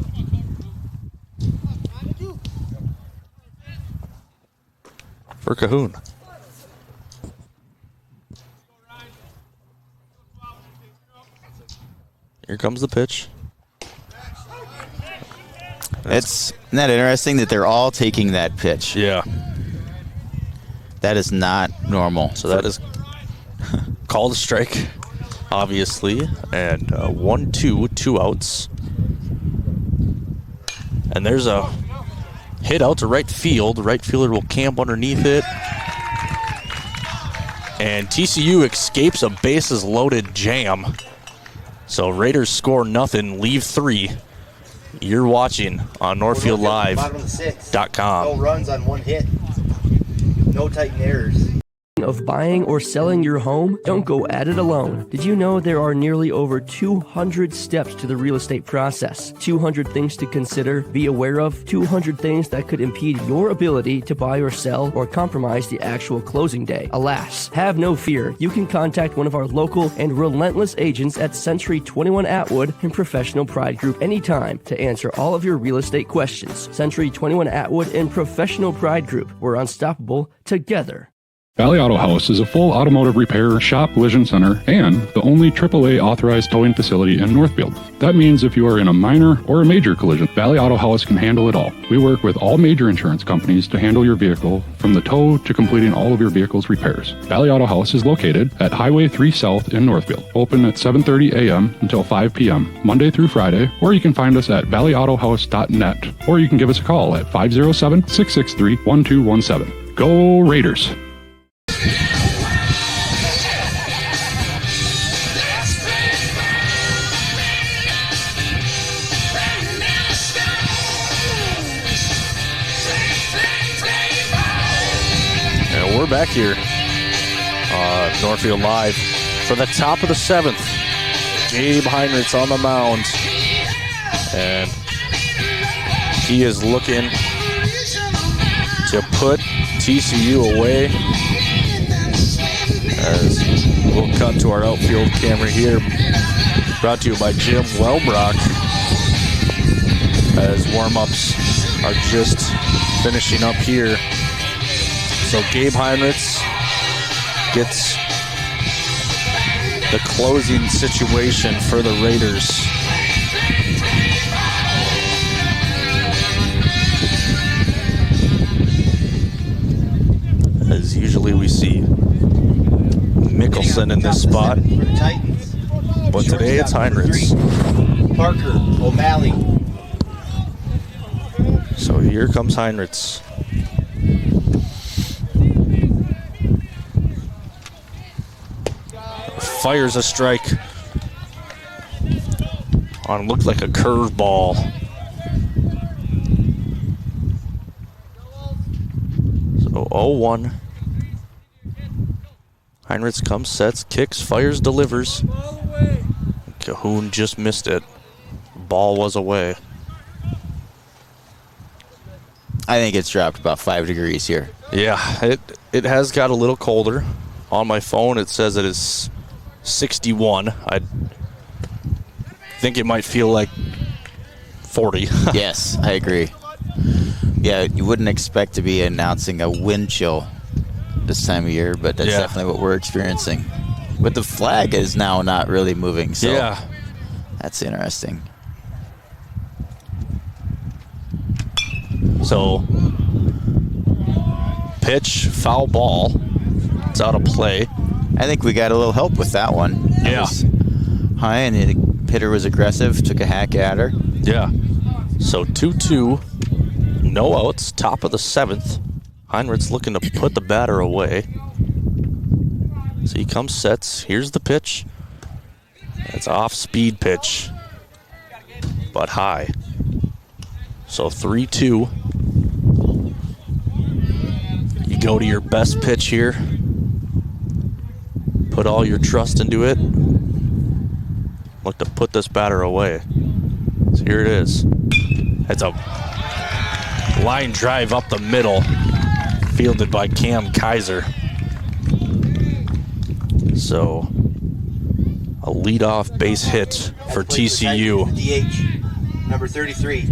For Cahoon. Here comes the pitch.
Isn't that interesting that they're all taking that pitch?
Yeah.
That is not normal.
So that is called a strike, obviously. And 1-2, 2 outs. And there's a hit out to right field. The right fielder will camp underneath it. And TCU escapes a bases loaded jam. So Raiders score nothing, leave 3. You're watching on NorthfieldLive.com.
No runs on 1 hit. No Titan errors.
Of buying or selling your home? Don't go at it alone. Did you know there are nearly over 200 steps to the real estate process? 200 things to consider, be aware of, 200 things that could impede your ability to buy or sell or compromise the actual closing day. Alas, have no fear. You can contact one of our local and relentless agents at Century 21 Atwood and Professional Pride Group anytime to answer all of your real estate questions. Century 21 Atwood and Professional Pride Group. We're unstoppable together.
Valley Auto House is a full automotive repair, shop, collision center, and the only AAA authorized towing facility in Northfield. That means if you are in a minor or a major collision, Valley Auto House can handle it all. We work with all major insurance companies to handle your vehicle from the tow to completing all of your vehicle's repairs. Valley Auto House is located at Highway 3 South in Northfield, open at 7:30 a.m. until 5 p.m., Monday through Friday, or you can find us at valleyautohouse.net, or you can give us a call at 507-663-1217. Go Raiders!
And we're back here, Northfield Live, for the top of the 7th. Gabe Heinrich's on the mound, and he is looking to put TCU away. As we'll cut to our outfield camera here, brought to you by Jim Welbrock, as warm-ups are just finishing up here. So Gabe Heinrich gets the closing situation for the Raiders. As usually we see Mickelson in this spot, but today it's Heinrich.
Parker, O'Malley.
So here comes Heinrich. Fires a strike on looked like a curveball. So 0-1. Heinrich comes, sets, kicks, fires, delivers. Cahoon just missed it. Ball was away.
I think it's dropped about 5 degrees here.
Yeah, it has got a little colder. On my phone it says it is 61. I think it might feel like 40.
Yes, I agree. Yeah, you wouldn't expect to be announcing a wind chill this time of year, but that's definitely what we're experiencing. But the flag is now not really moving, so
yeah,
that's interesting.
So pitch, foul ball It's out of play.
I think we got a little help with that one.
Yeah.
High, and the hitter was aggressive, took a hack at her.
Yeah. So 2-2, no outs, top of the 7th. Heinrich's looking to put the batter away. So he comes, sets. Here's the pitch. It's off-speed pitch, but high. So 3-2. You go to your best pitch here. Put all your trust into it. Look to put this batter away. So here it is. It's a line drive up the middle, fielded by Cam Kaiser. So a leadoff base hit for TCU.
DH, number 33,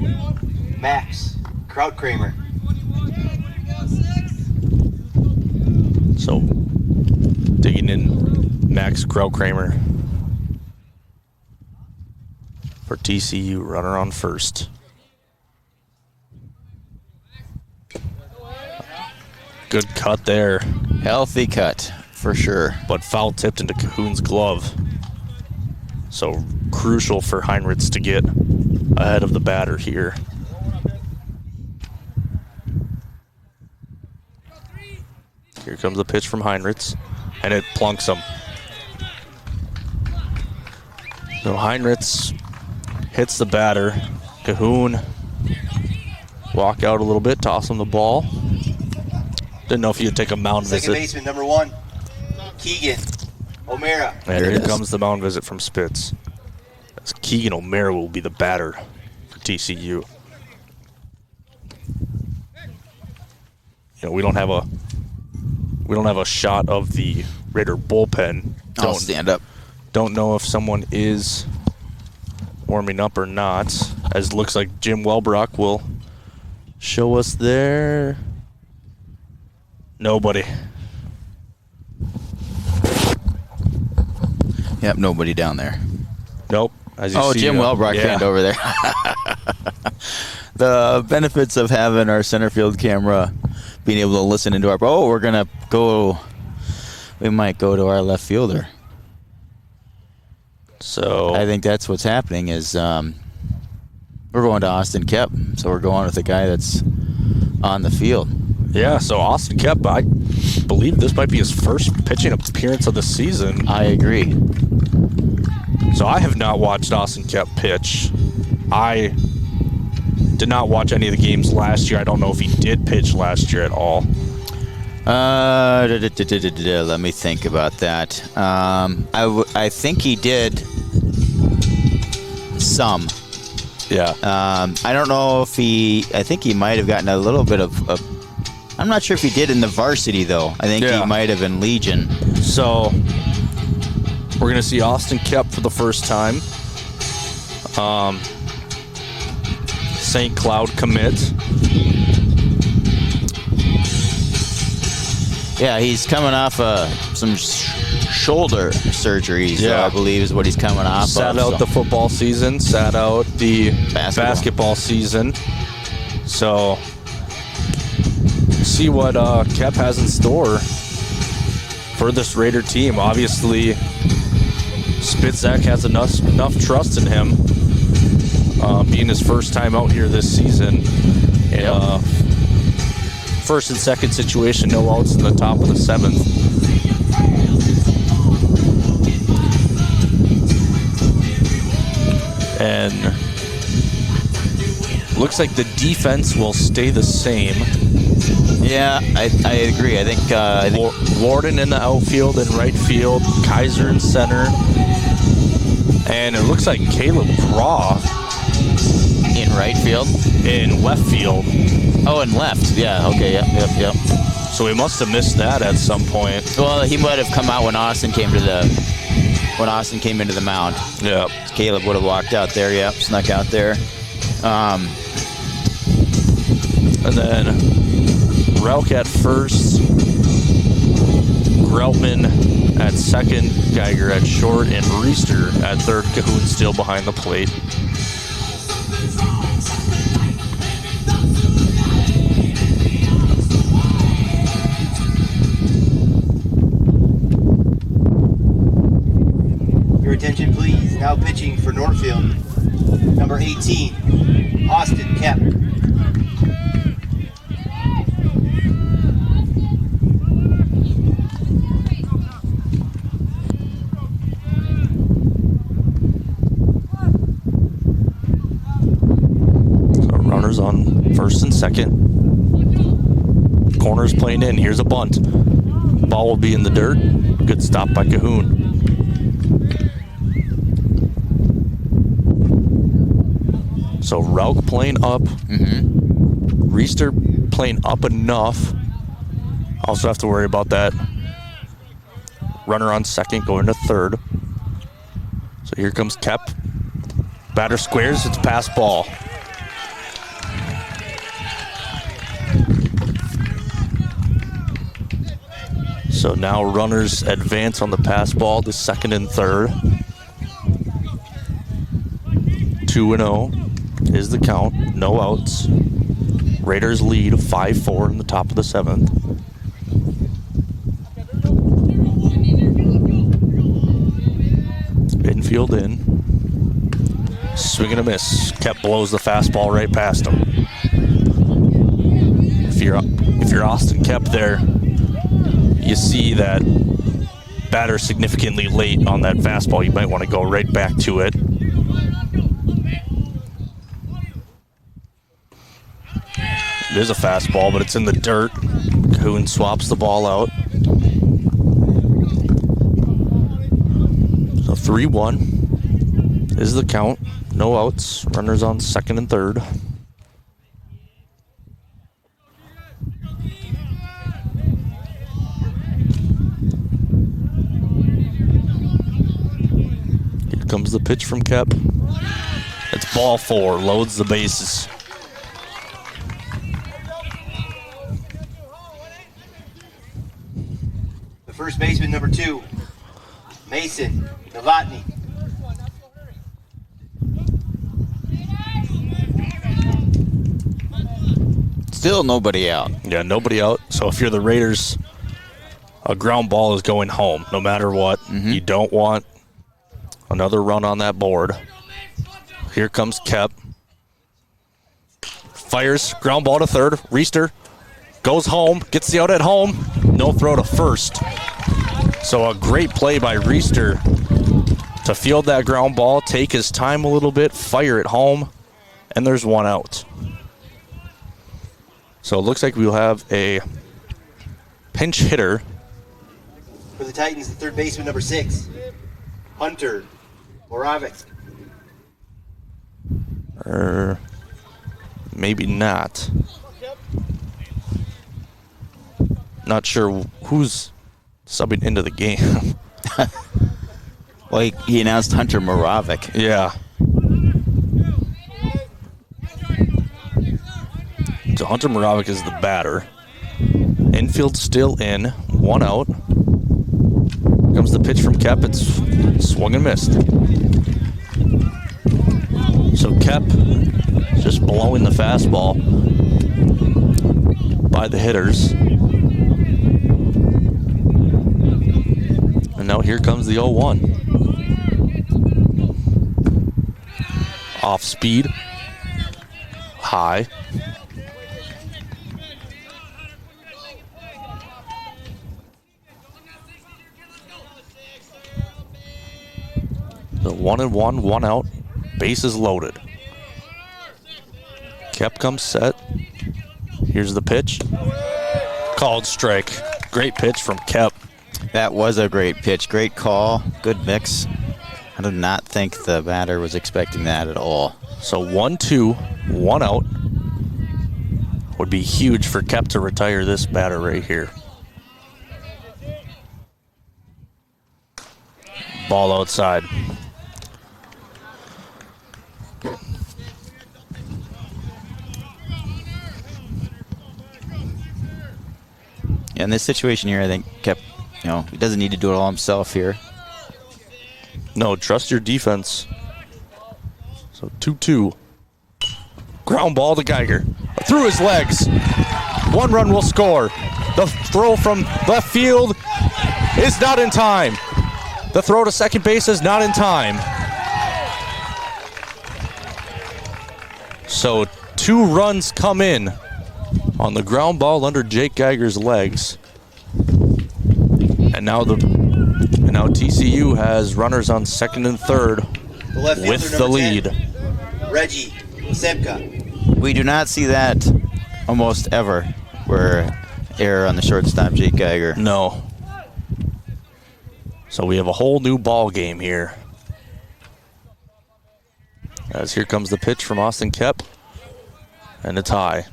Max Krautkramer.
So digging in Max Krautkramer for TCU, runner on first. Good cut there.
Healthy cut, for sure.
But foul tipped into Cahoon's glove. So crucial for Heinrich to get ahead of the batter here. Here comes the pitch from Heinrich, and it plunks him. So Heinrich hits the batter. Cahoon walk out a little bit, toss him the ball. Didn't know if you'd take a mound visit.
Second baseman, number 1, Keegan O'Mara.
And here comes the mound visit from Spitz. As Keegan O'Mara will be the batter for TCU. You know, we don't have a shot of the Raider bullpen.
I'll stand up.
Don't know if someone is warming up or not. As it looks like Jim Welbrock will show us there. Nobody.
Yep, nobody down there.
Nope. As you see,
Jim Welbrock fanned over there. The benefits of having our center field camera, being able to listen into our... Oh, we're going to go... We might go to our left fielder.
So
I think that's what's happening is we're going to Austin Kep. So we're going with a guy that's on the field.
Yeah, so Austin Kep, I believe this might be his first pitching appearance of the season.
I agree.
So I have not watched Austin Kep pitch. I did not watch any of the games last year. I don't know if he did pitch last year at all.
Let me think about that. I think he did some.
Yeah.
I don't know if I think he might have gotten a little bit of I'm not sure if he did in the varsity, though. I think he might have in Legion.
So we're going to see Austin Kep for the first time. St. Cloud commit.
Yeah, he's coming off some shoulder surgeries, I believe is what he's coming off
Sat out the football season, sat out the basketball season. So see what Kep has in store for this Raider team. Obviously, Spitzak has enough trust in him, being his first time out here this season. First and second situation, no outs in the top of the 7th. And looks like the defense will stay the same.
Yeah, I agree. I think
Warden in the outfield and right field, Kaiser in center, and it looks like Caleb Craw
in right field,
in left field.
Oh, and left. Yeah. Okay. Yep.
So we must have missed that at some point.
Well, he might have come out when Austin came into the mound.
Yeah.
Caleb would have walked out there. Yep. Snuck out there.
And then Relk at first, Groutman at second, Geiger at short, and Reister at third. Cahoon still behind the plate.
Your attention, please. Now pitching for Northfield, number 18, Austin Kemp.
So runners on first and second. Corner's playing in. Here's a bunt. Ball will be in the dirt. Good stop by Cahoon. So Rauk playing up. Reister playing up enough. Also have to worry about that. Runner on second going to third. So here comes Kep. Batter squares. It's pass ball. So now runners advance on the pass ball to second and third. 2-0 is the count. No outs. Raiders lead 5-4 in the top of the seventh. Infield in. Swing and a miss. Kep blows the fastball right past him. If you're Austin Kep there, you see that batter significantly late on that fastball. You might want to go right back to it. It is a fastball, but it's in the dirt. Cahoon swaps the ball out. So 3-1 is the count. No outs. Runners on second and third. Here comes the pitch from Kep. It's ball four. Loads the bases.
First baseman, number 2, Mason Novotny.
Still nobody out.
Yeah, nobody out. So if you're the Raiders, a ground ball is going home no matter what. You don't want another run on that board. Here comes Kep. Fires, ground ball to third. Reister goes home, gets the out at home. No throw to first. So a great play by Reister to field that ground ball, take his time a little bit, fire it home, and there's one out. So it looks like we'll have a pinch hitter.
For the Titans, the third baseman, number 6, Hunter Moravec.
Maybe not. Not sure who's subbing into the game.
Well, he announced Hunter Moravec.
Yeah. So Hunter Moravec is the batter. Infield still in. One out. Comes the pitch from Kep. It's swung and missed. So Kep just blowing the fastball by the hitters. And now here comes the 0-1. Off speed. High. The 1-1, one out. Bases loaded. Kep comes set. Here's the pitch. Called strike. Great pitch from Kep.
That was a great pitch. Great call. Good mix. I do not think the batter was expecting that at all.
So 1-2, one out. Would be huge for Kep to retire this batter right here. Ball outside.
Yeah, in this situation here, I think Kep, he doesn't need to do it all himself here.
No, trust your defense. So 2-2. Ground ball to Geiger. Through his legs. One run will score. The throw from left field is not in time. The throw to second base is not in time. So 2 runs come in on the ground ball under Jake Geiger's legs. And now TCU has runners on second and third with the lead.
10, Reggie Semka.
We do not see that almost ever, where error on the shortstop, Jake Geiger.
No. So we have a whole new ball game here. As here comes the pitch from Austin Kep, and a tie.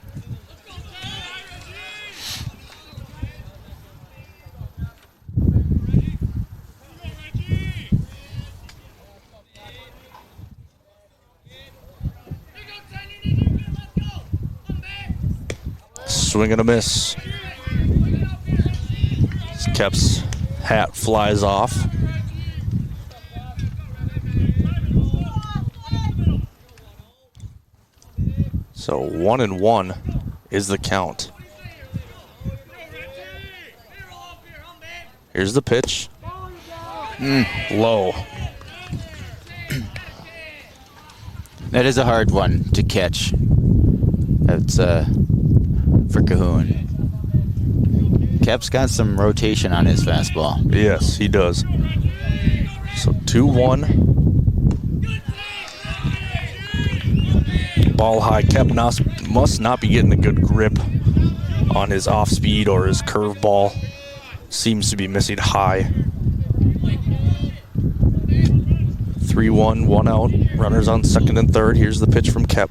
Swing and a miss. Kep's hat flies off. So 1-1 is the count. Here's the pitch. Low.
That is a hard one to catch. That's for Cahoon. Kep's got some rotation on his fastball.
Yes, he does. So 2-1. Ball high. Kep must not be getting a good grip on his off speed or his curveball. Seems to be missing high. 3-1, 1 out. Runners on second and third. Here's the pitch from Kep.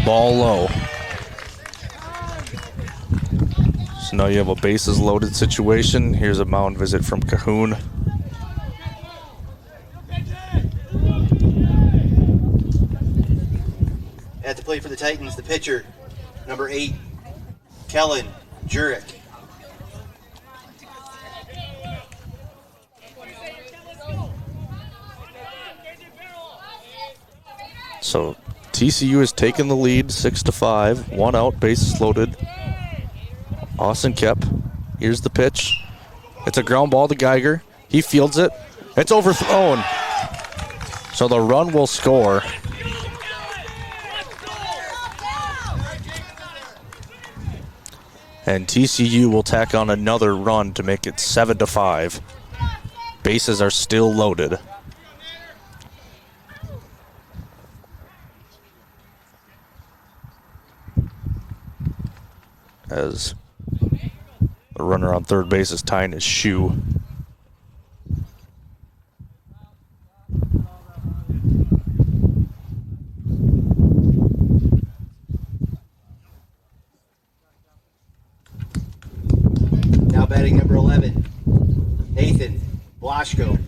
Ball low. So now you have a bases loaded situation. Here's a mound visit from Cahoon.
At the plate for the Titans, the pitcher, number 8, Kellen Jurek.
So TCU has taken the lead 6-5. 1 out, bases loaded. Austin Kep. Here's the pitch. It's a ground ball to Geiger. He fields it. It's overthrown. So the run will score. And TCU will tack on another run to make it 7-5. Bases are still loaded. As the runner on third base is tying his shoe.
Now batting number 11, Nathan Blaschko.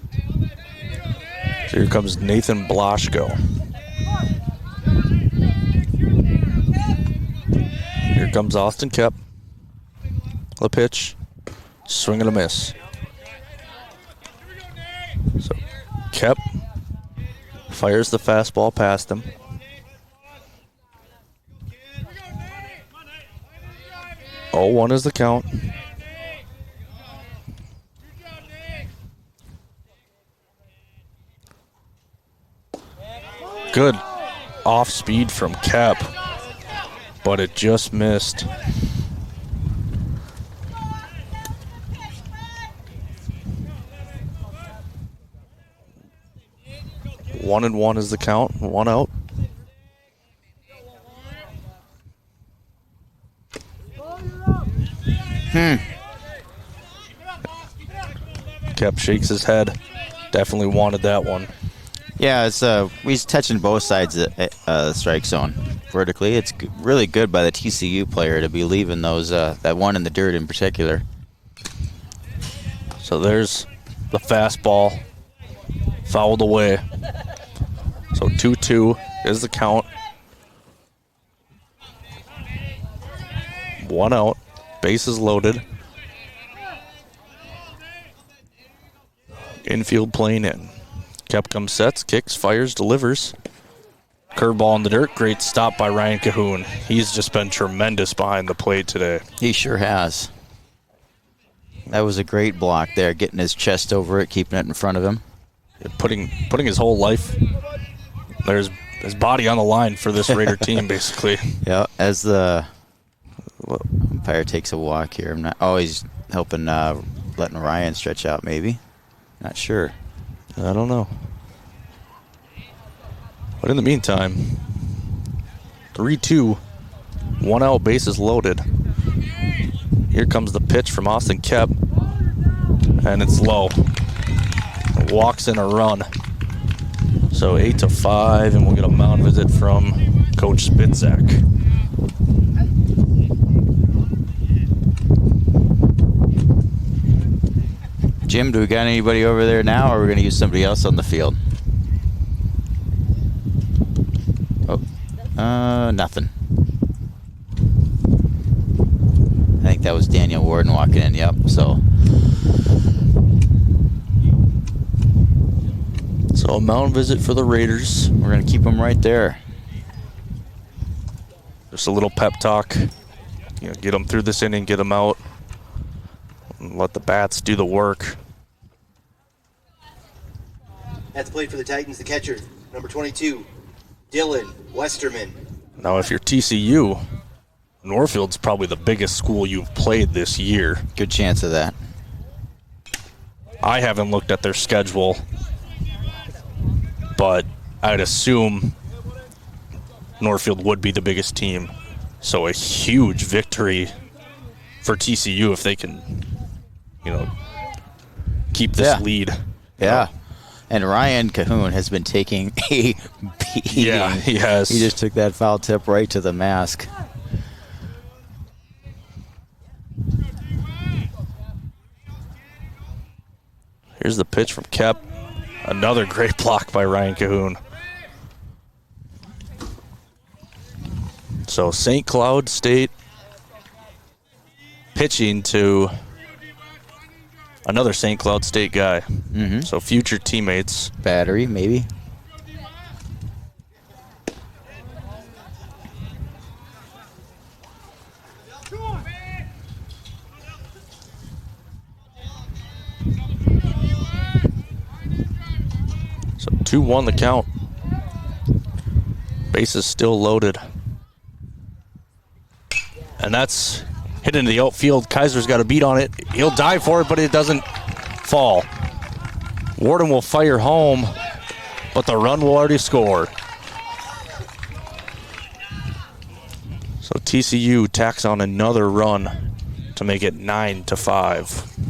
So here comes Nathan Blaschko. Here comes Austin Kep. The pitch. Swing and a miss. So Kep fires the fastball past him. Oh, 1 is the count. Good off speed from Kep, but it just missed. One and 1 is the count. 1 out. Kep shakes his head. Definitely wanted that one.
Yeah, it's he's touching both sides of the strike zone vertically. It's really good by the TCU player to be leaving those that one in the dirt in particular.
So there's the fastball fouled away. So 2-2 is the count. 1 out. Bases loaded. Infield plane in. Kep comes, sets, kicks, fires, delivers. Curveball in the dirt. Great stop by Ryan Cahoon. He's just been tremendous behind the plate today.
He sure has. That was a great block there, getting his chest over it, keeping it in front of him.
Putting his whole life, there's his body on the line for this Raider team, basically.
Yeah, as the umpire takes a walk here. I'm not always helping, letting Ryan stretch out, maybe. Not sure.
I don't know. But in the meantime, 3-2, 1 out, bases loaded. Here comes the pitch from Austin Kep, and it's low. Walks in a run. So 8-5, and we'll get a mound visit from Coach Spitzak.
Jim, do we got anybody over there now, or are we going to use somebody else on the field? Oh, nothing. I think that was Daniel Warden walking in, yep, So
a mound visit for the Raiders.
We're going to keep them right there.
Just a little pep talk. Get them through this inning, get them out, and let the bats do the work.
That's played for the Titans, the catcher, number 22, Dylan Westerman.
Now, if you're TCU, Northfield's probably the biggest school you've played this year.
Good chance of that.
I haven't looked at their schedule, but I'd assume Northfield would be the biggest team. So a huge victory for TCU if they can, keep this lead.
Yeah. And Ryan Cahoon has been taking a beating.
Yeah, he has.
He just took that foul tip right to the mask.
Here's the pitch from Kep. Another great block by Ryan Cahoon. So St. Cloud State pitching to another St. Cloud State guy.
Mm-hmm.
So future teammates.
Battery, maybe.
So 2-1 the count. Bases still loaded. And that's hit into the outfield. Kaiser's got a beat on it. He'll dive for it, but it doesn't fall. Warden will fire home, but the run will already score. So TCU tacks on another run to make it 9-5.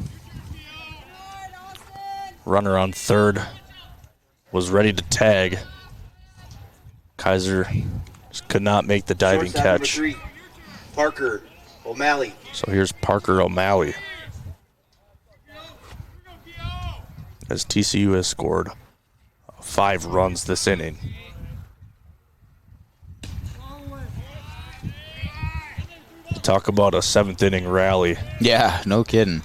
Runner on third was ready to tag. Kaiser just could not make the diving catch.
Number 3, Parker O'Malley.
So here's Parker O'Malley. As TCU has scored 5 runs this inning. Talk about a 7th inning rally.
Yeah, no kidding.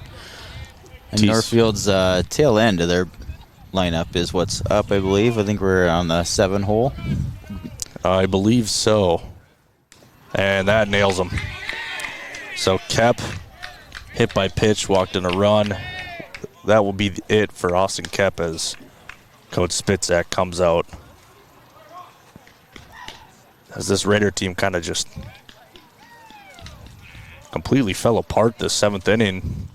And Northfield's tail end of their lineup is what's up, I believe. I think we're on the 7 hole.
I believe so. And that nails him. So Kep, hit by pitch, walked in a run. That will be it for Austin Kep as Coach Spitzak comes out. As this Raider team kind of just completely fell apart this 7th inning.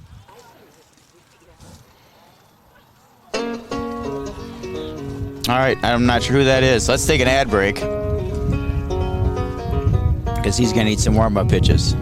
All right, I'm not sure who that is. Let's take an ad break, because he's going to need some warm-up pitches.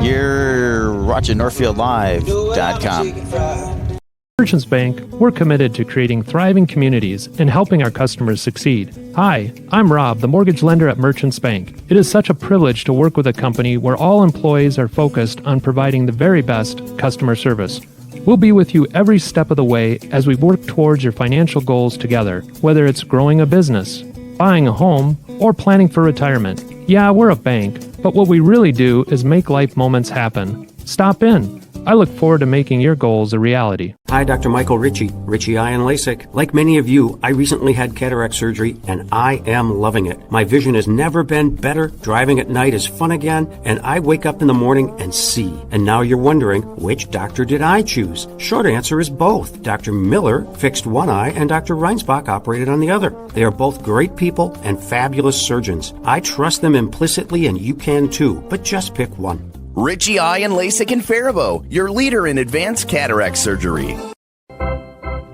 You're watching NorthfieldLive.com.
Merchants Bank, we're committed to creating thriving communities and helping our customers succeed. Hi, I'm Rob, the mortgage lender at Merchants Bank. It is such a privilege to work with a company where all employees are focused on providing the very best customer service. We'll be with you every step of the way as we work towards your financial goals together, whether it's growing a business, buying a home, or planning for retirement. Yeah, we're a bank, but what we really do is make life moments happen. Stop in. I look forward to making your goals a reality.
Hi, Dr. Michael Ritchie, Ritchie Eye and LASIK. Like many of you, I recently had cataract surgery and I am loving it. My vision has never been better. Driving at night is fun again, and I wake up in the morning and see. And now you're wondering, which doctor did I choose? Short answer is both. Dr. Miller fixed one eye and Dr. Reinsbach operated on the other. They are both great people and fabulous surgeons. I trust them implicitly and you can too, but just pick one.
Ritchie Eye and LASIK in Faribault, your leader in advanced cataract surgery.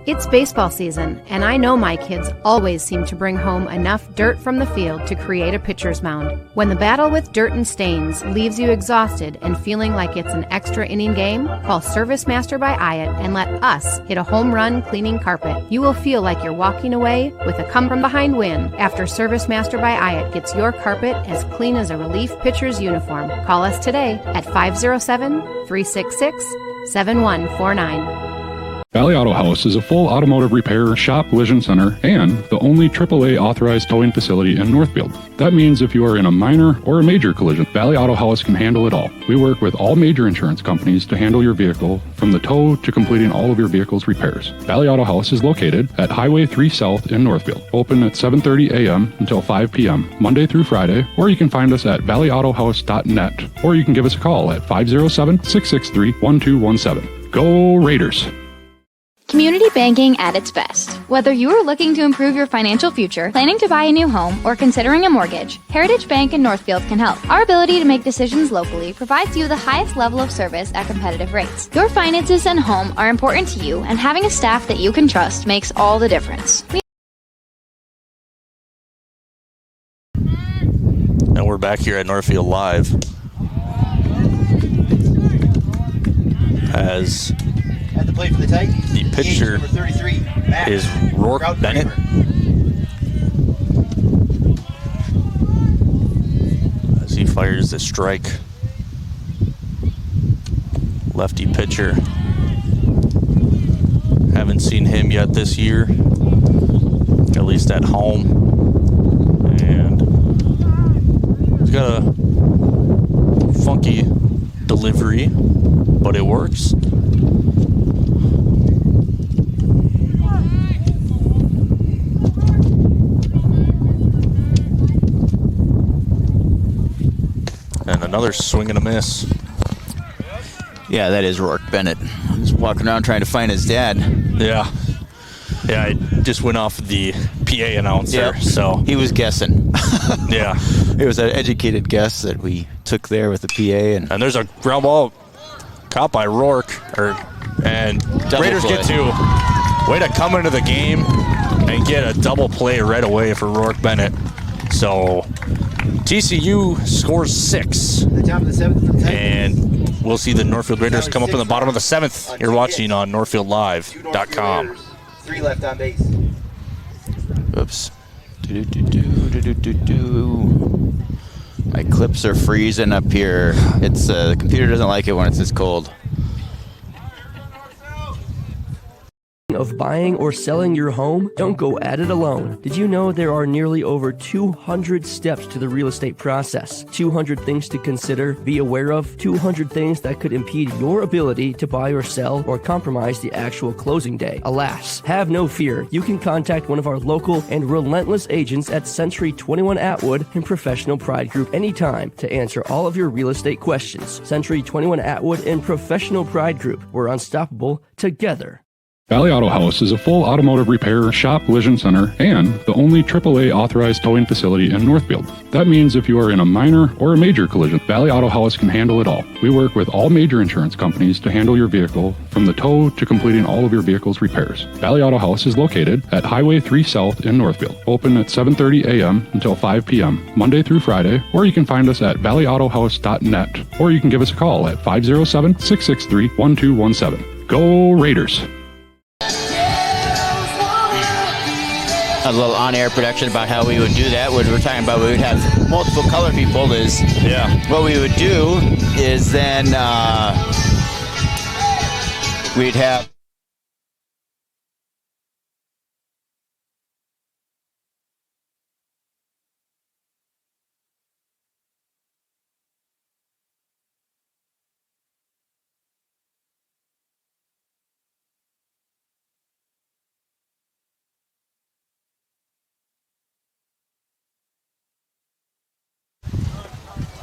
It's baseball season, and I know my kids always seem to bring home enough dirt from the field to create a pitcher's mound. When the battle with dirt and stains leaves you exhausted and feeling like it's an extra inning game, call Service Master by Hyatt and let us hit a home run cleaning carpet. You will feel like you're walking away with a come-from-behind win after Service Master by Hyatt gets your carpet as clean as a relief pitcher's uniform. Call us today at 507-366-7149.
Valley Auto House is a full automotive repair, shop, collision center, and the only AAA authorized towing facility in Northfield. That means if you are in a minor or a major collision, Valley Auto House can handle it all. We work with all major insurance companies to handle your vehicle from the tow to completing all of your vehicle's repairs. Valley Auto House is located at Highway 3 South in Northfield, open at 7:30 a.m. until 5 p.m., Monday through Friday, or you can find us at valleyautohouse.net, or you can give us a call at 507-663-1217. Go Raiders!
Community banking at its best. Whether you are looking to improve your financial future, planning to buy a new home, or considering a mortgage, Heritage Bank in Northfield can help. Our ability to make decisions locally provides you the highest level of service at competitive rates. Your finances and home are important to you, and having a staff that you can trust makes all the difference.
And we're back here at Northfield Live as
At the plate for the Titans,
the pitcher
number 33, Matt
is Rourke Bennett. As he fires the strike. Lefty pitcher. Haven't seen him yet this year, at least at home. And he's got a funky delivery, but it works. And another swing and a miss.
Yeah, that is Rourke Bennett. He's walking around trying to find his dad.
Yeah. Yeah, I just went off the PA announcer,
Yep.
so.
He was guessing.
Yeah.
It was an educated guess that we took there with the PA.
And there's a ground ball caught by Rourke. And
Double
Raiders
play.
get to. Way to come into the game and get a double play right away for Rourke Bennett. So TCU scores 6.
At the top of the 7th for the Titans.
And we'll see the Northfield Raiders come up in the bottom of the 7th. You're watching on NorthfieldLive.com.
3 left on base.
Oops. My clips are freezing up here. It's the computer doesn't like it when it's this cold.
Of buying or selling your home? Don't go at it alone. Did you know there are nearly over 200 steps to the real estate process? 200 things to consider, be aware of, 200 things that could impede your ability to buy or sell or compromise the actual closing day. Alas, have no fear. You can contact one of our local and relentless agents at Century 21 Atwood and Professional Pride Group anytime to answer all of your real estate questions. Century 21 Atwood and Professional Pride Group. We're unstoppable together.
Valley Auto House is a full automotive repair, shop, collision center, and the only AAA authorized towing facility in Northfield. That means if you are in a minor or a major collision, Valley Auto House can handle it all. We work with all major insurance companies to handle your vehicle from the tow to completing all of your vehicle's repairs. Valley Auto House is located at Highway 3 South in Northfield, open at 7:30 a.m. until 5 p.m., Monday through Friday, or you can find us at valleyautohouse.net, or you can give us a call at 507-663-1217. Go Raiders!
A little on-air production about how we would do that. What we're talking about, we would have multiple color people. Is what we would do is then we'd have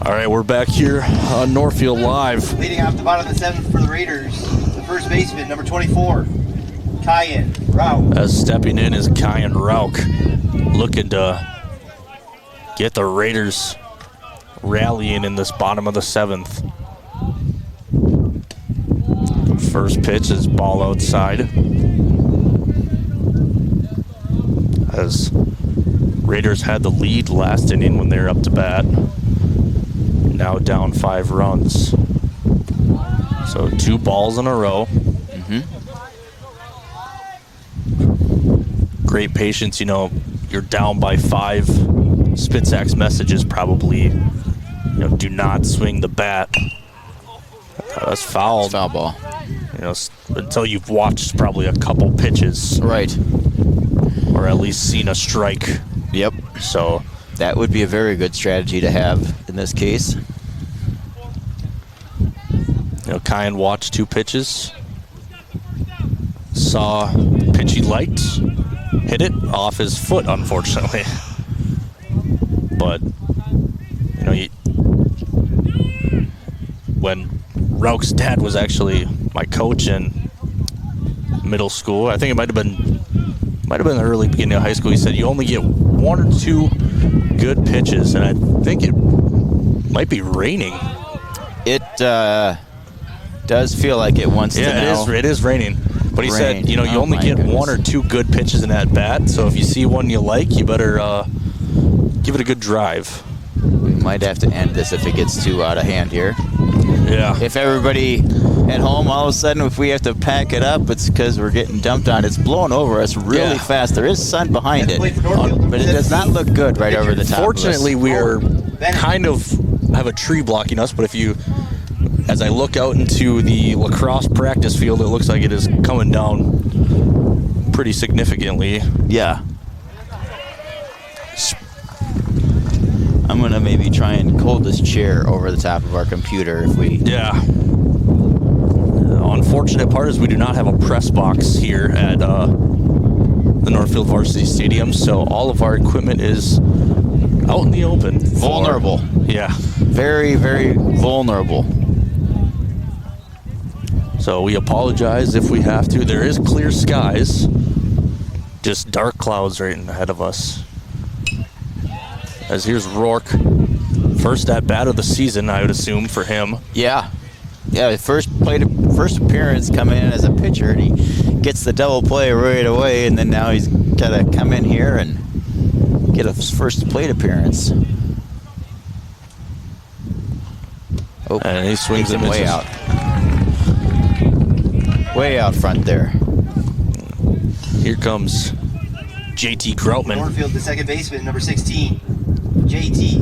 All right, we're back here on Northfield Live.
Leading off the bottom of the 7th for the Raiders, the first baseman, number 24, Kyan Rauch.
As stepping in is Kyan Rauch, looking to get the Raiders rallying in this bottom of the 7th. First pitch is ball outside. As Raiders had the lead last inning when they were up to bat. Now down 5 runs. So 2 balls in a row. Great patience, you know, you're down by 5. Spitzak's message is probably, you know, do not swing the bat. That's foul.
It's foul ball.
You know, until you've watched probably a couple pitches.
Right.
Or at least seen a strike.
Yep.
So
that would be a very good strategy to have in this case.
You know, Kyan watched 2 pitches. Saw the pitch he liked. Hit it off his foot, unfortunately. But, you know, when Rauch's dad was actually my coach in middle school, I think it might have been the early beginning of high school, he said you only get 1 or 2 good pitches, and I think it might be raining.
It does feel like it wants to now.
It is raining. But he said, you know, you only get 1 or 2 good pitches in that bat, so if you see one you like, you better give it a good drive.
We might have to end this if it gets too out of hand here.
Yeah.
If everybody at home, all of a sudden, if we have to pack it up, it's because we're getting dumped on. It's blowing over us really fast. There is sun behind it, but it does not look good right over the top.
Fortunately, we are kind of have a tree blocking us, but if you, as I look out into the lacrosse practice field, it looks like it is coming down pretty significantly.
Yeah. I'm going to maybe try and hold this chair over the top of our computer if we...
Yeah. The unfortunate part is we do not have a press box here at the Northfield Varsity Stadium, so all of our equipment is out in the open.
Vulnerable.
Yeah.
Very, very vulnerable.
So we apologize if we have to. There is clear skies, just dark clouds right ahead of us. As here's Rourke, first at bat of the season, I would assume, for him.
Yeah, first appearance coming in as a pitcher, and he gets the double play right away, and then now he's got to come in here and get his first plate appearance. Oh,
and he swings him
way out. Way out front there.
Here comes JT Groutman.
Northfield, the second baseman, number 16, JT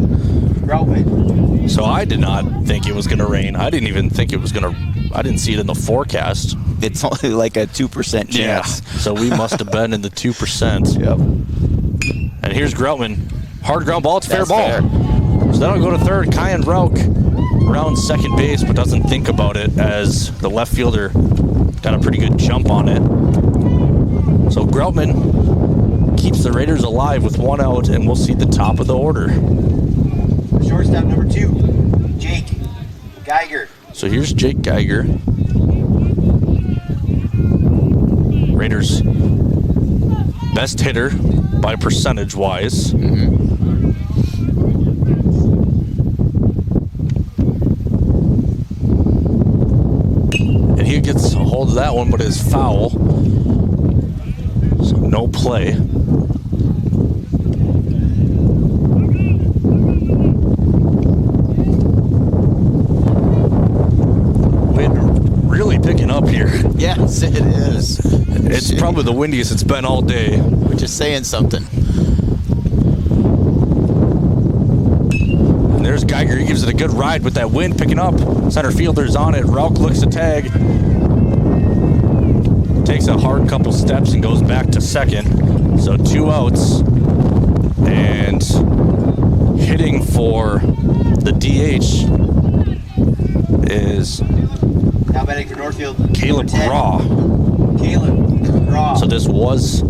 Groutman.
So I did not think it was going to rain. I didn't even think it was going to. I didn't see it in the forecast.
It's only like a 2% chance.
Yeah. So we must have been in the 2%.
Yep.
And here's Groutman. Hard ground ball. It's fair ball.
Fair.
So then I'll go to third. Kyan Rauch around second base, but doesn't think about it as the left fielder got a pretty good jump on it. So Groutman keeps the Raiders alive with 1 out, and we'll see the top of the order.
Shortstop number 2, Jake Geiger.
So here's Jake Geiger. Raiders' best hitter by percentage-wise. And he gets a hold of that one, but it's foul. So no play. Really picking up here.
Yes, it is.
It's probably the windiest it's been all day.
Which is saying something.
And there's Geiger. He gives it a good ride with that wind picking up. Center fielder's on it. Rauch looks to tag. Takes a hard couple steps and goes back to second. So 2 outs. And hitting for the DH is
now batting for Northfield,
Caleb Graw. So this was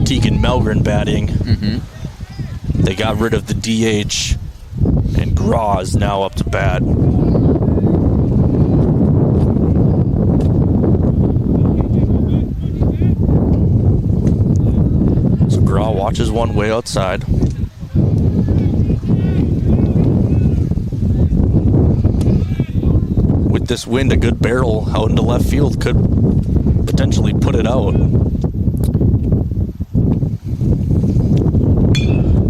Tegan Melgren batting. They got rid of the DH And Graw is now up to bat. So Graw watches one way outside. With this wind, a good barrel out into left field could potentially put it out.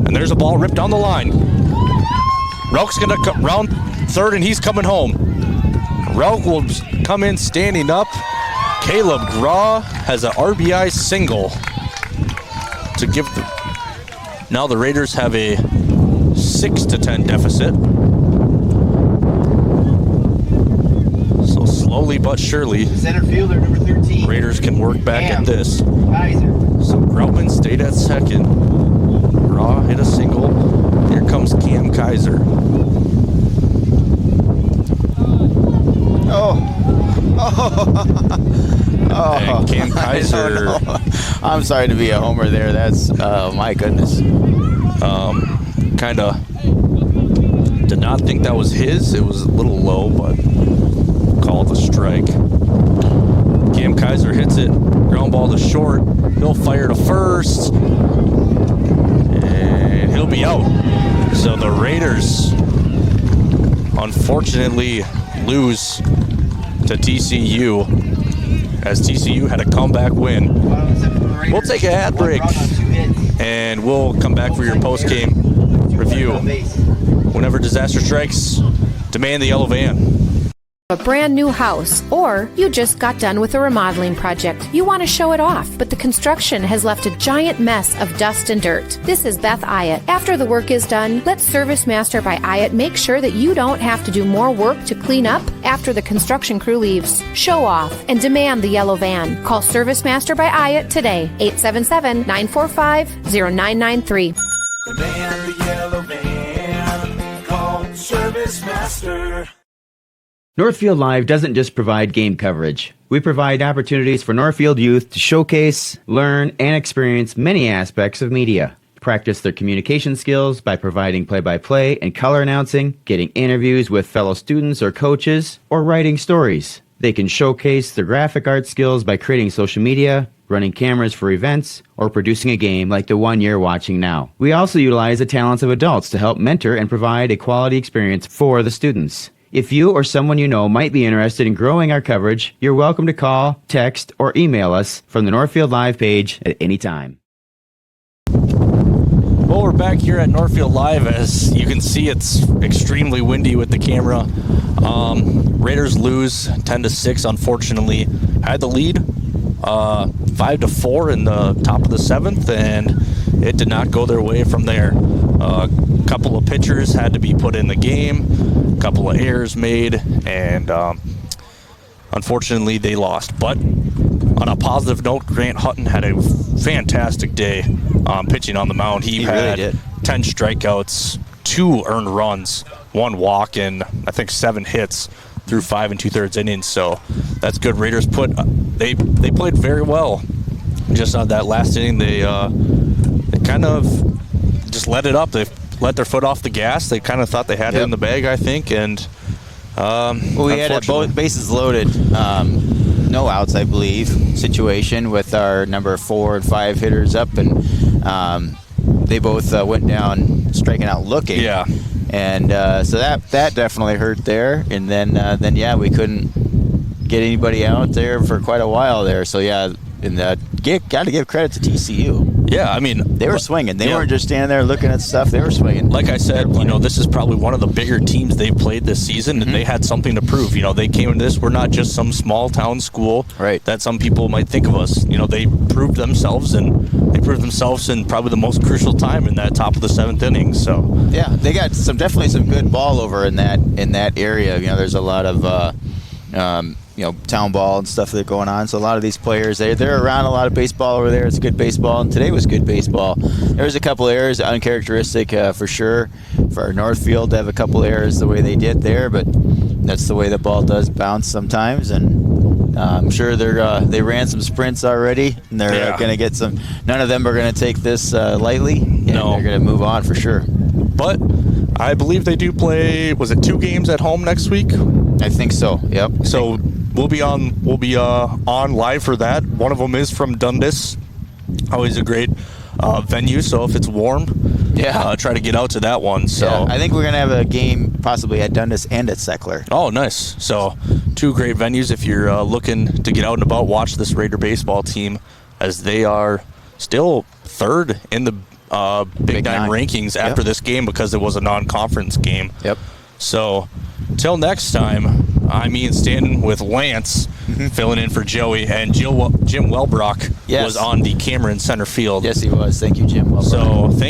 And there's a ball ripped down the line. Relk's going to round third, and he's coming home. Relk will come in standing up. Caleb Graw has an RBI single to give the... Now the Raiders have a 6-10 deficit. So slowly but surely,
Center fielder, number 13.
Raiders can work back at this.
Kaiser.
So Groutman stayed at second. Graw hit a single. Here comes Cam Kaiser. And Cam Kaiser.
No. I'm sorry to be a homer there. That's, my goodness.
Kind of did not think that was his. It was a little low, but called a strike. Cam Kaiser hits it. Ground ball to short. He'll fire to first. And he'll be out. So the Raiders unfortunately lose to TCU, as TCU had a comeback win. We'll take a ad break, and we'll come back for your post-game review. Whenever disaster strikes, demand the yellow van.
A brand new house, or you just got done with a remodeling project. You want to show it off, but the construction has left a giant mess of dust and dirt. This is Beth Ayatt. After the work is done, let Service Master by Ayatt make sure that you don't have to do more work to clean up after the construction crew leaves. Show off and demand the yellow van. Call Service Master by Ayatt today, 877-945-0993.
Demand the yellow van. Call Service Master.
Northfield Live doesn't just provide game coverage. We provide opportunities for Northfield youth to showcase, learn, and experience many aspects of media. Practice their communication skills by providing play-by-play and color announcing, getting interviews with fellow students or coaches, or writing stories. They can showcase their graphic art skills by creating social media, running cameras for events, or producing a game like the one you're watching now. We also utilize the talents of adults to help mentor and provide a quality experience for the students. If you or someone you know might be interested in growing our coverage, you're welcome to call, text, or email us from the Northfield Live page at any time.
Well, we're back here at Northfield Live. As you can see, it's extremely windy with the camera. Raiders lose 10-6, unfortunately. Had the lead 5-4 in the top of the seventh, and it did not go their way from there. A couple of pitchers had to be put in the game, a couple of errors made, and unfortunately they lost. But on a positive note, Grant Hutton had a fantastic day pitching on the mound. He had really 10 strikeouts, 2 earned runs, 1 walk, and I think 7 hits through 5 2/3 innings. So that's good. Raiders they played very well. Just on that last inning, they kind of just let it up. They let their foot off the gas. They kind of thought they had it in the bag, I think, and
we had both bases loaded. No outs, I believe, situation with our number 4 and 5 hitters up, and they both went down striking out looking.
Yeah.
And so that definitely hurt there. And then we couldn't get anybody out there for quite a while there. So yeah, and got to give credit to TCU.
Yeah, I mean,
they were swinging. They weren't just standing there looking at stuff. They were swinging.
Like I said, this is probably one of the bigger teams they've played this season, and they had something to prove. They came into this. We're not just some small town school that some people might think of us. They proved themselves, and they proved themselves in probably the most crucial time in that top of the 7th inning. So
yeah, they got definitely some good ball over in that area. There's a lot of town ball and stuff that's going on. So a lot of these players, they're around a lot of baseball over there. It's good baseball, and today was good baseball. There was a couple errors, uncharacteristic for sure for our Northfield to have a couple errors the way they did there, but that's the way the ball does bounce sometimes, and I'm sure they ran some sprints already, and they're going to get some. None of them are going to take this lightly, and they're going to move on for sure.
But I believe they do play, was it 2 games at home next week?
I think so, yep.
So we'll be on live for that. One of them is from Dundas. Always a great venue, so if it's warm, try to get out to that one. So
yeah, I think we're going to have a game possibly at Dundas and at Seckler.
Oh, nice. So 2 great venues if you're looking to get out and about, watch this Raider baseball team as they are still 3rd in the Big Nine rankings after this game because it was a non-conference game.
Yep.
So till next time, I'm Ian Stanton with Lance filling in for Joey, and Jim Welbrock was on the camera in center field.
Yes, he was. Thank you, Jim Welbrock.
So thank